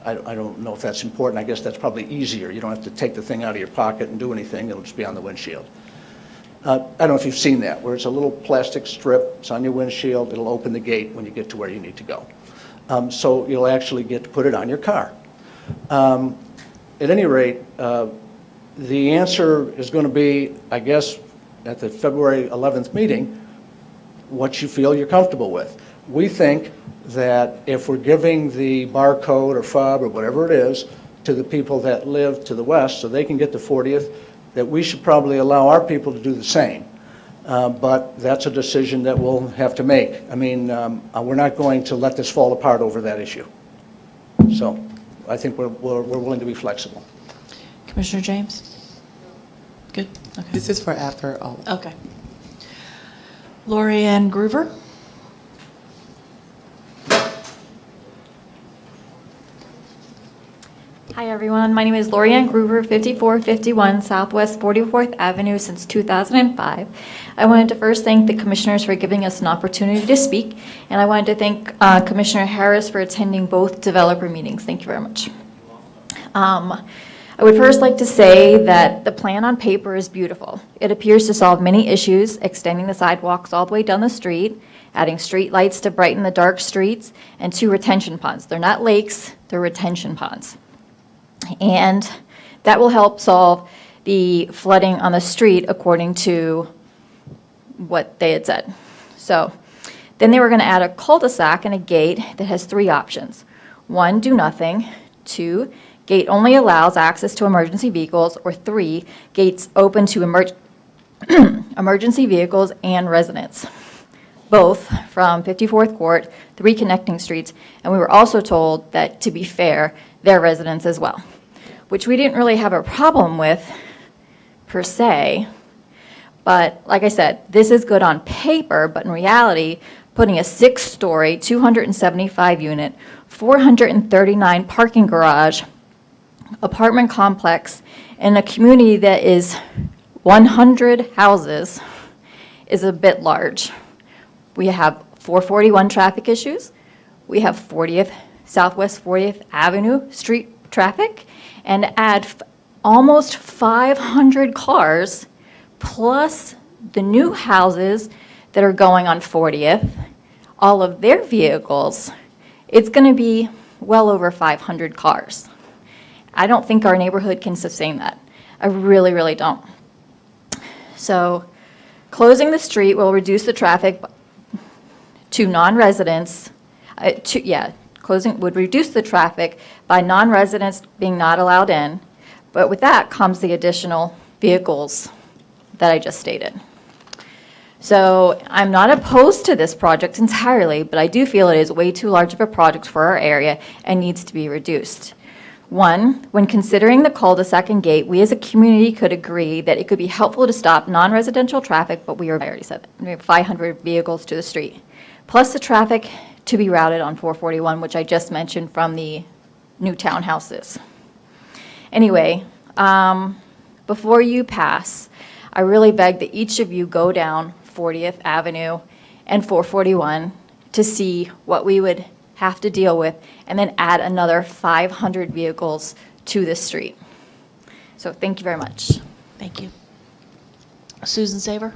I don't know if that's important. I guess that's probably easier. You don't have to take the thing out of your pocket and do anything. It'll just be on the windshield. I don't know if you've seen that, where it's a little plastic strip. It's on your windshield. It'll open the gate when you get to where you need to go. So you'll actually get to put it on your car. At any rate, the answer is going to be, I guess, at the February 11th meeting, what you feel you're comfortable with. We think that if we're giving the barcode or fob or whatever it is to the people that live to the west so they can get to 40th, that we should probably allow our people to do the same. But that's a decision that we'll have to make. I mean, we're not going to let this fall apart over that issue. So I think we're willing to be flexible. Commissioner James? Good? Okay. This is for after all. Okay. Lori Ann Groover? Hi, everyone. My name is Lori Ann Groover, 5451 Southwest 44th Avenue since 2005. I wanted to first thank the commissioners for giving us an opportunity to speak, and I wanted to thank Commissioner Harris for attending both developer meetings. Thank you very much. I would first like to say that the plan on paper is beautiful. It appears to solve many issues, extending the sidewalks all the way down the street, adding street lights to brighten the dark streets, and 2 retention ponds. They're not lakes, they're retention ponds. And that will help solve the flooding on the street according to what they had said. So then they were going to add a cul-de-sac and a gate that has 3 options. 1, do nothing. 2, gate only allows access to emergency vehicles. Or 3, gates open to emergency vehicles and residents, both from 54th Court, 3 connecting streets. And we were also told that, to be fair, they're residents as well, which we didn't really have a problem with per se. But like I said, this is good on paper, but in reality, putting a 6-story, 275-unit, 439 parking garage apartment complex in a community that is 100 houses is a bit large. We have 441 traffic issues. We have Southwest 40th Avenue street traffic, and add almost 500 cars plus the new houses that are going on 40th, all of their vehicles. It's going to be well over 500 cars. I don't think our neighborhood can sustain that. I really, really don't. So closing the street will reduce the traffic to non-residents. Closing would reduce the traffic by non-residents being not allowed in, but with that comes the additional vehicles that I just stated. So I'm not opposed to this project entirely, but I do feel it is way too large of a project for our area and needs to be reduced. 1, when considering the cul-de-sac and gate, we as a community could agree that it could be helpful to stop non-residential traffic, but I already said that, we have 500 vehicles to the street, plus the traffic to be routed on 441, which I just mentioned from the new townhouses. Anyway, before you pass, I really beg that each of you go down 40th Avenue and 441 to see what we would have to deal with, and then add another 500 vehicles to this street. So thank you very much. Thank you. Susan Saver?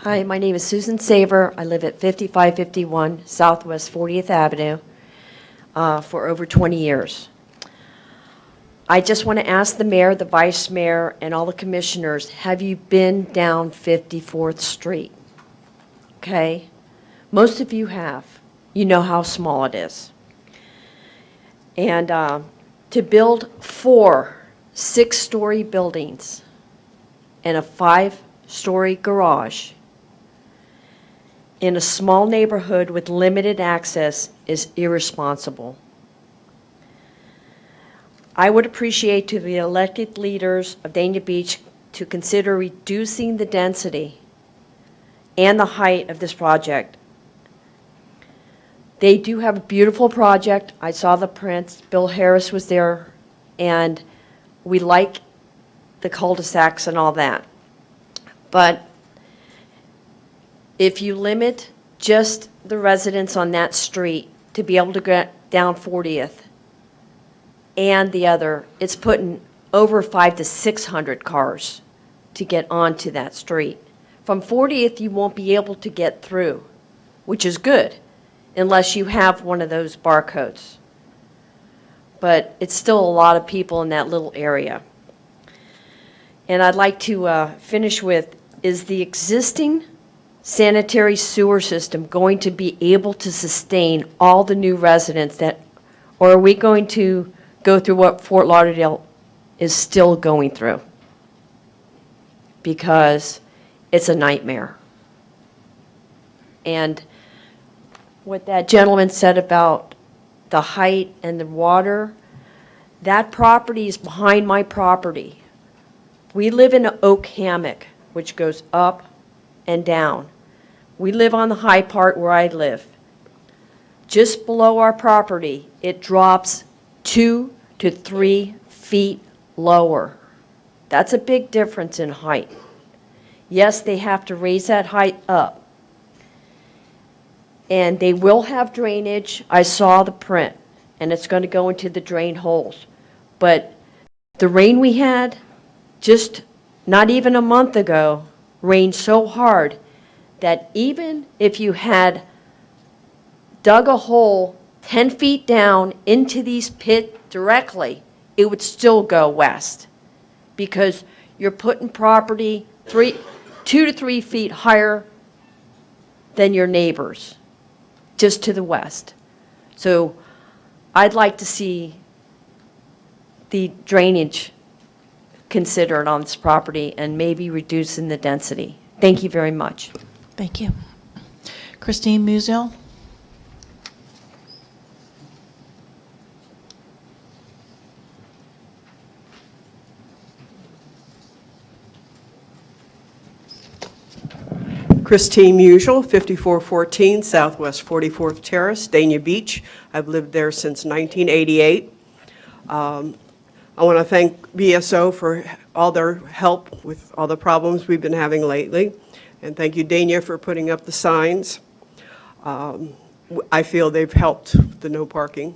Hi, my name is Susan Saver. I live at 5551 Southwest 40th Avenue for over 20 years. I just want to ask the mayor, the vice mayor, and all the commissioners, have you been down 54th Street? Okay? Most of you have. You know how small it is. And to build 4 6-story buildings and a 5-story garage in a small neighborhood with limited access is irresponsible. I would appreciate to the elected leaders of Dania Beach to consider reducing the density and the height of this project. They do have a beautiful project. I saw the prints. Bill Harris was there, and we like the cul-de-sacs and all that. But if you limit just the residents on that street to be able to get down 40th and the other, it's putting over 500 to 600 cars to get onto that street. From 40th, you won't be able to get through, which is good, unless you have one of those barcodes. But it's still a lot of people in that little area. And I'd like to finish with, is the existing sanitary sewer system going to be able to sustain all the new residents that, or are we going to go through what Fort Lauderdale is still going through? Because it's a nightmare. And what that gentleman said about the height and the water, that property is behind my property. We live in an oak hammock, which goes up and down. We live on the high part where I live. Just below our property, it drops 2 to 3 feet lower. That's a big difference in height. Yes, they have to raise that height up. And they will have drainage. I saw the print, and it's going to go into the drain holes. But the rain we had just not even a month ago rained so hard that even if you had dug a hole 10 feet down into these pits directly, it would still go west because you're putting property 2 to 3 feet higher than your neighbors, just to the west. So I'd like to see the drainage considered on this property and maybe reducing the density. Thank you very much. Thank you. Christine Musiel? Christine Musial, 5414 Southwest 44th Terrace, Dania Beach. I've lived there since 1988. I want to thank BSO for all their help with all the problems we've been having lately. And thank you, Dania, for putting up the signs. I feel they've helped the no parking.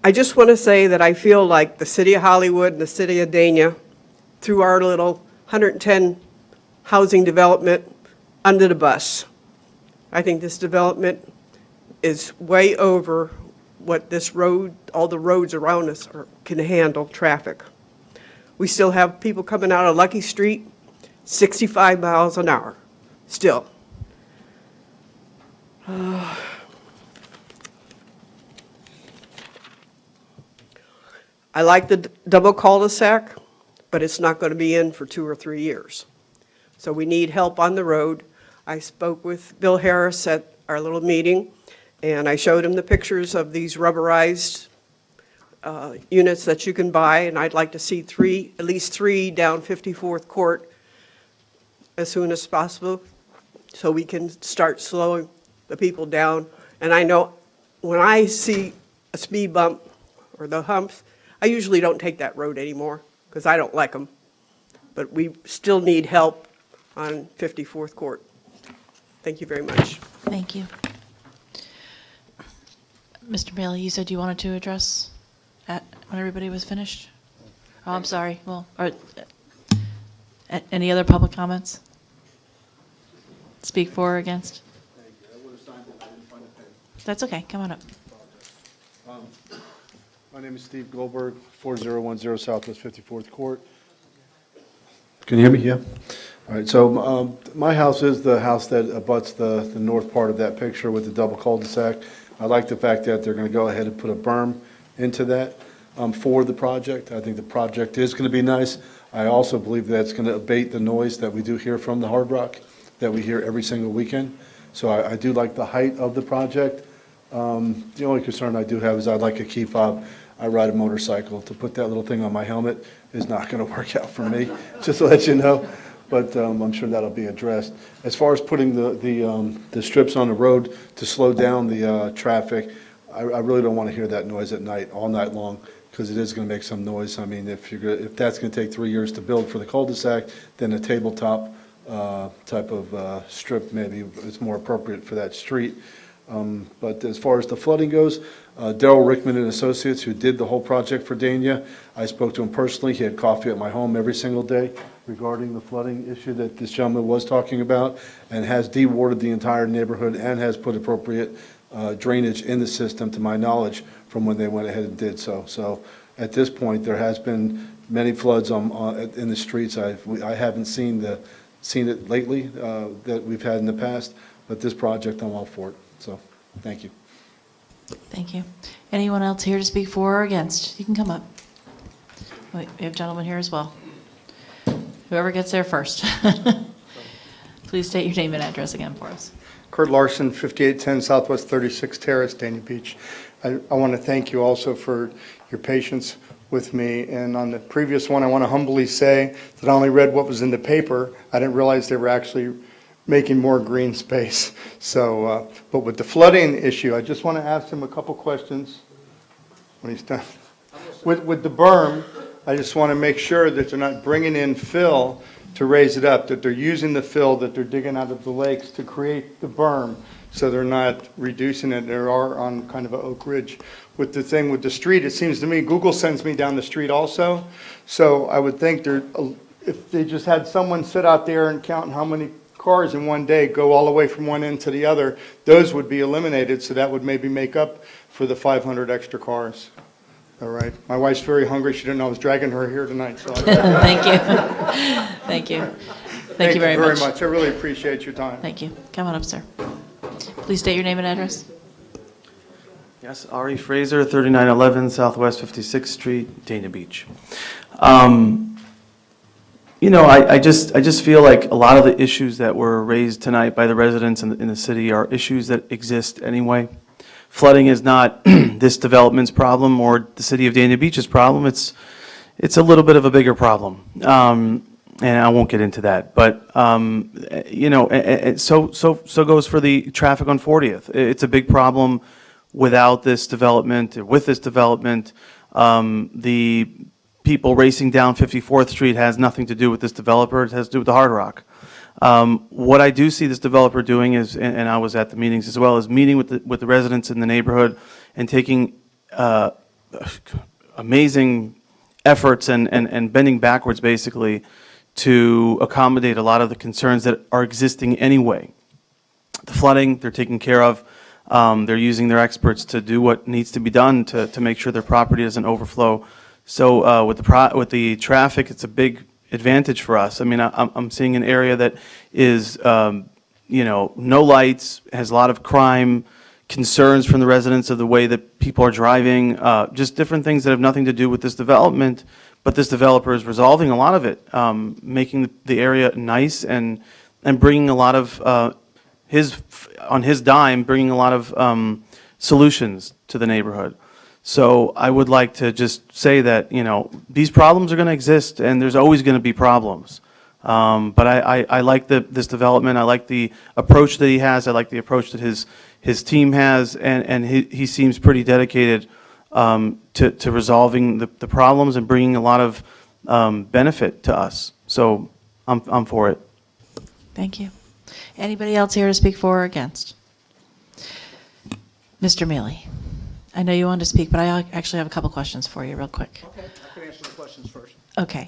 I just want to say that I feel like the City of Hollywood and the City of Dania, through our little 110 housing development, under the bus. I think this development is way over what this road, all the roads around us can handle traffic. We still have people coming out of Lucky Street 65 miles an hour, still. I like the double cul-de-sac, but it's not going to be in for 2 or 3 years. So we need help on the road. I spoke with Bill Harris at our little meeting, and I showed him the pictures of these rubberized units that you can buy, and I'd like to see at least three down 54th Court as soon as possible so we can start slowing the people down. And I know when I see a speed bump or the humps, I usually don't take that road anymore because I don't like them. But we still need help on 54th Court. Thank you very much. Thank you. Mr. Bailey, you said you wanted to address when everybody was finished? Oh, I'm sorry. Well, any other public comments? Speak for or against? Thank you. I would have signed it, I didn't find the pen. That's okay. Come on up. My name is Steve Goldberg, 4010 Southwest 54th Court. Can you hear me? Yeah. All right, so my house is the house that abuts the north part of that picture with the double cul-de-sac. I like the fact that they're going to go ahead and put a berm into that for the project. I think the project is going to be nice. I also believe that it's going to abate the noise that we do hear from the Hard Rock, that we hear every single weekend. So I do like the height of the project. The only concern I do have is I'd like a key fob. I ride a motorcycle. To put that little thing on my helmet is not going to work out for me, just to let you know. But I'm sure that'll be addressed. As far as putting the strips on the road to slow down the traffic, I really don't want to hear that noise at night, all night long, because it is going to make some noise. I mean, if that's going to take 3 years to build for the cul-de-sac, then a tabletop type of strip maybe is more appropriate for that street. But as far as the flooding goes, Darrell Rickman and Associates, who did the whole project for Dania, I spoke to him personally. He had coffee at my home every single day regarding the flooding issue that this gentleman was talking about, and has dewarded the entire neighborhood and has put appropriate drainage in the system, to my knowledge, from when they went ahead and did so. So at this point, there has been many floods in the streets. I haven't seen it lately that we've had in the past, but this project, I'm all for it. So, thank you. Thank you. Anyone else here to speak for or against? You can come up. Wait, we have a gentleman here as well. Whoever gets there first. Please state your name and address again for us. Kurt Larson, 5810 Southwest 36 Terrace, Dania Beach. I want to thank you also for your patience with me. And on the previous one, I want to humbly say that I only read what was in the paper. I didn't realize they were actually making more green space. So, but with the flooding issue, I just want to ask him a couple questions when he's done. With the berm, I just want to make sure that they're not bringing in fill to raise it up, that they're using the fill that they're digging out of the lakes to create the berm, so they're not reducing it. They are on kind of an Oak Ridge. With the thing with the street, it seems to me, Google sends me down the street also, so I would think if they just had someone sit out there and count how many cars in one day go all the way from one end to the other, those would be eliminated, so that would maybe make up for the 500 extra cars. All right. My wife's very hungry. She didn't know I was dragging her here tonight. So Thank you. Thank you. Thank you very much. I really appreciate your time. Thank you. Come on up, sir. Please state your name and address. Yes, Ari Fraser, 3911 Southwest 56th Street, Dania Beach. I just feel like a lot of the issues that were raised tonight by the residents in the city are issues that exist anyway. Flooding is not this development's problem or the city of Dania Beach's problem. It's a little bit of a bigger problem, and I won't get into that. But so goes for the traffic on 40th. It's a big problem without this development. With this development, the people racing down 54th Street has nothing to do with this developer. It has to do with the Hard Rock. What I do see this developer doing is, and I was at the meetings as well, is meeting with the residents in the neighborhood and taking amazing efforts and bending backwards basically to accommodate a lot of the concerns that are existing anyway. The flooding, they're taking care of. They're using their experts to do what needs to be done to make sure their property doesn't overflow. So with the traffic, it's a big advantage for us. I mean, I'm seeing an area that is, no lights, has a lot of crime, concerns from the residents of the way that people are driving, just different things that have nothing to do with this development, but this developer is resolving a lot of it, making the area nice and bringing a lot of, on his dime, bringing a lot of solutions to the neighborhood. So I would like to just say that, these problems are going to exist and there's always going to be problems. But I like this development. I like the approach that he has. I like the approach that his team has, and he seems pretty dedicated to resolving the problems and bringing a lot of benefit to us. So I'm for it. Thank you. Anybody else here to speak for or against? Mr. Mealy. I know you wanted to speak, but I actually have a couple questions for you real quick. Okay, I can answer the questions first. Okay.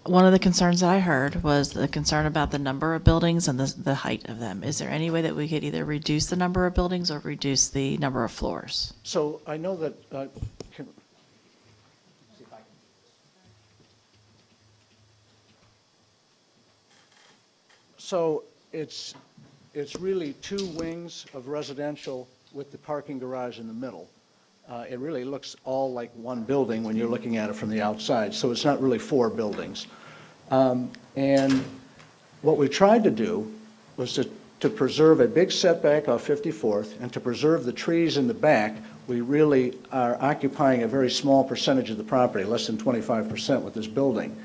one of the concerns that I heard was the concern about the number of buildings and the height of them. Is there any way that we could either reduce the number of buildings or reduce the number of floors? So I know that, so it's really two wings of residential with the parking garage in the middle. It really looks all like one building when you're looking at it from the outside, so it's not really four buildings. And what we tried to do was to preserve a big setback off 54th, and to preserve the trees in the back. We really are occupying a very small percentage of the property, less than 25% with this building.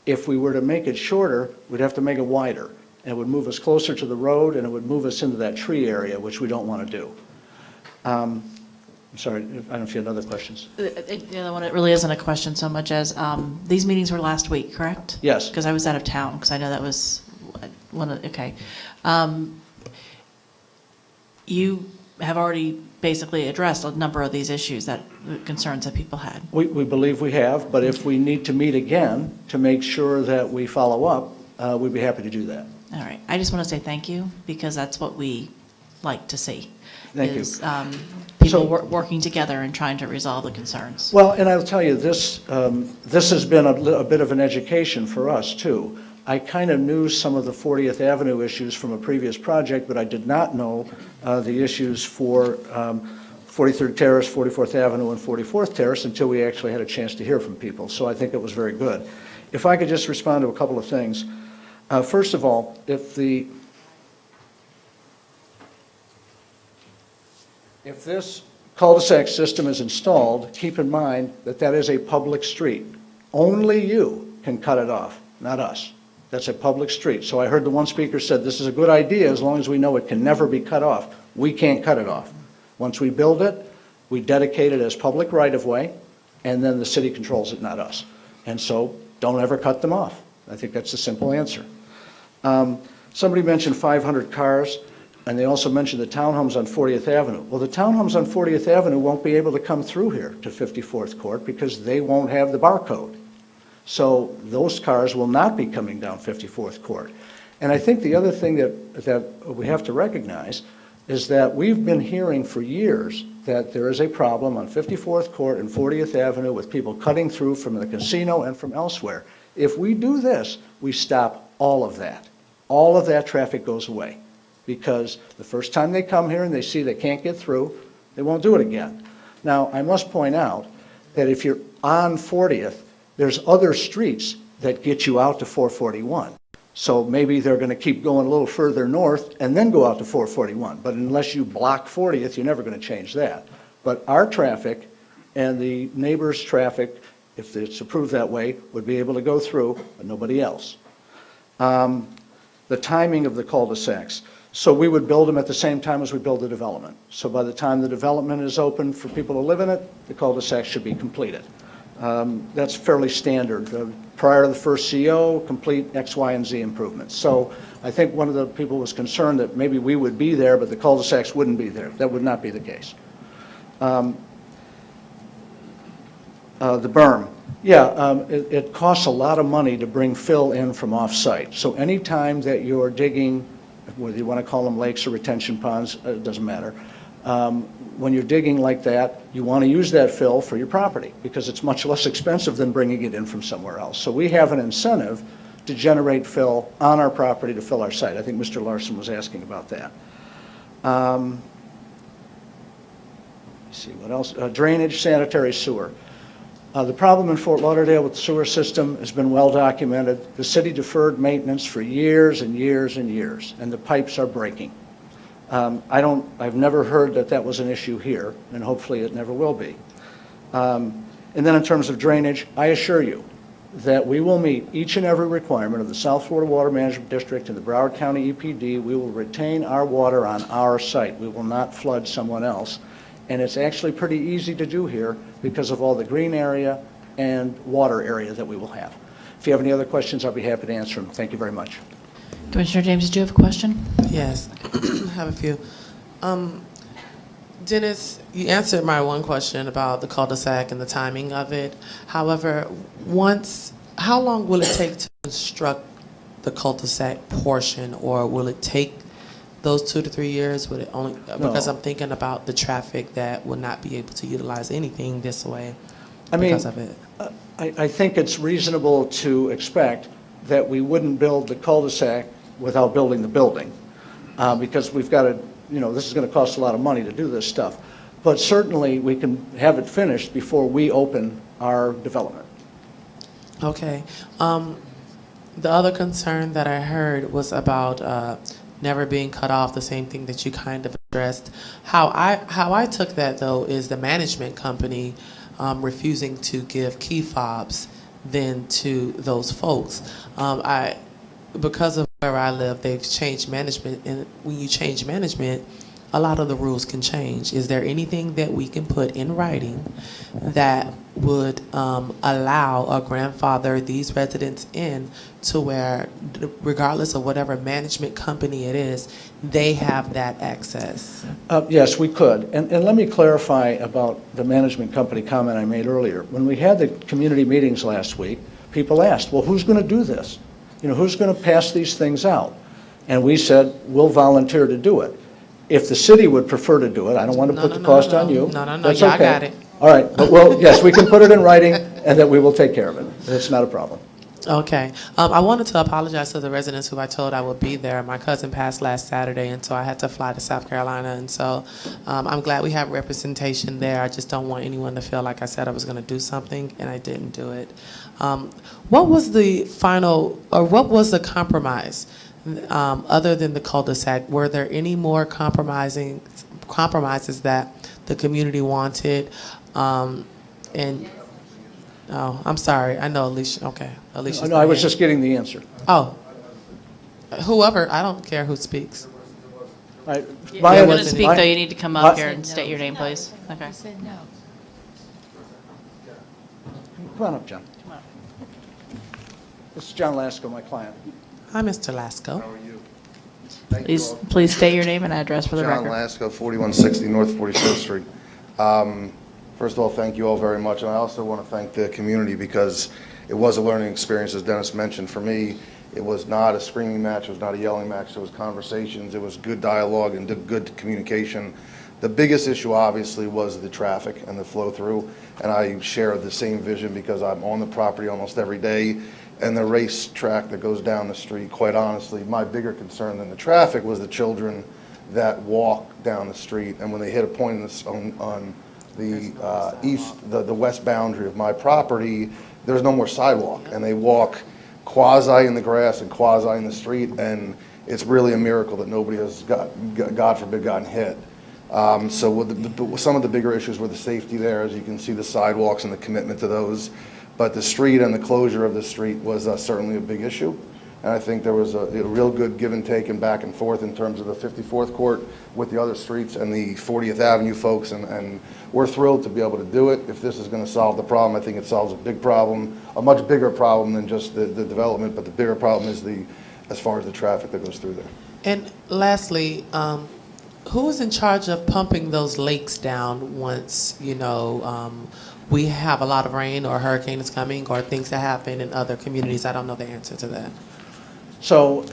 If we were to make it shorter, we'd have to make it wider. And it would move us closer to the road, and it would move us into that tree area, which we don't want to do. I'm sorry, I don't know if you had other questions. The other one, it really isn't a question so much as, these meetings were last week, correct? Yes. Because I was out of town, because I know that was one of, okay. You have already basically addressed a number of these issues, that concerns that people had. We believe we have, but if we need to meet again to make sure that we follow up, we'd be happy to do that. All right. I just want to say thank you, because that's what we like to see. Thank you. is, people working together and trying to resolve the concerns. Well, and I'll tell you, this has been a bit of an education for us, too. I kind of knew some of the 40th Avenue issues from a previous project, but I did not know the issues for 43rd Terrace, 44th Avenue, and 44th Terrace until we actually had a chance to hear from people. So I think it was very good. If I could just respond to a couple of things. First of all, if this cul-de-sac system is installed, keep in mind that that is a public street. Only you can cut it off, not us. That's a public street. So I heard the one speaker said, this is a good idea as long as we know it can never be cut off. We can't cut it off. Once we build it, we dedicate it as public right-of-way, and then the city controls it, not us. And so don't ever cut them off. I think that's the simple answer. Somebody mentioned 500 cars, and they also mentioned the townhomes on 40th Avenue. Well, the townhomes on 40th Avenue won't be able to come through here to 54th Court because they won't have the barcode. So those cars will not be coming down 54th Court. And I think the other thing that we have to recognize is that we've been hearing for years that there is a problem on 54th Court and 40th Avenue with people cutting through from the casino and from elsewhere. If we do this, we stop all of that. All of that traffic goes away, because the first time they come here and they see they can't get through, they won't do it again. Now, I must point out that if you're on 40th, there's other streets that get you out to 441. So maybe they're going to keep going a little further north and then go out to 441. But unless you block 40th, you're never going to change that. But our traffic and the neighbors' traffic, if it's approved that way, would be able to go through, but nobody else. The timing of the cul-de-sacs. So we would build them at the same time as we build the development. So by the time the development is open for people to live in it, the cul-de-sac should be completed. That's fairly standard. Prior to the first CO, complete X, Y, and Z improvements. So I think one of the people was concerned that maybe we would be there, but the cul-de-sacs wouldn't be there. That would not be the case. The berm. Yeah, it costs a lot of money to bring fill in from off-site. So anytime that you're digging, whether you want to call them lakes or retention ponds, it doesn't matter. When you're digging like that, you want to use that fill for your property because it's much less expensive than bringing it in from somewhere else. So we have an incentive to generate fill on our property to fill our site. I think Mr. Larson was asking about that. Let's see, what else? Drainage, sanitary, sewer. The problem in Fort Lauderdale with the sewer system has been well documented. The city deferred maintenance for years and years and years, and the pipes are breaking. I've never heard that that was an issue here, and hopefully it never will be. And then in terms of drainage, I assure you that we will meet each and every requirement of the South Florida Water Management District and the Broward County EPD. We will retain our water on our site. We will not flood someone else. And it's actually pretty easy to do here because of all the green area and water area that we will have. If you have any other questions, I'll be happy to answer them. Thank you very much. Commissioner James, did you have a question? Yes, I have a few. Dennis, you answered my one question about the cul-de-sac and the timing of it. However, once How long will it take to construct the cul-de-sac portion, or will it take those 2 to 3 years? Would it only, because I'm thinking about the traffic that will not be able to utilize anything this way because of it. I think it's reasonable to expect that we wouldn't build the cul-de-sac without building the building, because we've got to, this is going to cost a lot of money to do this stuff. But certainly, we can have it finished before we open our development. Okay. The other concern that I heard was about never being cut off, the same thing that you kind of addressed. How I took that, though, is the management company refusing to give key fobs then to those folks. Because of where I live, they've changed management, and when you change management, a lot of the rules can change. Is there anything that we can put in writing that would allow or grandfather these residents in to where, regardless of whatever management company it is, they have that access? Yes, we could. And let me clarify about the management company comment I made earlier. When we had the community meetings last week, people asked, well, who's going to do this? Who's going to pass these things out? And we said, we'll volunteer to do it. If the city would prefer to do it, I don't want to put the cost on you. No, That's yeah, okay. I got it. All right, but yes, we can put it in writing, and that we will take care of it. It's not a problem. Okay. I wanted to apologize to the residents who I told I would be there. My cousin passed last Saturday, and so I had to fly to South Carolina. And so I'm glad we have representation there. I just don't want anyone to feel like I said I was going to do something, and I didn't do it. What was the final, or what was the compromise other than the cul-de-sac? Were there any more compromises that the community wanted? I'm sorry. I know Alicia. Okay, Alicia. No, I was just getting the answer. Oh, whoever. I don't care who speaks. If you want to speak, though, you need to come up here and state your name, please. Okay. I said no. Come on up, John. This is John Lasko, my client. Hi, Mr. Lasko. How are you? Please state your name and address for the John record. Lasko, 4160 North 45th Street. First of all, thank you all very much, and I also want to thank the community because it was a learning experience, as Dennis mentioned. For me, it was not a screaming match, it was not a yelling match, it was conversations, it was good dialogue and good communication. The biggest issue, obviously, was the traffic and the flow-through, and I share the same vision because I'm on the property almost every day, and the racetrack that goes down the street, quite honestly, my bigger concern than the traffic was the children that walk down the street, and when they hit a point on the the west boundary of my property, there's no more sidewalk, and they walk quasi in the grass and quasi in the street, and it's really a miracle that nobody has God forbid, gotten hit. So with some of the bigger issues were the safety there, as you can see, the sidewalks and the commitment to those. But the street and the closure of the street was certainly a big issue. And I think there was a real good give and take and back and forth in terms of the 54th Court with the other streets and the 40th Avenue folks. And we're thrilled to be able to do it. If this is going to solve the problem, I think it solves a big problem, a much bigger problem than just the development. But the bigger problem is as far as the traffic that goes through there. And lastly, who is in charge of pumping those lakes down once, we have a lot of rain or a hurricane is coming or things that happen in other communities? I don't know the answer to that. So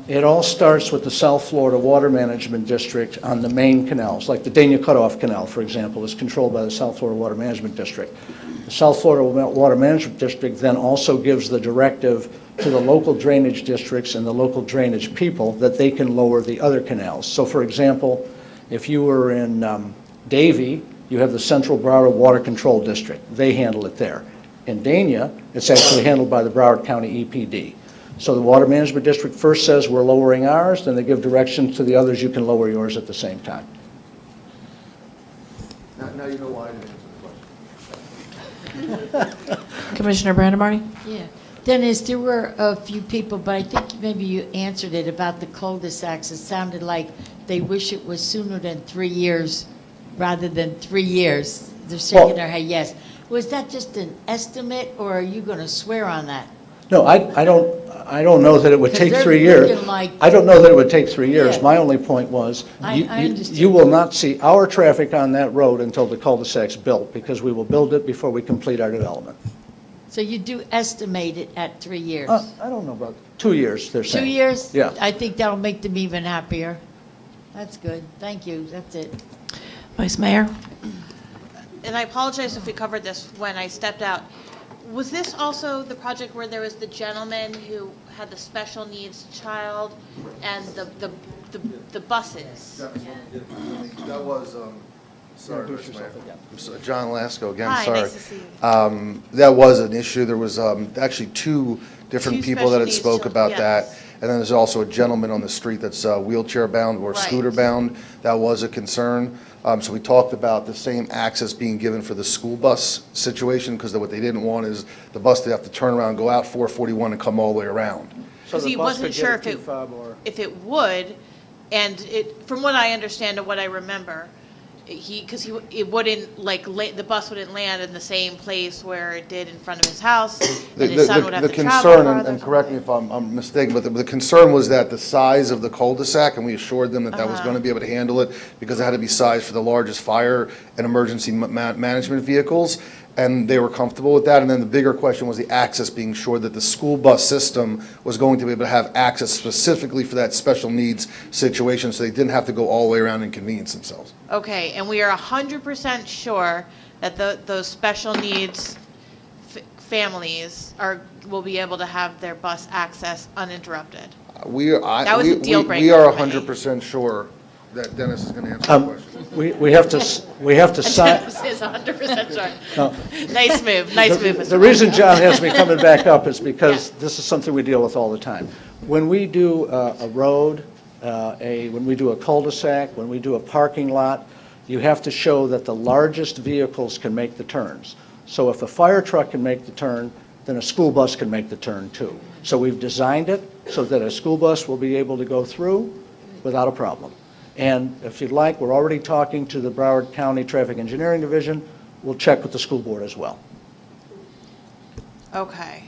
it all starts with the South Florida Water Management District on the main canals, like the Dania Cutoff Canal, for example, is controlled by the South Florida Water Management District. The South Florida Water Management District then also gives the directive to the local drainage districts and the local drainage people that they can lower the other canals. So, for example, if you were in Davie, you have the Central Broward Water Control District. They handle it there. In Dania, it's actually handled by the Broward County EPD. So the Water Management District first says we're lowering ours, then they give directions to the others, you can lower yours at the same time. Now you know why I didn't answer the question. Commissioner Brandemarty? Yeah. Dennis, there were a few people, but I think maybe you answered it about the cul-de-sacs. It sounded like they wish it was sooner than 3 years rather than 3 years. They're shaking their head yes. Was that just an estimate, or are you going to swear on that? No, I don't know that it would take 3 they're years. looking like- I don't know that it would take 3 years. Yeah. My only point was, I understand. you will not see our traffic on that road until the cul-de-sac's built, because we will build it before we complete our development. So you do estimate it at 3 years? I don't know about 2 years, they're 2 saying. years? Yeah. I think that'll make them even happier. That's good. Thank you. That's it. Vice Mayor? And I apologize if we covered this when I stepped out. Was this also the project where there was the gentleman who had the special needs child and the buses? That was, sorry, Mr. Mayor. I'm sorry, John Lasco again, Hi, sorry. nice to see you. That was an issue. There was actually two different Two people that had special spoke needs about children, that. yes. And then there's also a gentleman on the street that's wheelchair bound or Right. scooter bound. That was a concern. So we talked about the same access being given for the school bus situation, because what they didn't want is the bus to have to turn around, go out 441 and come all the way around. Because he wasn't sure if it would, and from what I understand and what I remember, it wouldn't, the bus wouldn't land in the same place where it did in front of his house, and his son would have to travel concern, farther. and correct me if I'm mistaken, but the concern was that the size of the cul-de-sac, and we assured them that was going to be able to handle it, because it had to be sized for the largest fire and emergency management vehicles, and they were comfortable with that. And then the bigger question was the access, being sure that the school bus system was going to be able to have access specifically for that special needs situation, so they didn't have to go all the way around and inconvenience themselves. Okay, and we are 100% sure that those special needs families will be able to have their bus access uninterrupted. That was a deal breaker We are for me. 100% sure that Dennis is going to answer the question. We have to sign. Dennis is 100% sure. No. Nice move, nice move, Mr. The reason John has me coming back up is because this is something we deal with all the time. When we do a road, when we do a cul-de-sac, when we do a parking lot, you have to show that the largest vehicles can make the turns. So if a fire truck can make the turn, then a school bus can make the turn too. So we've designed it so that a school bus will be able to go through without a problem. And if you'd like, we're already talking to the Broward County Traffic Engineering Division. We'll check with the school board as well. Okay.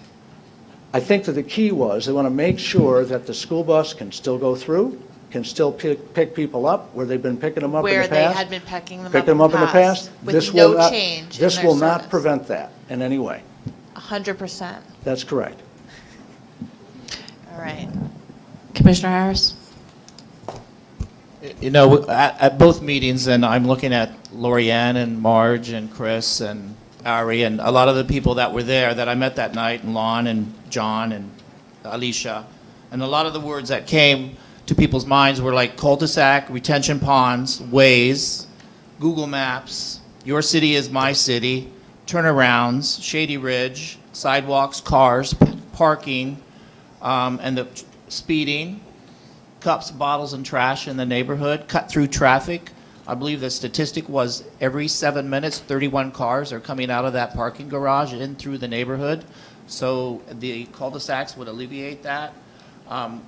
I think that the key was they want to make sure that the school bus can still go through, can still pick people up where they've been picking them up in the Where past. they had been picking them Picked them up in the past. with This no will not- change in This their will not service. prevent that in any way. 100%. That's correct. All right. Commissioner Harris? You know, at both meetings, and I'm looking at Lorianne and Marge and Chris and Ari and a lot of the people that were there that I met that night, and Lon and John and Alicia, and a lot of the words that came to people's minds were like cul-de-sac, retention ponds, ways, Google Maps, your city is my city, turnarounds, Shady Ridge, sidewalks, cars, parking, and the speeding, cups, bottles, and trash in the neighborhood, cut through traffic. I believe the statistic was every 7 minutes, 31 cars are coming out of that parking garage in through the neighborhood. So the cul-de-sacs would alleviate that.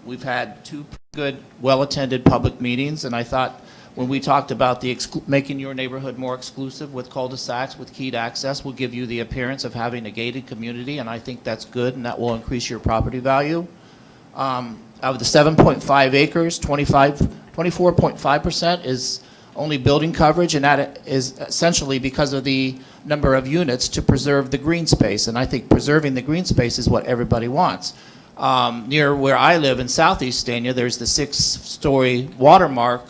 We've had two good, well-attended public meetings, and I thought when we talked about making your neighborhood more exclusive with cul-de-sacs, with keyed access, will give you the appearance of having a gated community, and I think that's good, and that will increase your property value. Of the 7.5 acres, 24.5% is only building coverage, and that is essentially because of the number of units to preserve the green space. And I think preserving the green space is what everybody wants. Near where I live in Southeast Dania, there's the 6-story Watermark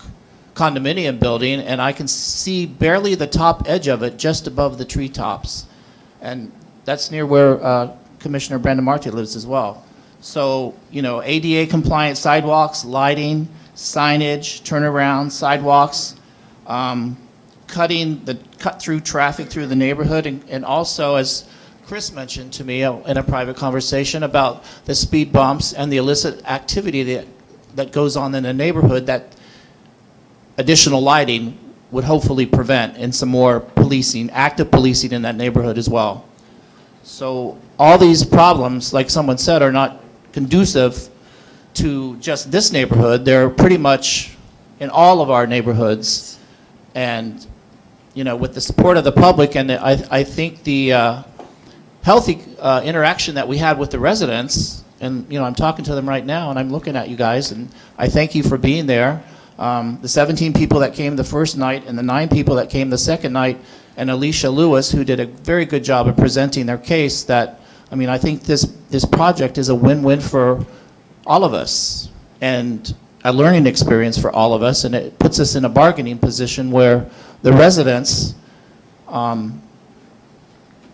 condominium building, and I can see barely the top edge of it just above the treetops. And that's near where Commissioner Brandon Marty lives as well. So, you know, ADA compliant sidewalks, lighting, signage, turnaround, sidewalks, cut through traffic through the neighborhood, and also, as Chris mentioned to me in a private conversation about the speed bumps and the illicit activity that goes on in the neighborhood, that additional lighting would hopefully prevent, and some more policing, active policing in that neighborhood as well. So all these problems, like someone said, are not conducive to just this neighborhood. They're pretty much in all of our neighborhoods. And, you know, with the support of the public, and I think the healthy interaction that we had with the residents, and, you know, I'm talking to them right now, and I'm looking at you guys, and I thank you for being there. The 17 people that came the first night and the 9 people that came the second night, and Alicia Lewis, who did a very good job of presenting their case, that I mean, I think this project is a win-win for all of us, and a learning experience for all of us, and it puts us in a bargaining position where the residents can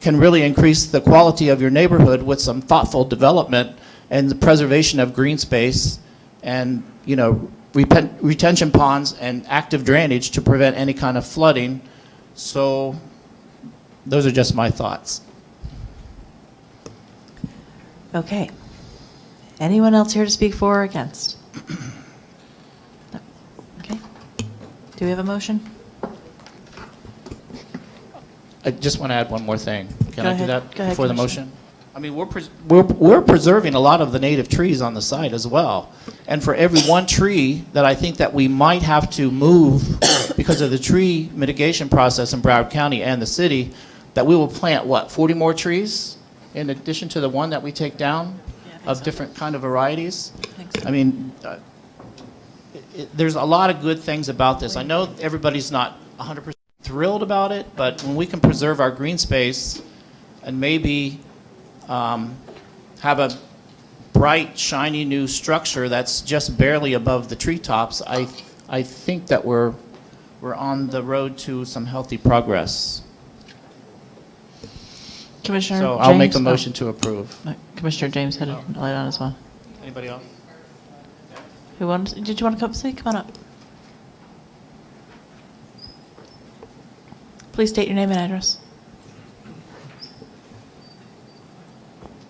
really increase the quality of your neighborhood with some thoughtful development and the preservation of green space and, you know, retention ponds and active drainage to prevent any kind of flooding. So those are just my thoughts. Okay. Anyone else here to speak for or against? No. Okay. Do we have a motion? I just want to add one more thing. Can Go I do ahead. that Go ahead, before the Commissioner. motion? I mean, we're preserving a lot of the native trees on the site as well. And for every one tree that I think that we might have to move because of the tree mitigation process in Broward County and the city, that we will plant, what, 40 more trees in addition to the one that we take down of different kind of varieties? I mean, there's a lot of good things about this. I know everybody's not 100% thrilled about it, but when we can preserve our green space and maybe have a bright, shiny new structure that's just barely above the treetops, I think that we're on the road to some healthy progress. Commissioner So I'll make a James? motion to approve. Commissioner James had a light on as well. Anybody else? Who wanted? Did you want to come? Say, come on up. Please state your name and address.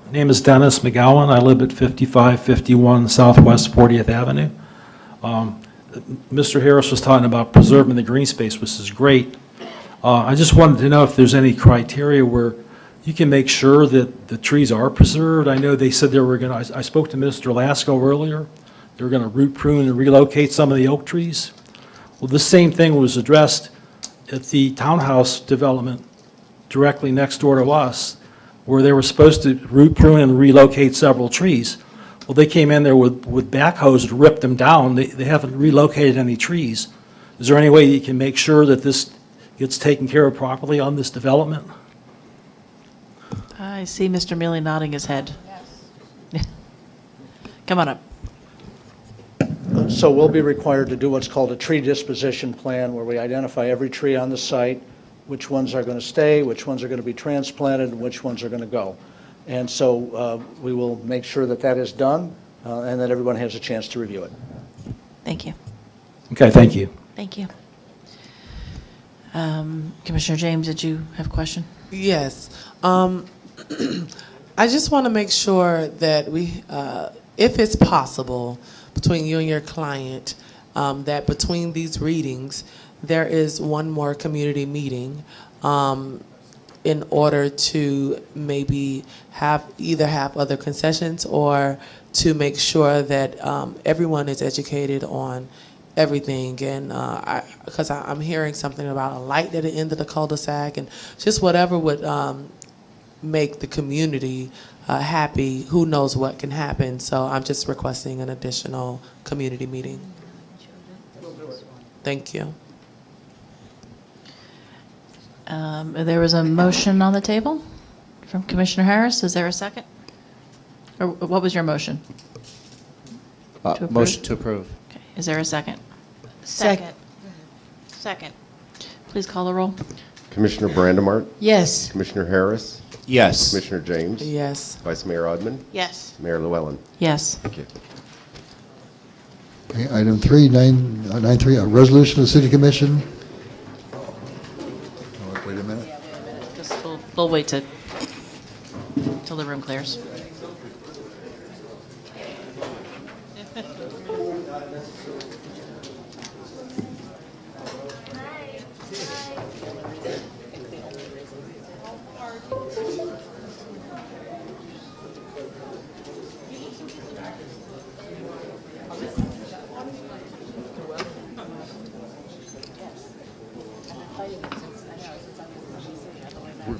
My name is Dennis McGowan. I live at 5551 Southwest 40th Avenue. Mr. Harris was talking about preserving the green space, which is great. I just wanted to know if there's any criteria where you can make sure that the trees are preserved. I know they said they were going to, I spoke to Mr. Lasko earlier, they were going to root prune and relocate some of the oak trees. Well, the same thing was addressed at the townhouse development directly next door to us, where they were supposed to root prune and relocate several trees. Well, they came in there with backhoes to rip them down. They haven't relocated any trees. Is there any way you can make sure that this gets taken care of properly on this development? I see Mr. Mealy nodding his head. Yes. Come on up. So we'll be required to do what's called a tree disposition plan, where we identify every tree on the site, which ones are going to stay, which ones are going to be transplanted, and which ones are going to go. And so we will make sure that that is done and that everyone has a chance to review it. Thank you. Okay, thank you. Thank you. Commissioner James, did you have a question? Yes. I just want to make sure that we, if it's possible, between you and your client, that between these readings, there is one more community meeting in order to maybe either have other concessions or to make sure that everyone is educated on everything. And because I'm hearing something about a light at the end of the cul-de-sac and just whatever would make the community happy, who knows what can happen. So I'm just requesting an additional community meeting. Thank you. There was a motion on the table from Commissioner Harris. Is there a second? Or what was your motion? To approve? Motion to approve. Okay. Is there a second? Second. Second. Please call the roll. Commissioner Brandimart? Yes. Commissioner Harris? Yes. Commissioner James? Yes. Vice Mayor Odman? Yes. Mayor Llewellyn? Yes. Thank you. Okay, item 9.3, a resolution of the City Commission. Oh, wait a minute. Just we'll wait till the room clears.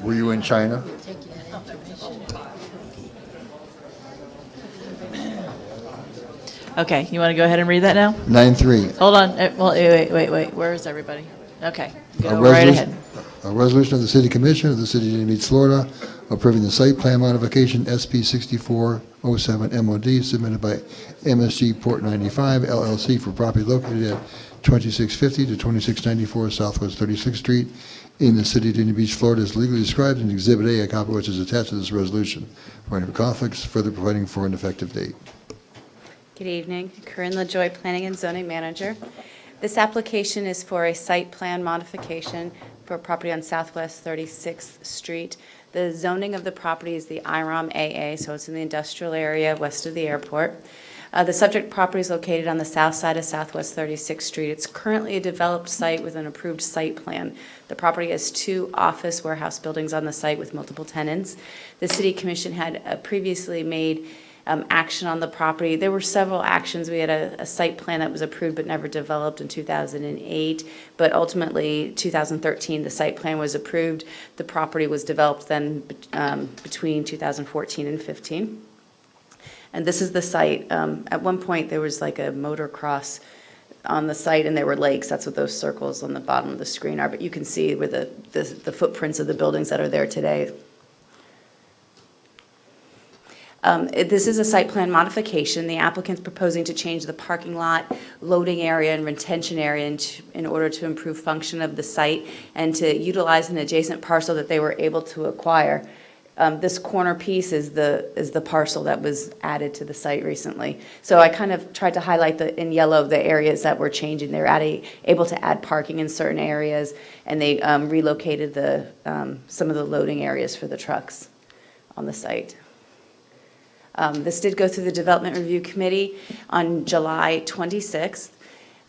Were you in China? Okay, you want to go ahead and read that now? 9.3, Hold on. Well, wait. Where is everybody? Okay, A go right resolution- ahead. A resolution of the City Commission of the City of Dania Beach, Florida, approving the site plan modification SP 6407 MOD submitted by MSG Port 95 LLC for property located at 2650 to 2694 Southwest 36th Street in the City of Dania Beach, Florida, is legally described in Exhibit A, a copy of which is attached to this resolution. Providing for conflicts, further providing for an effective date. Good evening. Corinne LaJoy, Planning and Zoning Manager. This application is for a site plan modification for a property on Southwest 36th Street. The zoning of the property is the IROM AA, so it's in the industrial area west of the airport. The subject property is located on the south side of Southwest 36th Street. It's currently a developed site with an approved site plan. The property has 2 office warehouse buildings on the site with multiple tenants. The City Commission had previously made action on the property. There were several actions. We had a site plan that was approved but never developed in 2008, but ultimately 2013 the site plan was approved. The property was developed then between 2014 and 15. And this is the site. At one point there was like a motocross on the site and there were lakes. That's what those circles on the bottom of the screen are, but you can see where the footprints of the buildings that are there today. This is a site plan modification. The applicant's proposing to change the parking lot, loading area, and retention area in order to improve function of the site and to utilize an adjacent parcel that they were able to acquire. This corner piece is the parcel that was added to the site recently. So I kind of tried to highlight in yellow the areas that were changing. They were able to add parking in certain areas, and they relocated some of the loading areas for the trucks on the site. This did go through the Development Review Committee on July 26th.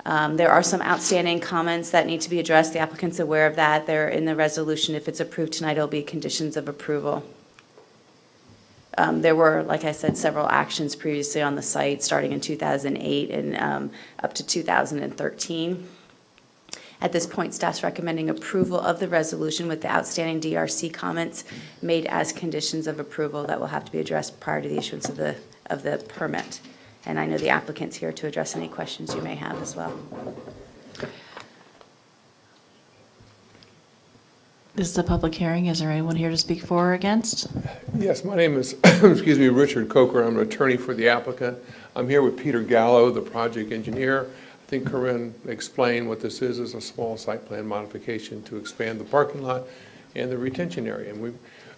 There are some outstanding comments that need to be addressed. The applicant's aware of that. They're in the resolution. If it's approved tonight, it'll be conditions of approval. There were, like I said, several actions previously on the site, starting in 2008 and up to 2013. At this point, staff's recommending approval of the resolution with the outstanding DRC comments made as conditions of approval that will have to be addressed prior to the issuance of the permit. And I know the applicant's here to address any questions you may have as well. This is a public hearing. Is there anyone here to speak for or against? Yes, my name is, excuse me, Richard Coker. I'm an attorney for the applicant. I'm here with Peter Gallo, the project engineer. I think Corinne explained what this is a small site plan modification to expand the parking lot and the retention area.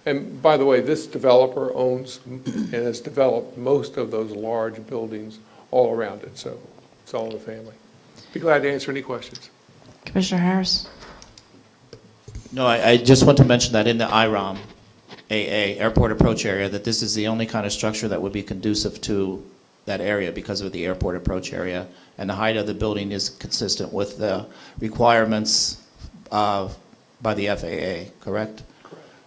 And by the way, this developer owns and has developed most of those large buildings all around it, so it's all in the family. Be glad to answer any questions. Commissioner Harris? No, I just want to mention that in the IROM AA, airport approach area, that this is the only kind of structure that would be conducive to that area because of the airport approach area. And the height of the building is consistent with the requirements by the FAA, correct?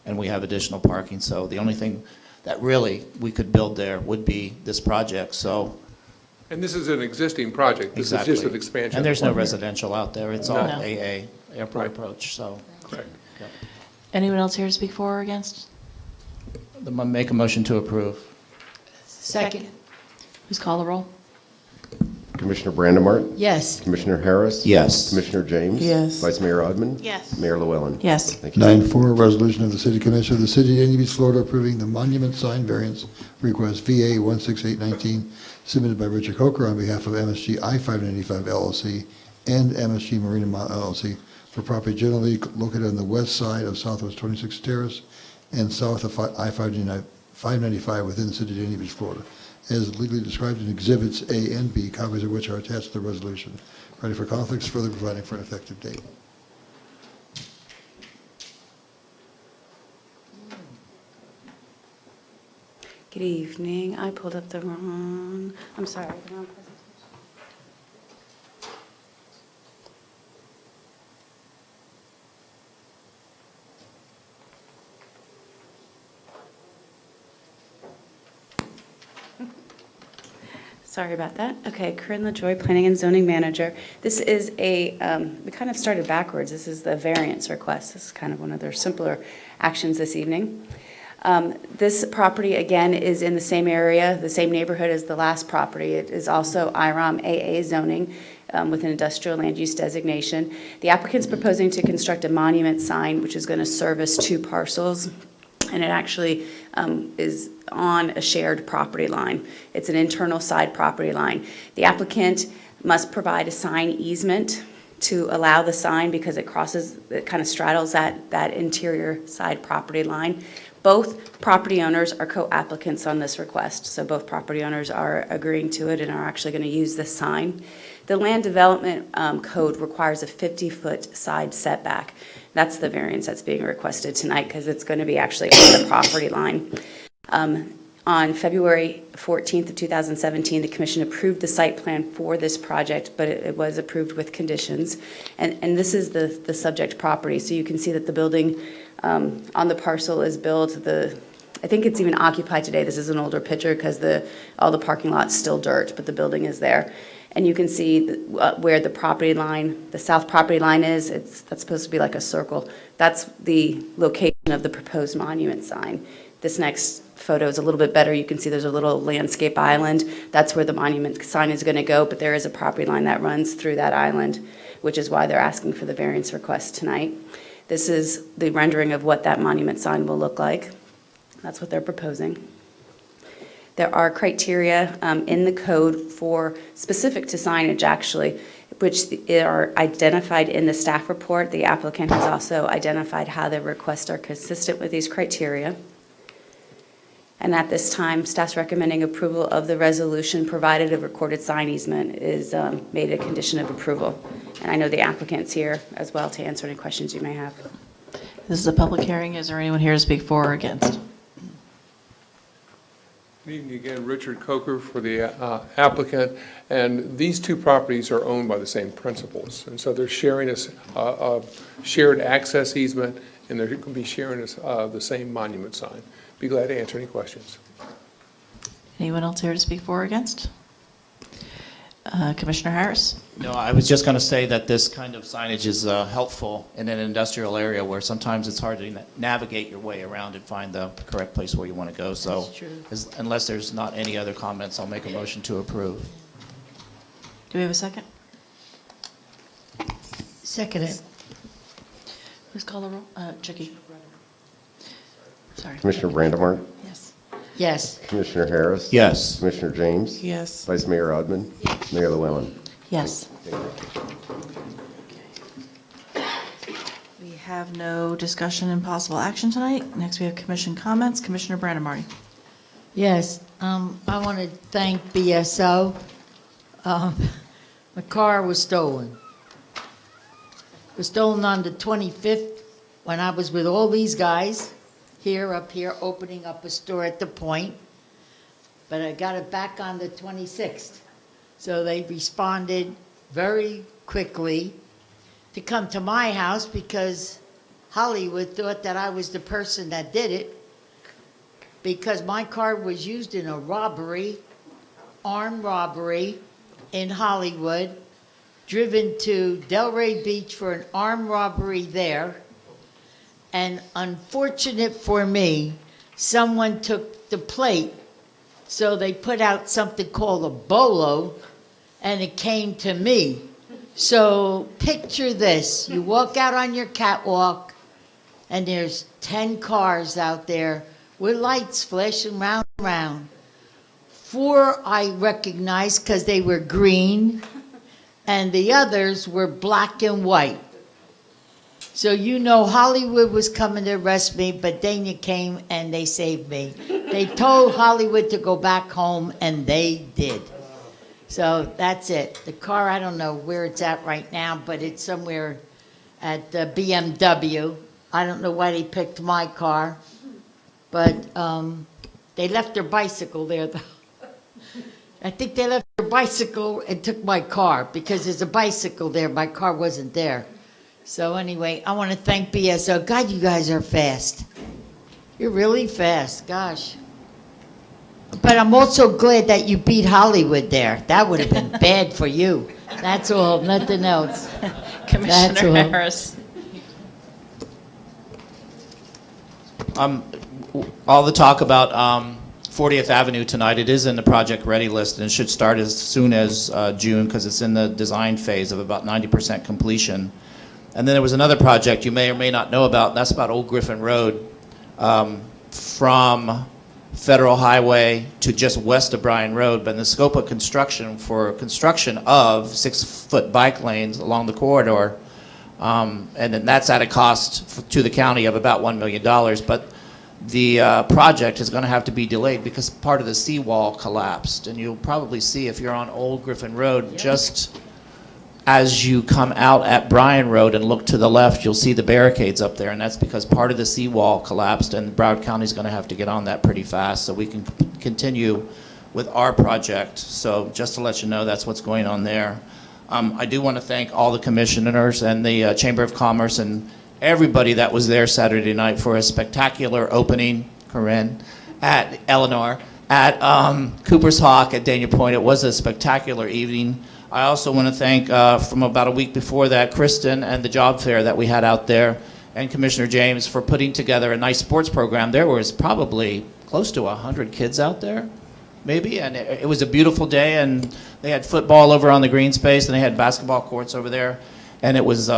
And we have additional parking, so the only thing that really we could build there would be this project, so. And this is an existing project. This Exactly. is just an expansion. And there's no of the park. residential out there, it's all No. AA, airport approach, so. Correct. Yep. Anyone else here to speak for or against? Make a motion to approve. Second. Please call the roll. Commissioner Brandemart? Yes. Commissioner Harris? Yes. Commissioner James? Yes. Vice Mayor Odman? Yes. Mayor Llewellyn? Yes. Thank you. 9-4, resolution of the City Commission of the City of Dania Beach, Florida, approving the monument sign variance request VA 16819 submitted by Richard Coker on behalf of MSG I-595 LLC and MSG Marina Mile LLC for property generally located on the west side of Southwest 26th Terrace and south of I-595 within the City of Dania Beach, Florida, as legally described in Exhibits A and B, copies of which are attached to the resolution. Ready for conflicts, further providing for an effective date. Good evening. I pulled up the wrong, I'm sorry, the wrong presentation. Sorry about that. Okay, Corinne LaJoy, Planning and Zoning Manager. This is we kind of started backwards. This is the variance request. This is kind of one of their simpler actions this evening. This property, again, is in the same area, the same neighborhood as the last property. It is also IROM AA zoning. with an industrial land use designation. The applicant's proposing to construct a monument sign, which is going to service 2 parcels, and it actually is on a shared property line. It's an internal side property line. The applicant must provide a sign easement to allow the sign because it kind of straddles that interior side property line. Both property owners are co-applicants on this request, so both property owners are agreeing to it and are actually going to use this sign. The land development code requires a 50-foot side setback. That's the variance that's being requested tonight because it's going to be actually on the property line. On February 14th of 2017, the commission approved the site plan for this project, but it was approved with conditions. And this is the subject property, so you can see that the building on the parcel is built. I think it's even occupied today. This is an older picture because all the parking lot's still dirt, but the building is there. And you can see where the property line, the south property line is. That's supposed to be like a circle. That's the location of the proposed monument sign. This next photo is a little bit better. You can see there's a little landscape island. That's where the monument sign is going to go, but there is a property line that runs through that island, which is why they're asking for the variance request tonight. This is the rendering of what that monument sign will look like. That's what they're proposing. There are criteria in the code for specific to signage, actually, which are identified in the staff report. The applicant has also identified how their requests are consistent with these criteria. And at this time, staff's recommending approval of the resolution, provided a recorded sign easement is made a condition of approval. And I know the applicant's here as well to answer any questions you may have. This is a public hearing. Is there anyone here to speak for or against? Good evening again, Richard Coker for the applicant, and these 2 properties are owned by the same principals, and so they're sharing a shared access easement, and they're going to be sharing the same monument sign. Be glad to answer any questions. Anyone else here to speak for or against? Commissioner Harris? No, I was just going to say that this kind of signage is helpful in an industrial area where sometimes it's hard to navigate your way around and find the correct place where you want to go. So unless there's not any other comments, I'll make a motion to approve. Do we have a second? Second it. Please call the roll. Chicky. Sorry. Commissioner Brandemart, Yes. Yes. Commissioner Harris. Yes. Commissioner James. Yes. Vice Mayor Odman. Mayor Llewellyn. Yes. We have no discussion and possible action tonight. Next, we have commission comments. Commissioner Brandemart. Yes, I want to thank BSO. My car was stolen. It was stolen on the 25th when I was with all these guys up here, opening up a store at the Point. But I got it back on the 26th. So they responded very quickly to come to my house because Hollywood thought that I was the person that did it, because my car was used in a robbery, armed robbery in Hollywood, driven to Delray Beach for an armed robbery there. And unfortunate for me, someone took the plate, so they put out something called a bolo, and it came to me. So picture this. You walk out on your catwalk, and there's 10 cars out there with lights flashing round and round. 4 I recognized because they were green, and the others were black and white. So you know Hollywood was coming to arrest me, but Dana came and they saved me. They told Hollywood to go back home, and they did. So that's it. The car, I don't know where it's at right now, but it's somewhere at BMW. I don't know why they picked my car, but they left their bicycle there, though. I think they left their bicycle and took my car, because there's a bicycle there. My car wasn't there. So anyway, I want to thank BSO. God, you guys are fast. You're really fast, gosh. But I'm also glad that you beat Hollywood there. That would have been bad for you. That's all, nothing else. Commissioner Harris. All the talk about 40th Avenue tonight. It is in the project ready list, and it should start as soon as June, because it's in the design phase of about 90% completion. And then there was another project you may or may not know about, and that's about Old Griffin Road, from Federal Highway to just west of Bryan Road. But in the scope of construction of 6-foot bike lanes along the corridor, and then that's at a cost to the county of about $1 million. But the project is going to have to be delayed because part of the seawall collapsed. And you'll probably see if you're on Old Griffin Road, just as you come out at Bryan Road and look to the left, you'll see the barricades up there. And that's because part of the seawall collapsed, and Broward County is going to have to get on that pretty fast so we can continue with our project. So just to let you know, that's what's going on there. I do want to thank all the commissioners and the Chamber of Commerce and everybody that was there Saturday night for a spectacular opening, Corinne, at Eleanor, at Cooper's Hawk at Dania Point. It was a spectacular evening. I also want to thank, from about a week before that, Kristen and the job fair that we had out there, and Commissioner James for putting together a nice sports program. There was probably close to 100 kids out there, maybe, and it was a beautiful day, and they had football over on the green space, and they had basketball courts over there, and it was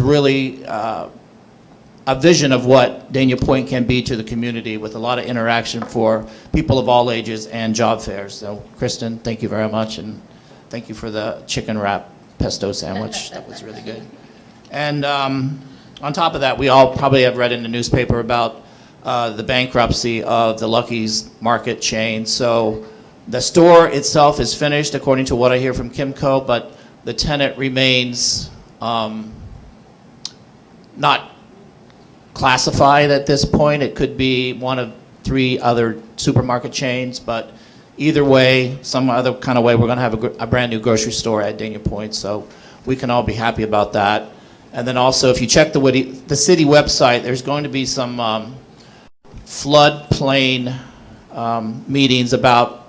really a vision of what Dania Point can be to the community, with a lot of interaction for people of all ages and job fairs. So, Kristen, thank you very much, and thank you for the chicken wrap pesto sandwich. That was really good. And on top of that, we all probably have read in the newspaper about the bankruptcy of the Lucky's Market chain. So the store itself is finished, according to what I hear from Kimco, but the tenant remains not classified at this point. It could be one of 3 other supermarket chains, but either way, some other kind of way, we're going to have a brand new grocery store at Dania Point, so we can all be happy about that. And then also, if you check the city website, there's going to be some floodplain meetings about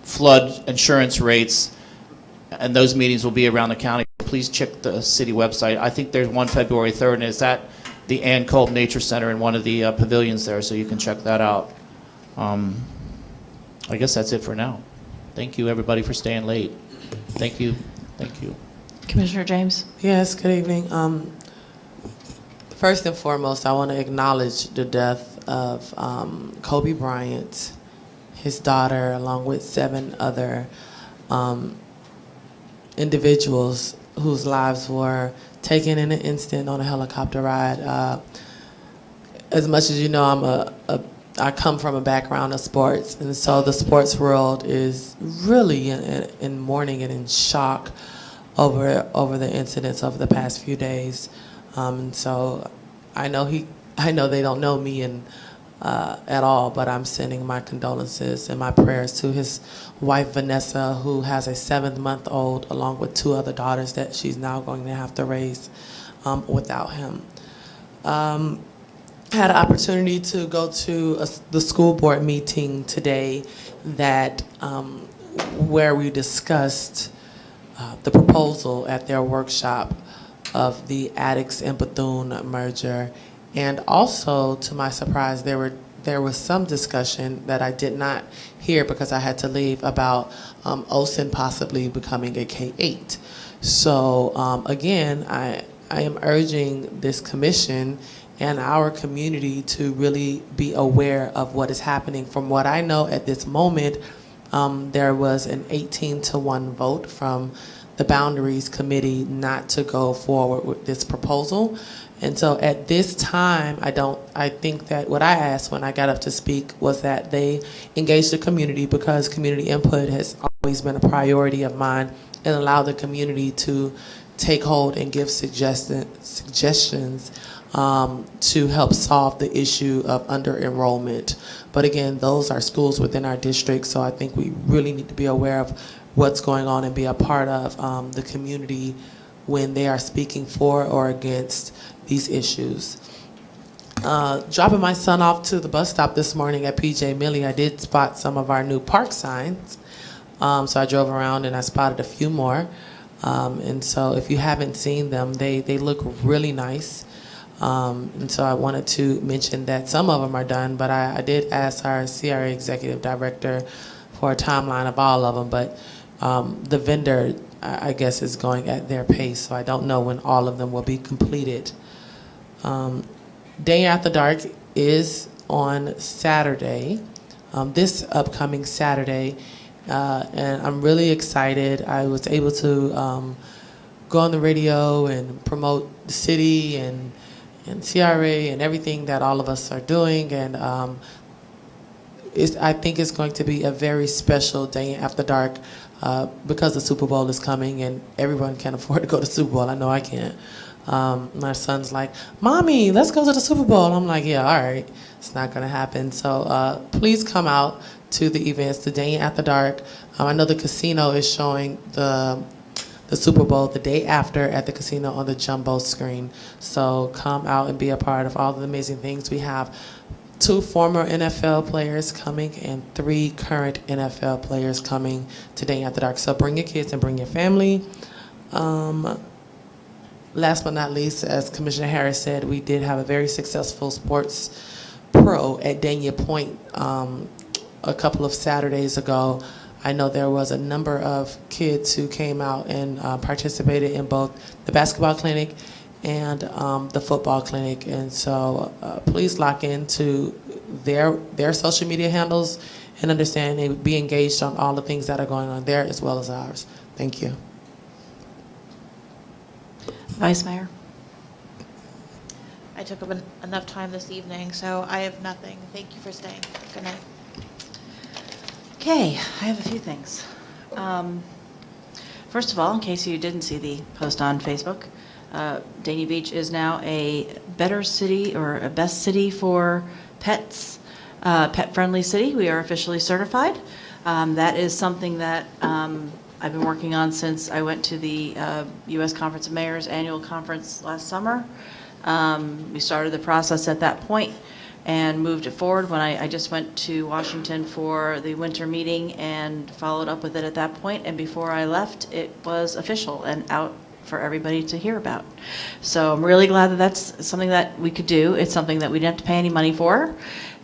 flood insurance rates, and those meetings will be around the county. Please check the city website. I think there's one February 3rd, and it's at the Ann Kolb Nature Center in one of the pavilions there, so you can check that out. I guess that's it for now. Thank you, everybody, for staying late. Thank you. Thank you. Commissioner James? Yes, good evening. First and foremost, I want to acknowledge the death of Kobe Bryant, his daughter, along with 7 other individuals whose lives were taken in an instant on a helicopter ride. As much as you know, I come from a background of sports, and so the sports world is really in mourning and in shock over the incidents over the past few days. So I know they don't know me at all, but I'm sending my condolences and my prayers to his wife Vanessa, who has a 7-month-old, along with 2 other daughters that she's now going to have to raise without him. Had an opportunity to go to the school board meeting today where we discussed the proposal at their workshop of the Addicts and Bethune merger. And also, to my surprise, there was some discussion that I did not hear because I had to leave about Olsen possibly becoming a K-8. So again, I am urging this commission and our community to really be aware of what is happening. From what I know at this moment, there was an 18-1 vote from the Boundaries Committee not to go forward with this proposal. And so at this time, I think that what I asked when I got up to speak was that they engage the community, because community input has always been a priority of mine, and allow the community to take hold and give suggestions to help solve the issue of under-enrollment. But again, those are schools within our district, so I think we really need to be aware of what's going on and be a part of the community when they are speaking for or against these issues. Dropping my son off to the bus stop this morning at PJ Milley, I did spot some of our new park signs. So I drove around and I spotted a few more. And so if you haven't seen them, they look really nice. And so I wanted to mention that some of them are done, but I did ask our CRA executive director for a timeline of all of them, but the vendor, I guess, is going at their pace, so I don't know when all of them will be completed. Day After Dark is on Saturday, this upcoming Saturday, and I'm really excited. I was able to go on the radio and promote the city and CRA and everything that all of us are doing, and I think it's going to be a very special Day After Dark because the Super Bowl is coming and everyone can't afford to go to the Super Bowl. I know I can't. My son's like, "Mommy, let's go to the Super Bowl." I'm like, "Yeah, all right." It's not going to happen. So please come out to the events, the Day After Dark. I know the casino is showing the Super Bowl the day after at the casino on the jumbo screen. So come out and be a part of all the amazing things. We have 2 former NFL players coming and 3 current NFL players coming to Day After Dark. So bring your kids and bring your family. Last but not least, as Commissioner Harris said, we did have a very successful sports pro at Dania Point a couple of Saturdays ago. I know there was a number of kids who came out and participated in both the basketball clinic and the football clinic. And so please lock into their social media handles and understand and be engaged on all the things that are going on there as well as ours. Thank you. Vice Mayor? I took up enough time this evening, so I have nothing. Thank you for staying. Good night. Okay, I have a few things. First of all, in case you didn't see the post on Facebook, Dania Beach is now a better city or a best city for pets, pet-friendly city. We are officially certified. That is something that I've been working on since I went to the U.S. Conference of Mayors annual conference last summer. We started the process at that point and moved it forward when I just went to Washington for the winter meeting and followed up with it at that point. And before I left, it was official and out for everybody to hear about. So I'm really glad that that's something that we could do. It's something that we didn't have to pay any money for.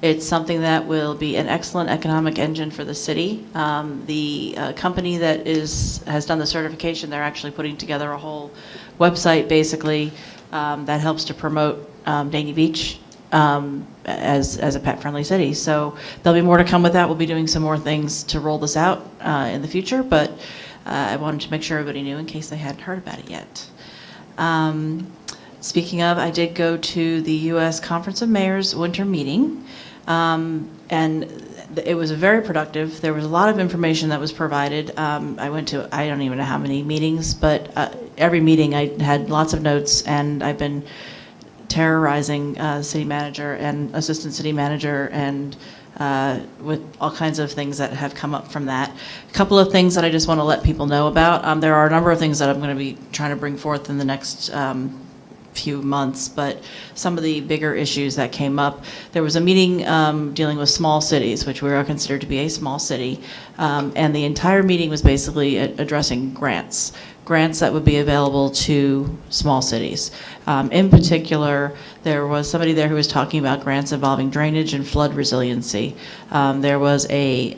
It's something that will be an excellent economic engine for the city. The company that has done the certification, they're actually putting together a whole website basically that helps to promote Dania Beach as a pet-friendly city. So there'll be more to come with that. We'll be doing some more things to roll this out in the future, but I wanted to make sure everybody knew in case they hadn't heard about it yet. Speaking of, I did go to the U.S. Conference of Mayors winter meeting, and it was very productive. There was a lot of information that was provided. I went to, I don't even know how many meetings, but every meeting I had lots of notes, and I've been terrorizing city manager and assistant city manager and with all kinds of things that have come up from that. A couple of things that I just want to let people know about. There are a number of things that I'm going to be trying to bring forth in the next few months, but some of the bigger issues that came up. There was a meeting dealing with small cities, which we are considered to be a small city, and the entire meeting was basically addressing grants that would be available to small cities. In particular, there was somebody there who was talking about grants involving drainage and flood resiliency. There was a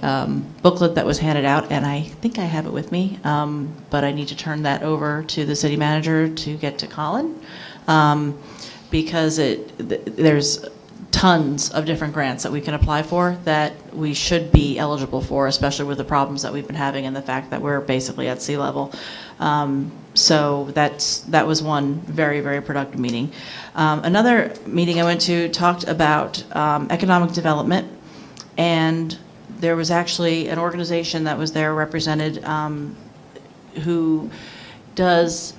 booklet that was handed out, and I think I have it with me, but I need to turn that over to the city manager to get to Colin, because there's tons of different grants that we can apply for that we should be eligible for, especially with the problems that we've been having and the fact that we're basically at sea level. So that was one very, very productive meeting. Another meeting I went to talked about economic development, and there was actually an organization that was there represented who does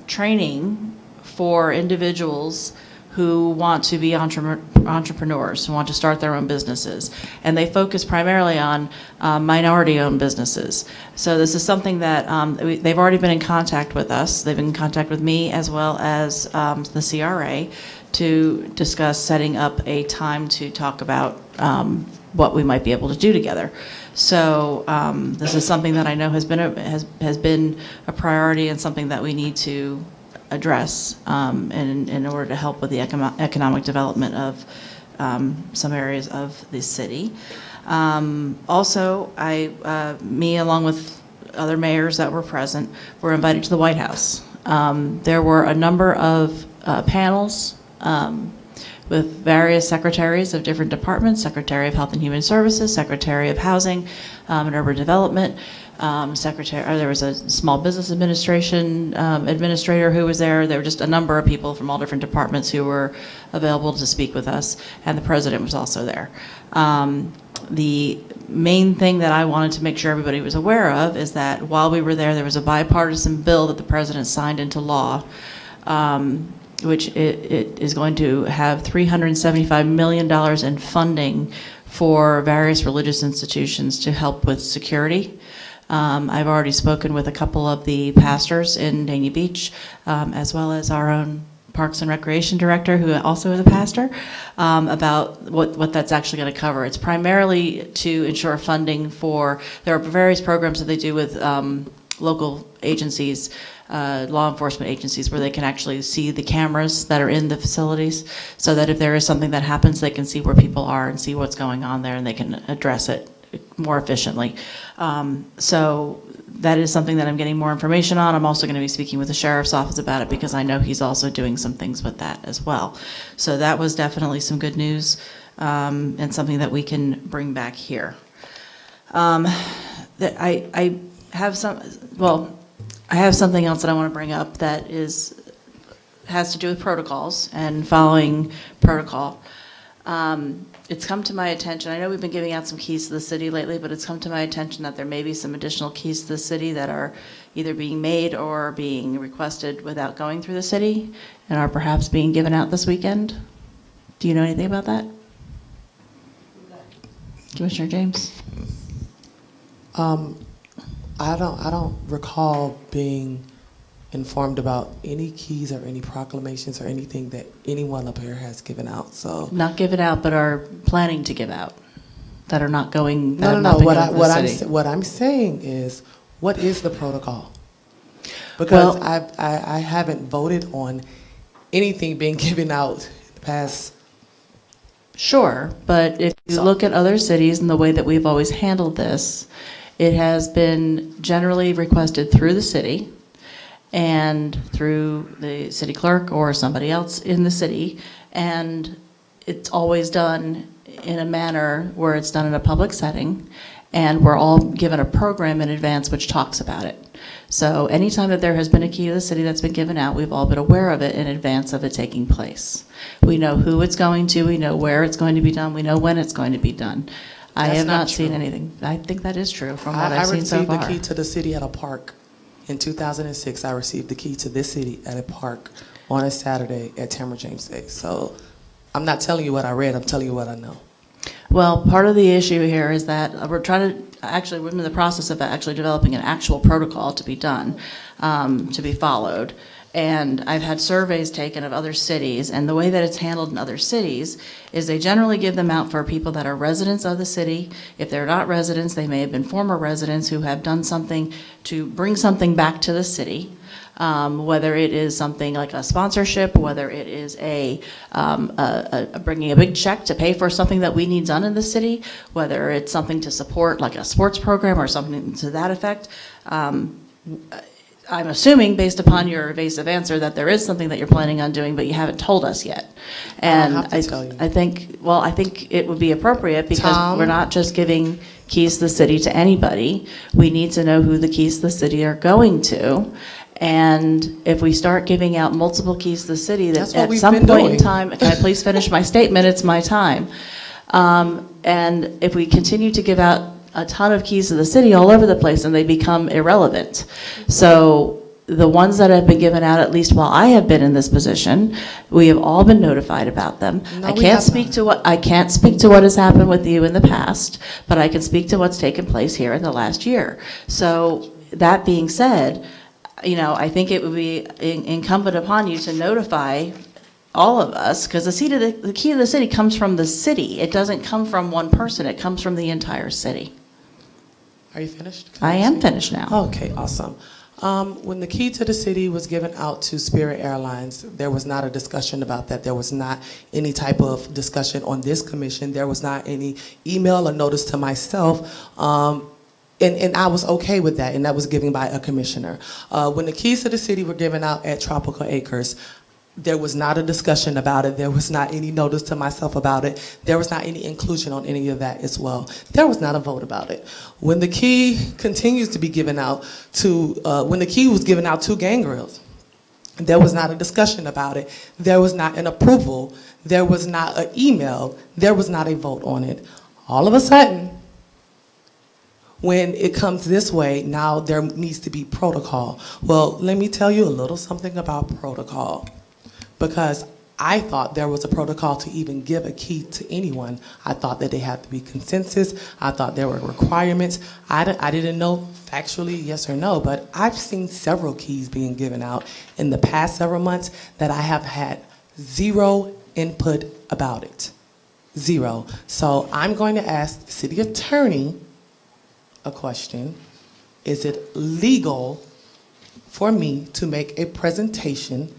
training for individuals who want to be entrepreneurs, who want to start their own businesses. And they focus primarily on minority-owned businesses. So this is something that they've already been in contact with us. They've been in contact with me as well as the CRA to discuss setting up a time to talk about what we might be able to do together. So this is something that I know has been a priority and something that we need to address in order to help with the economic development of some areas of the city. Also, me along with other mayors that were present were invited to the White House. There were a number of panels with various secretaries of different departments, Secretary of Health and Human Services, Secretary of Housing and Urban Development, there was a Small Business Administration administrator who was there. There were just a number of people from all different departments who were available to speak with us, and the president was also there. The main thing that I wanted to make sure everybody was aware of is that while we were there was a bipartisan bill that the president signed into law, which it is going to have $375 million in funding for various religious institutions to help with security. I've already spoken with a couple of the pastors in Dania Beach, as well as our own Parks and Recreation Director, who also is a pastor, about what that's actually going to cover. It's primarily to ensure funding for, there are various programs that they do with local agencies, law enforcement agencies, where they can actually see the cameras that are in the facilities, so that if there is something that happens, they can see where people are and see what's going on there, and they can address it more efficiently. So that is something that I'm getting more information on. I'm also going to be speaking with the sheriff's office about it, because I know he's also doing some things with that as well. So that was definitely some good news, and something that we can bring back here. I have something else that I want to bring up that has to do with protocols and following protocol. It's come to my attention, I know we've been giving out some keys to the city lately, but it's come to my attention that there may be some additional keys to the city that are either being made or being requested without going through the city, and are perhaps being given out this weekend. Do you know anything about that? Commissioner James? I don't recall being informed about any keys or any proclamations or anything that anyone up here has given out. So Not given out, but are planning to give out, that are not going. no. What I'm saying is, what is the protocol? Because I haven't voted on anything being given out in the past. Sure, but if you look at other cities and the way that we've always handled this, it has been generally requested through the city and through the city clerk or somebody else in the city, and it's always done in a manner where it's done in a public setting, and we're all given a program in advance which talks about it. So anytime that there has been a key to the city that's been given out, we've all been aware of it in advance of it taking place. We know who it's going to, we know where it's going to be done, we know when it's going to be done. I have not seen anything. I think that is true from what I've seen so far. I received the key to the city at a park. In 2006, I received the key to this city at a park on a Saturday at Tamara James Day. So I'm not telling you what I read, I'm telling you what I know. Well, part of the issue here is that we're in the process of actually developing an actual protocol to be done, to be followed. And I've had surveys taken of other cities, and the way that it's handled in other cities is they generally give them out for people that are residents of the city. If they're not residents, they may have been former residents who have done something to bring something back to the city, whether it is something like a sponsorship, whether it is bringing a big check to pay for something that we need done in the city, whether it's something to support like a sports program or something to that effect. I'm assuming, based upon your evasive answer, that there is something that you're planning on doing, but you haven't told us yet. And I think it would be appropriate, because we're not just giving keys to the city to anybody. We need to know who the keys to the city are going to. And if we start giving out multiple keys to the city, that at some point in time, can I please finish my statement? It's my time. And if we continue to give out a ton of keys to the city all over the place, and they become irrelevant. So the ones that have been given out, at least while I have been in this position, we have all been notified about them. I can't speak to what has happened with you in the past, but I can speak to what's taken place here in the last year. So that being said, I think it would be incumbent upon you to notify all of us, because the key to the city comes from the city. It doesn't come from one person. It comes from the entire city. Are you finished? I am finished now. Okay, awesome. When the key to the city was given out to Spirit Airlines, there was not a discussion about that. There was not any type of discussion on this commission. There was not any email or notice to myself. And I was okay with that, and that was given by a commissioner. When the keys to the city were given out at Tropical Acres, there was not a discussion about it. There was not any notice to myself about it. There was not any inclusion on any of that as well. There was not a vote about it. When the key continues to be given out to, when the key was given out to Gangrels, there was not a discussion about it. There was not an approval. There was not an email. There was not a vote on it. All of a sudden, when it comes this way, now there needs to be protocol. Well, let me tell you a little something about protocol. Because I thought there was a protocol to even give a key to anyone. I thought that they had to be consensus. I thought there were requirements. I didn't know factually yes or no, but I've seen several keys being given out in the past several months that I have had zero input about it. Zero. So I'm going to ask the city attorney a question. Is it legal for me to make a presentation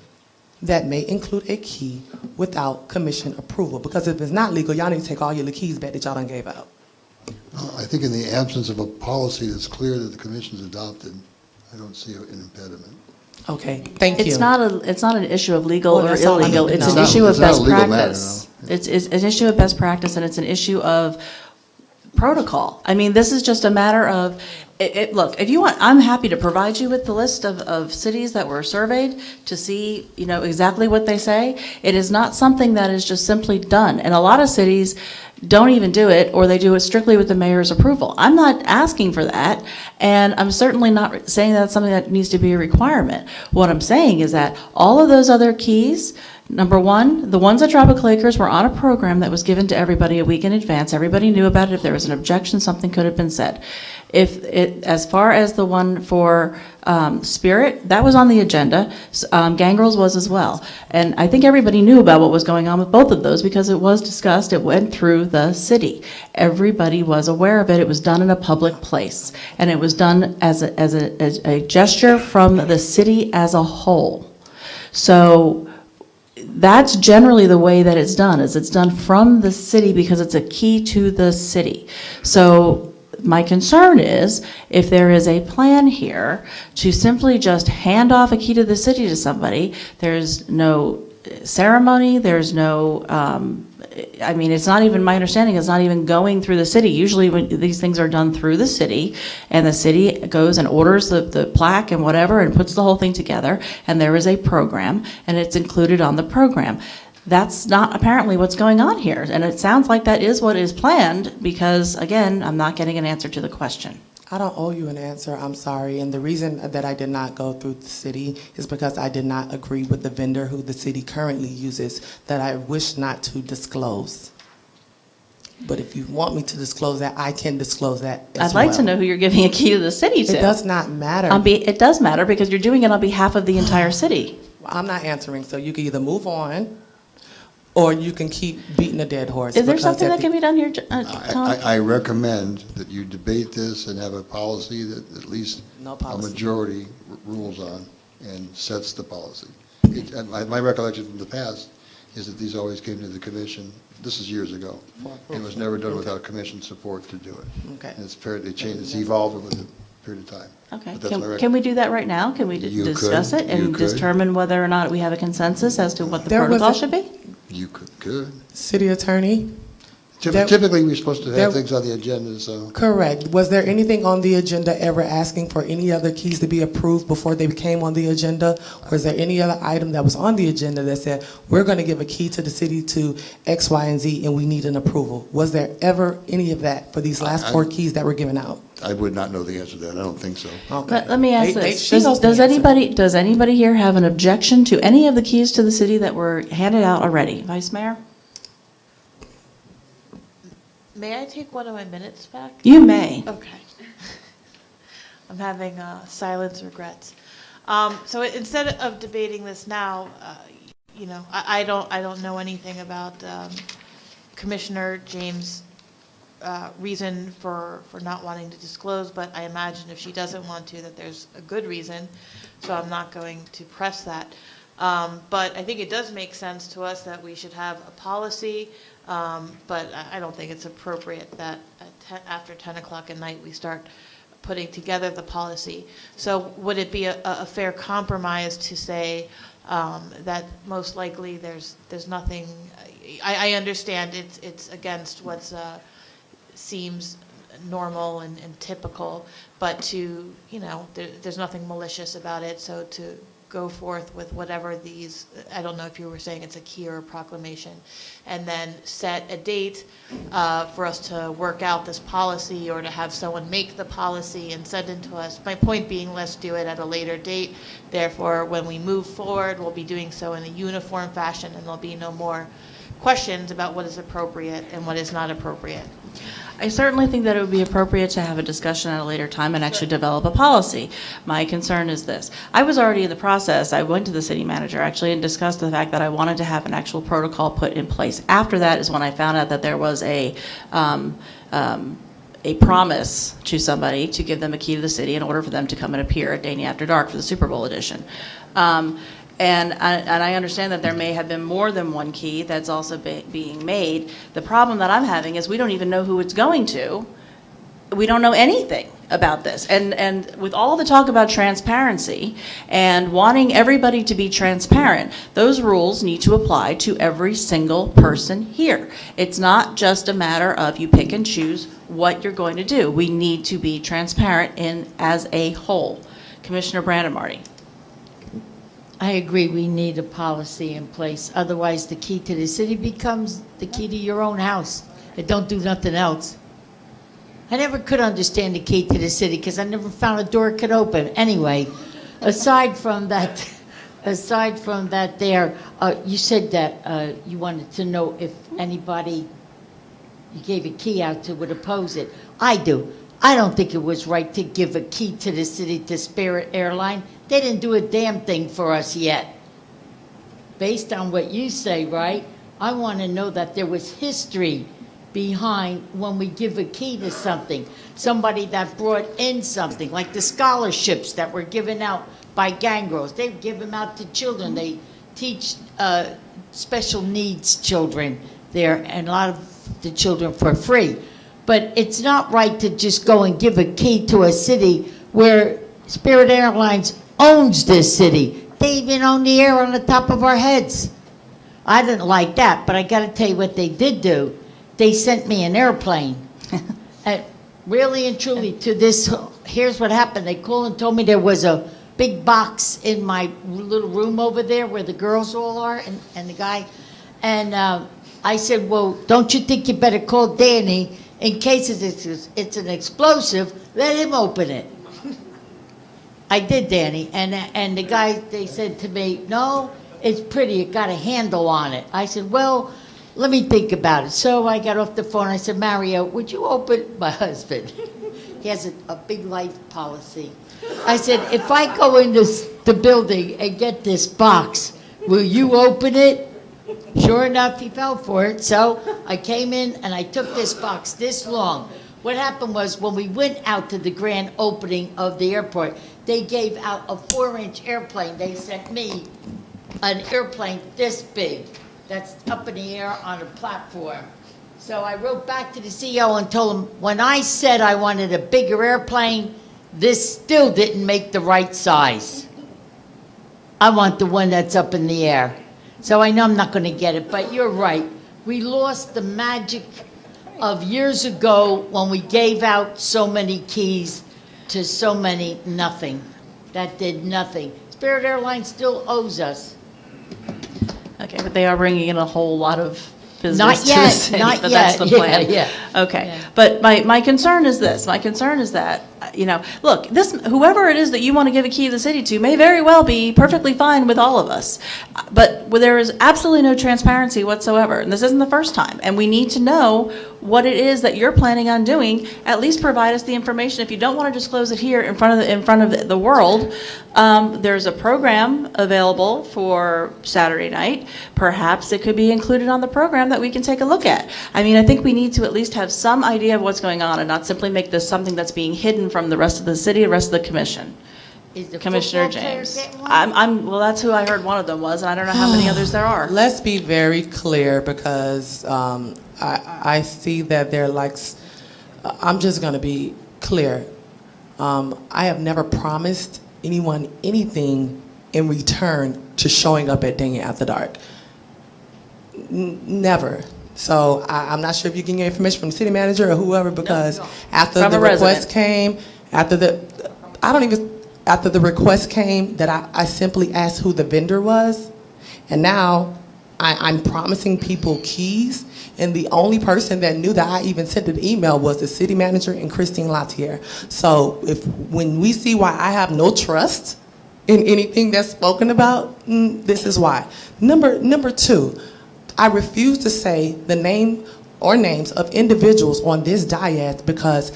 that may include a key without commission approval? Because if it's not legal, y'all need to take all your keys back that y'all done gave out. I think in the absence of a policy that's clear that the commission's adopted, I don't see an impediment. Okay, thank you. It's not an issue of legal Well, or that's all I need illegal. to It's know. an issue of It's not a best legal matter, practice. It's an issue of best practice, and it's an issue of protocol. I mean, this is just a matter of, look, if you want, I'm happy to provide you with the list of cities that were surveyed to see, exactly what they say. It is not something that is just simply done. And a lot of cities don't even do it, or they do it strictly with the mayor's approval. I'm not asking for that, and I'm certainly not saying that's something that needs to be a requirement. What I'm saying is that all of those other keys, number one, the ones at Tropical Acres were on a program that was given to everybody a week in advance. Everybody knew about it. If there was an objection, something could have been said. As far as the one for Spirit, that was on the agenda. Gangrels was as well. And I think everybody knew about what was going on with both of those because it was discussed. It went through the city. Everybody was aware of it. It was done in a public place. And it was done as a gesture from the city as a whole. So that's generally the way that it's done, is it's done from the city because it's a key to the city. So my concern is if there is a plan here to simply just hand off a key to the city to somebody, there's no ceremony, there's no, it's not even, my understanding is not even going through the city. Usually when these things are done through the city, and the city goes and orders the plaque and whatever and puts the whole thing together, and there is a program, and it's included on the program. That's not apparently what's going on here, and it sounds like that is what is planned because, again, I'm not getting an answer to the question. I don't owe you an answer, I'm sorry. And the reason that I did not go through the city is because I did not agree with the vendor who the city currently uses that I wish not to disclose. But if you want me to disclose that, I can disclose that as I'd like well. to know who you're giving a key to the city to. It does not matter. It does matter because you're doing it on behalf of the entire city. I'm not answering, so you can either move on or you can keep beating a dead horse. Is there something that can be done here, Tom? I recommend that you debate this and have a policy that at least a majority rules on and sets the policy. My recollection from the past is that these always came to the commission. This is years ago. It was never done without commission support to do it. Okay. And it's evolved over the period of time. Okay. But that's my Can we do that right now? Can we You discuss could. it You and could. determine whether or not we have a consensus as to what the There was protocol a- should be? You could. City attorney? Typically, we're supposed to there- have things on the agenda, so. Correct. Was there anything on the agenda ever asking for any other keys to be approved before they came on the agenda? Or is there any other item that was on the agenda that said, we're going to give a key to the city to X, Y, and Z, and we need an approval? Was there ever any of that for these last 4 keys that were given out? I would not know the answer to that. I don't think so. Okay. Let me ask They- this. she knows the Does answer. does anybody here have an objection to any of the keys to the city that were handed out already? Vice Mayor? May I take one of my minutes back? You may. Okay. I'm having silence regrets. So instead of debating this now, I don't know anything about Commissioner James reason for not wanting to disclose, but I imagine if she doesn't want to, that there's a good reason, so I'm not going to press that. But I think it does make sense to us that we should have a policy, but I don't think it's appropriate that after 10 o'clock at night, we start putting together the policy. So would it be a fair compromise to say that most likely there's nothing, I understand it's against what seems normal and typical, but there's nothing malicious about it, so to go forth with whatever these, I don't know if you were saying it's a key or a proclamation, and then set a date for us to work out this policy or to have someone make the policy and send it to us. My point being, let's do it at a later date. Therefore, when we move forward, we'll be doing so in a uniform fashion, and there'll be no more questions about what is appropriate and what is not appropriate. I certainly think that it would be appropriate to have a discussion at a later time and actually develop a policy. My concern is this. I was already in the process. I went to the city manager actually and discussed the fact that I wanted to have an actual protocol put in place. After that is when I found out that there was a promise to somebody to give them a key to the city in order for them to come and appear at Danny After Dark for the Super Bowl edition. And I understand that there may have been more than one key that's also being made. The problem that I'm having is we don't even know who it's going to. We don't know anything about this. And with all the talk about transparency and wanting everybody to be transparent, those rules need to apply to every single person here. It's not just a matter of you pick and choose what you're going to do. We need to be transparent as a whole. Commissioner Brandon Marty. I agree, we need a policy in place. Otherwise, the key to the city becomes the key to your own house. It don't do nothing else. I never could understand the key to the city because I never found a door could open. Anyway, aside from that there, you said that you wanted to know if anybody you gave a key out to would oppose it. I do. I don't think it was right to give a key to the city to Spirit Airline. They didn't do a damn thing for us yet. Based on what you say, right? I want to know that there was history behind when we give a key to something. Somebody that brought in something, like the scholarships that were given out by Gangrels. They give them out to children. They teach special needs children there, and a lot of the children for free. But it's not right to just go and give a key to a city where Spirit Airlines owns this city. They even own the air on the top of our heads. I didn't like that, but I got to tell you what they did do. They sent me an airplane. And really and truly to this, here's what happened. They called and told me there was a big box in my little room over there where the girls all are and the guy. And I said, well, don't you think you better call Danny in case it's an explosive, let him open it. I did, Danny, and the guy, they said to me, no, it's pretty, it got a handle on it. I said, well, let me think about it. So I got off the phone, I said, Mario, would you open, my husband, he has a big life policy. I said, if I go in the building and get this box, will you open it? Sure enough, he fell for it. So I came in and I took this box this long. What happened was when we went out to the grand opening of the airport, they gave out a 4-inch airplane. They sent me an airplane this big that's up in the air on a platform. So I wrote back to the CEO and told him, when I said I wanted a bigger airplane, this still didn't make the right size. I want the one that's up in the air. So I know I'm not going to get it, but you're right. We lost the magic of years ago when we gave out so many keys to so many nothing. That did nothing. Spirit Airlines still owes us. Okay, but they are bringing in a whole lot of business Not to yet, the city, not but yet. that's the plan. Yeah. Okay, Yeah. but my concern is this. My concern is that look, whoever it is that you want to give a key to the city to may very well be perfectly fine with all of us. But there is absolutely no transparency whatsoever, and this isn't the first time. And we need to know what it is that you're planning on doing. At least provide us the information. If you don't want to disclose it here in front of the world, there's a program available for Saturday night. Perhaps it could be included on the program that we can take a look at. I mean, I think we need to at least have some idea of what's going on and not simply make this something that's being hidden from the rest of the city, the rest of the commission. Is the Commissioner football player James. getting one? Well, that's who I heard one of them was, and I don't know how many others there are. Let's be very clear, because I see that they're like, I'm just going to be clear. I have never promised anyone anything in return to showing up at Dang It After Dark. Never. So I'm not sure if you can get information from the city manager or whoever, because after From the a request resident. came, after the request came, that I simply asked who the vendor was, and now I'm promising people keys, and the only person that knew that I even sent an email was the city manager and Christine Latier. So when we see why I have no trust in anything that's spoken about, this is why. Number two, I refuse to say the name or names of individuals on this dais because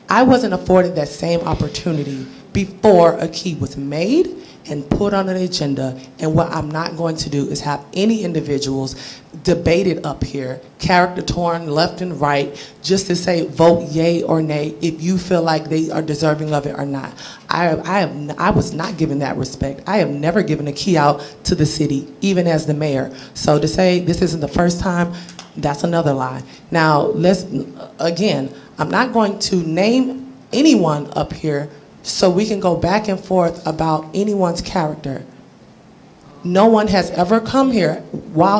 I wasn't afforded that same opportunity before a key was made and put on an agenda. And what I'm not going to do is have any individuals debated up here, character torn left and right, just to say vote yay or nay if you feel like they are deserving of it or not. I was not given that respect. I have never given a key out to the city, even as the mayor. So to say this isn't the first time, that's another lie. Now, again, I'm not going to name anyone up here so we can go back and forth about anyone's character. No one has ever come here while